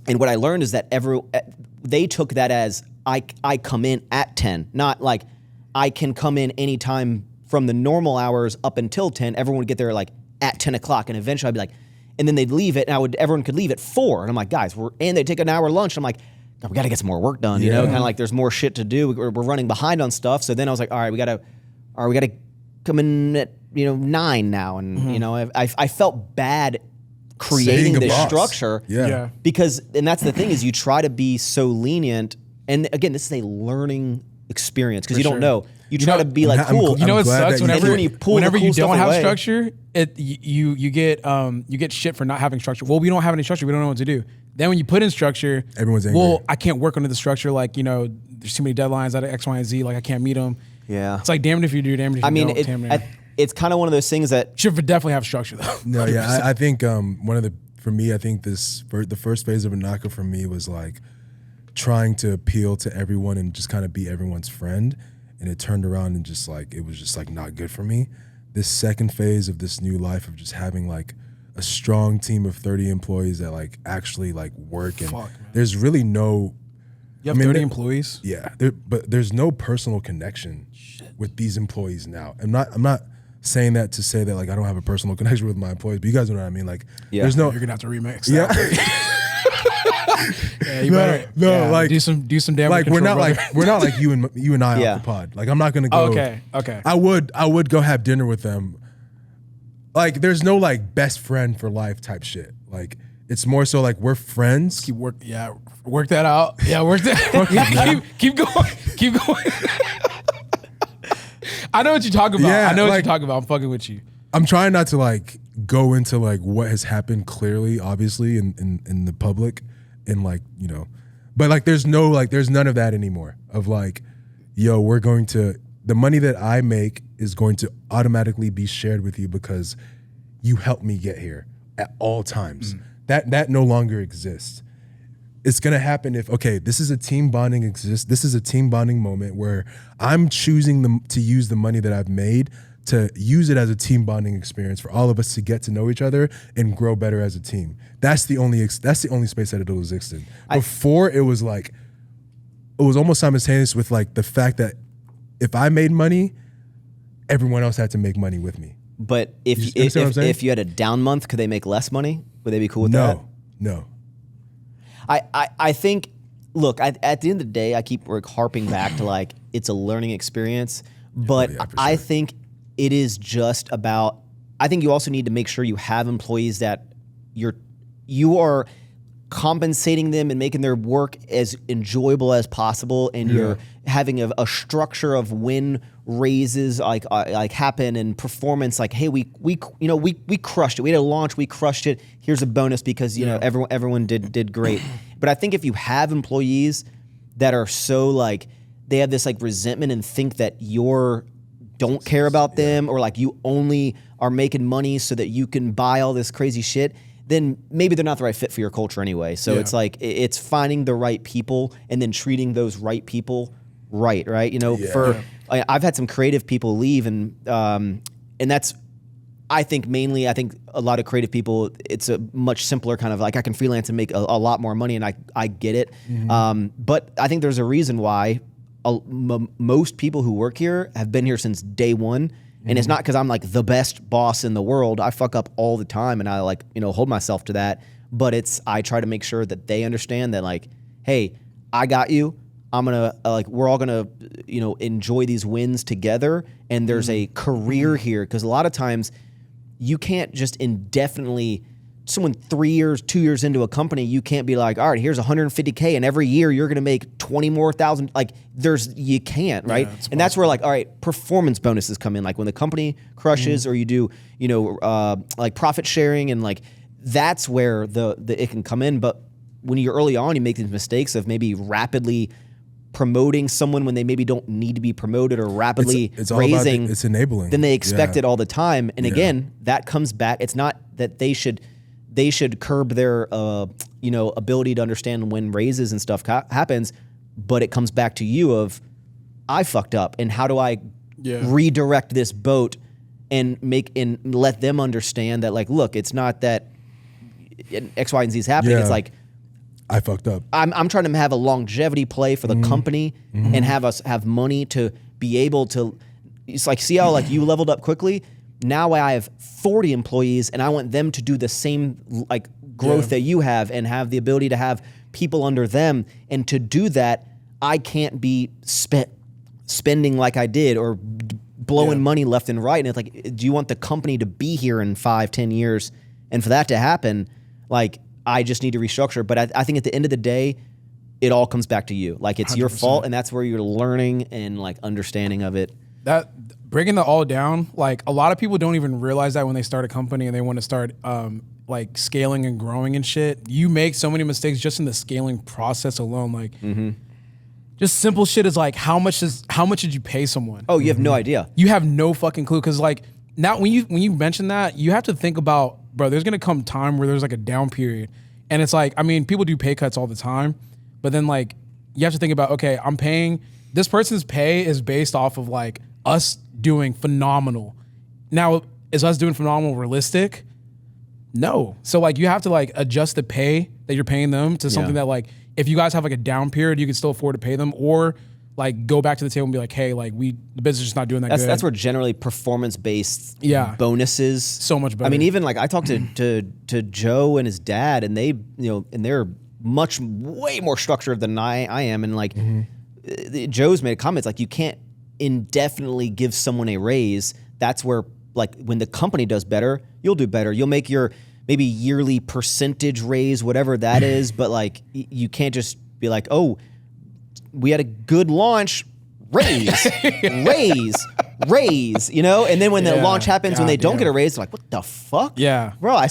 And what I learned is that they took that as I come in at 10, not like I can come in anytime from the normal hours up until 10. Everyone would get there like at 10 o'clock, and eventually I'd be like, and then they'd leave it, and everyone could leave at 4. And I'm like, guys, and they take an hour lunch. And I'm like, God, we got to get some more work done, you know, kind of like there's more shit to do. We're running behind on stuff. So then I was like, all right, we got to come in at 9 now, and I felt bad creating this structure, because, and that's the thing is you try to be so lenient, and again, this is a learning experience because you don't know. You try to be like cool. You know what sucks whenever you don't have away. structure, you get shit for not having structure. Well, we don't have any structure. We don't know what to do. Then when you put in structure, everyone's angry. Well, I can't work under the structure. Like, there's too many deadlines out of X, Y, and Z. Like I can't meet them. Yeah, it's like damned if you do, damned if you don't. It's kind of one of those things that should definitely have structure though. No, yeah, I think I think the first phase of Anaka for me was like trying to appeal to everyone and just kind of be everyone's friend. And it turned around and it was just like not good for me. This second phase of this new life of just having like a strong team of 30 employees that like actually like work, and there's really no. You have 30 employees? Yeah, but there's no personal connection. Shit. with these employees now. I'm not saying that to say that like I don't have a personal connection with my employees, but you guys know what I mean. Like, there's no. You're gonna have to remix. Yeah. Yeah, you better like do some damage like control, we're not like you and I Yeah. off the pod. Like I'm not gonna go. Okay. I would go have dinner with them. Like there's no like best friend for life type shit. Like it's more so like we're friends. Work that out. Yeah, work that. keep going. I know what you're talking about. Yeah, I know what like- you're talking about. I'm fucking with you. I'm trying not to like go into like what has happened clearly, obviously in the public, and like but like there's none of that anymore. Of like, yo, the money that I make is going to automatically be shared with you because you helped me get here at all times. That no longer exists. It's gonna happen if this is a team bonding This is a team bonding moment where I'm choosing to use the money that I've made to use it as a team bonding experience for all of us to get to know each other and grow better as a team. That's the only space that it'll exist in. Before it was almost simultaneous with like the fact that if I made money, everyone else had to make money with me. But You understand what I'm saying? if you had a down month, could they make less money? Would they be cool with that? No. I think, look, at the end of the day, I keep harping back to like it's a learning experience, but yeah, for I sure. think it is just about. I think you also need to make sure you have employees that you are compensating them and making their work as enjoyable as possible, and you're having a structure of when raises like happen and performance. Like, hey, we crushed it. We had a launch, we crushed it. Here's a bonus because everyone did great. But I think if you have employees that are so like they have this like resentment and think that don't care about them, or like you only are making money so that you can buy all this crazy shit, then maybe they're not the right fit for your culture anyway. So it's like it's finding the right people and then treating those right people right. I've had some creative people leave, and that's I think a lot of creative people, it's a much simpler kind of like I can freelance and make a lot more money, and I get it. But I think there's a reason why most people who work here have been here since day one. And it's not because I'm like the best boss in the world. I fuck up all the time, and I hold myself to that. But I try to make sure that they understand that like, hey, I got you. I'm gonna we're all gonna enjoy these wins together. And there's a career here, because a lot of times you can't just indefinitely. Someone 2 years into a company, you can't be like, all right, here's $150K, and every year you're gonna make 20 more thousand. Like you can't, right? And that's where like, all right, performance bonuses come in. Like when the company crushes, or you do, like profit sharing, and like that's where the it can come in. But when you're early on, you make these mistakes of maybe rapidly promoting someone when they maybe don't need to be promoted, or rapidly it's all raising. about it's enabling. Then they expect it all the time. And again, that comes back. It's not that they should curb their ability to understand when raises and stuff happens, but it comes back to you of I fucked up, and how do I redirect this boat and let them understand that like, look, it's not that X, Y, and Z is happening. It's like I fucked up. I'm trying to have a longevity play for the company and have us have money to be able to. It's like, see how like you leveled up quickly. Now I have 40 employees, and I want them to do the same like growth that you have, and have the ability to have people under them. And to do that, I can't be spending like I did, or blowing money left and right. And it's like, do you want the company to be here in 5-10 years? And for that to happen, like I just need to restructure. But I think at the end of the day, it all comes back to you. Like it's 100%. Your fault, and that's where you're learning and like understanding of it. That breaking that all down, like a lot of people don't even realize that when they start a company and they want to start like scaling and growing and shit. You make so many mistakes just in the scaling process alone. Like just simple shit is like how much did you pay someone? Oh, you have no idea. You have no fucking clue, because like now when you mention that, you have to think about, bro, there's gonna come time where there's like a down period, and it's like, I mean, people do pay cuts all the time, but then like you have to think about, okay, I'm paying this person's pay is based off of like us doing phenomenal. Now, is us doing phenomenal realistic? No. So like you have to like adjust the pay that you're paying them to something that like if you guys have like a down period, you can still afford to pay them, or like go back to the table and be like, hey, like the business is just not doing that good. That's where generally performance-based bonuses. So much better. I mean, even like I talked to Joe and his dad, and they, and they're way more structured than I am. And like Joe's made a comment, it's like you can't indefinitely give someone a raise. That's where like when the company does better, you'll do better. You'll make your maybe yearly percentage raise, whatever that is. But like you can't just be like, oh, we had a good launch, raise, raise, And then when the launch happens, when they don't get a raise, they're like, what the fuck? Yeah. Bro, you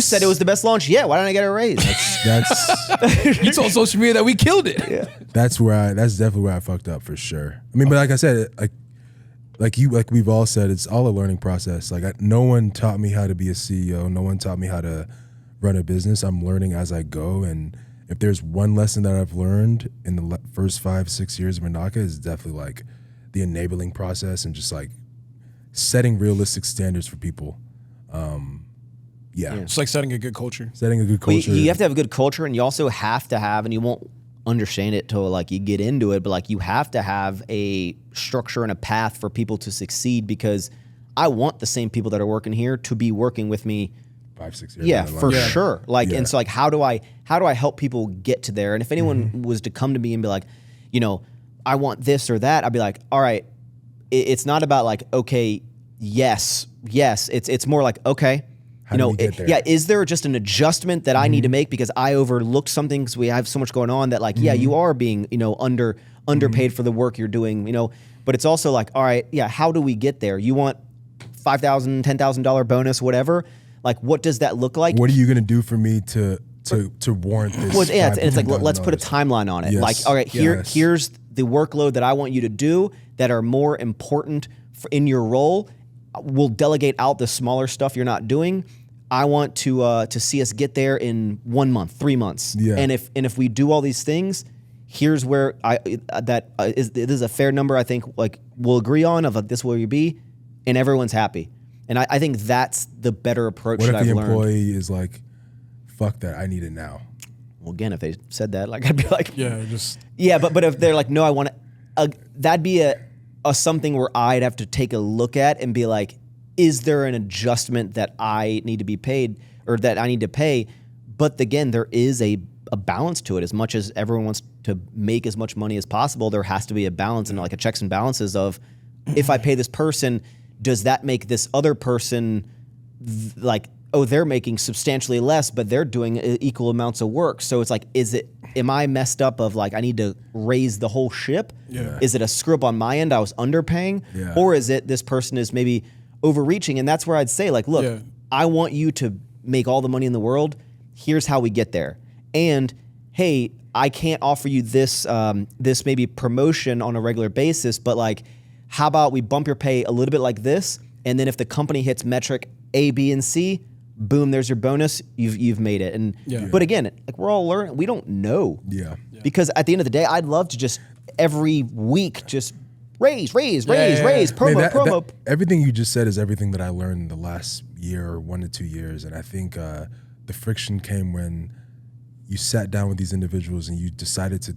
said it was the best launch. Yeah, why didn't I get a raise? That's you told social media that we killed it. Yeah. that's definitely where I fucked up for sure. I mean, but like I said, like we've all said, it's all a learning process. Like no one taught me how to be a CEO. No one taught me how to run a business. I'm learning as I go. And if there's one lesson that I've learned in the first 5-6 years of Manaka, is definitely like the enabling process and just like setting realistic standards for people. It's like setting a good culture. Setting a good culture. You have to have a good culture, and you also have to have, and you won't understand it till like you get into it, but like you have to have a structure and a path for people to succeed, because I want the same people that are working here to be working with me 5-6 years. Yeah, for sure. Like, and so like, how do I help people get to there? And if anyone was to come to me and be like, I want this or that, I'd be like, all right, it's not about like, okay, yes. It's more like, okay, How do we get there? is there just an adjustment that I need to make because I overlooked something because we have so much going on that like, you are being, underpaid for the work you're doing, but it's also like, all right, how do we get there? You want $5,000, $10,000 bonus, whatever. Like, what does that look like? What are you going to do for me to warrant this? Well, it's like, let's put a timeline on it. Yes. Like, all right, here's the workload that I want you to do that are more important in your role. We'll delegate out the smaller stuff you're not doing. I want to see us get there in 1 month, 3 months. Yeah. And if we do all these things, here's where it is a fair number. I think like we'll agree on of this will you be, and everyone's happy. And I think that's the better approach that I've learned. What if the employee is like, fuck that, I need it now? Well, again, if they said that, like I'd be like, but if they're like, no, I want it, that'd be a something where I'd have to take a look at and be like, is there an adjustment that I need to be paid or that I need to pay? But again, there is a balance to it. As much as everyone wants to make as much money as possible, there has to be a balance and like a checks and balances of, if I pay this person, does that make this other person like, oh, they're making substantially less, but they're doing equal amounts of work? So it's like, am I messed up of like, I need to raise the whole ship? Yeah. Is it a screw up on my end? I was underpaying? Yeah. Or is it this person is maybe overreaching? And that's where I'd say like, look, I want you to make all the money in the world. Here's how we get there. And hey, I can't offer you this, this maybe promotion on a regular basis, but like, how about we bump your pay a little bit like this? And then if the company hits metric A, B, and C, boom, there's your bonus. You've made it. And but again, like we're all learning. We don't know. Yeah. Because at the end of the day, I'd love to just every week just raise, promo. Everything you just said is everything that I learned in the last year or 1 to 2 years. And I think the friction came when you sat down with these individuals and you decided to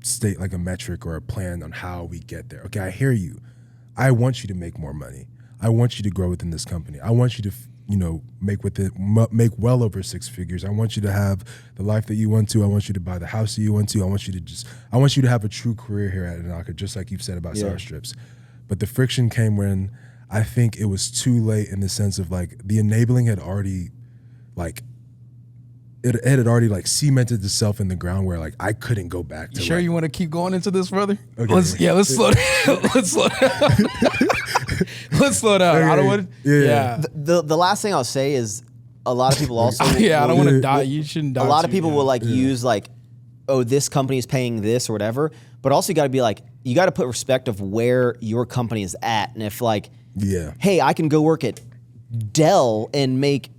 state like a metric or a plan on how we get there. Okay, I hear you. I want you to make more money. I want you to grow within this company. I want you to, make well over 6 figures. I want you to have the life that you want to. I want you to buy the house that you want to. I want you to have a true career here at Anaka, just like you've said about Sour Strips. But the friction came when I think it was too late in the sense of like the enabling had already like, it had already like cemented itself in the ground where like I couldn't go back to. You sure like, you want to keep going into this, brother? Okay. Let's slow down. Let's slow down. Let's slow down. Okay. I don't want. Yeah. The last thing I'll say is a lot of people also. I don't want to die. You shouldn't die. A lot of people will like use like, oh, this company is paying this or whatever. But also you got to be like, you got to put respect of where your company is at. And if like, hey, I can go work at Dell and make,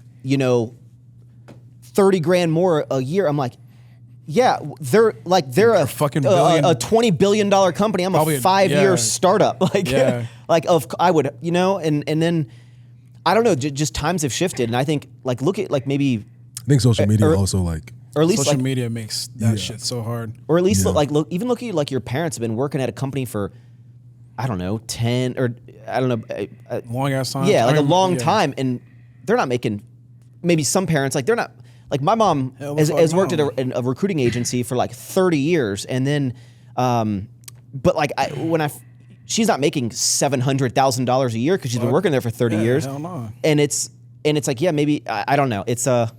30 grand more a year. I'm like, yeah, they're a fucking billion. a $20 billion company. I'm probably a 5-year startup. Like, I would, and then I don't know, just times have shifted. And I think like, look at like maybe. I think social media also like or at least social like, media makes that shit so hard. or at least even look at like your parents have been working at a company for, I don't know, 10 or I don't know, Long ass time. yeah, like a long time, and they're not making. Maybe some parents like they're not. Like my mom has worked at a recruiting agency for like 30 years, and then, but like she's not making $700,000 a year because she's been working there for 30 years. Hell no. And it's like, yeah, maybe I don't know. It's at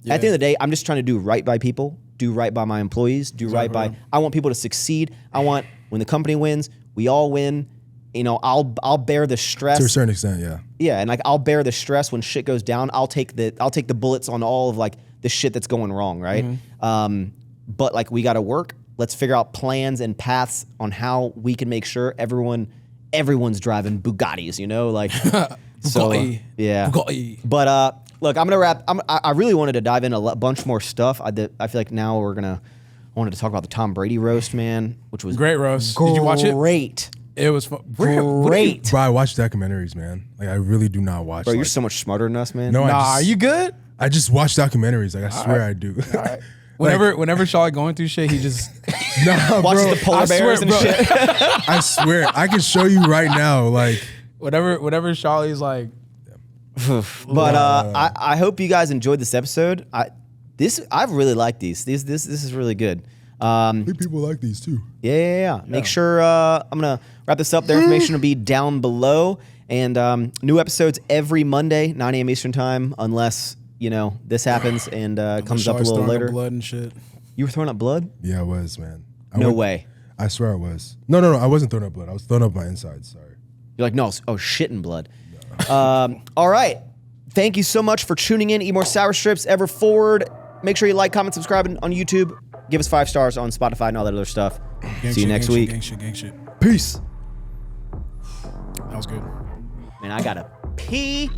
the end of the day, I'm just trying to do right by people, do right by my employees, do right by. I want people to succeed. I want when the company wins, we all win. You know, I'll bear the stress to a certain extent, yeah. Yeah, and like I'll bear the stress when shit goes down. I'll take the bullets on all of like the shit that's going wrong, right? But like we got to work. Let's figure out plans and paths on how we can make sure everyone's driving Bugattis, you know, like so yeah. Bugatti. But look, I'm gonna wrap. I really wanted to dive in a bunch more stuff. I feel like now I wanted to talk about the Tom Brady roast, man, which was Great roast. Did you watch it? Great. It was Great. Bro, I watch documentaries, man. Like I really do not watch. Bro, you're like, so much smarter than us, man. No, are you good? I just watch documentaries. Like I swear I do. All right. Whenever Charlotte going through shit, he just nah, watches bro, the polar bears and shit. I swear, I can show you right now. Like whenever Charlie's like, but I hope you guys enjoyed this episode. I really like these. This is really good. I think people like these too. Yeah. Make sure I'm gonna wrap this up. Their information will be down below, and new episodes every Monday, 9 a.m. Eastern time, unless this happens and comes up a little later. Blood and shit. You were throwing up blood? Yeah, I was, man. No way. I swear I was. No, I wasn't throwing up blood. I was throwing up my insides. Sorry. You're like, no, shitting blood. No. All right. Thank you so much for tuning in. Eat more sour strips ever forward. Make sure you like, comment, subscribe on YouTube. Give us 5 stars on Spotify and all that other stuff. See you next week. Gang shit. Peace. That was good. Man, I gotta pee.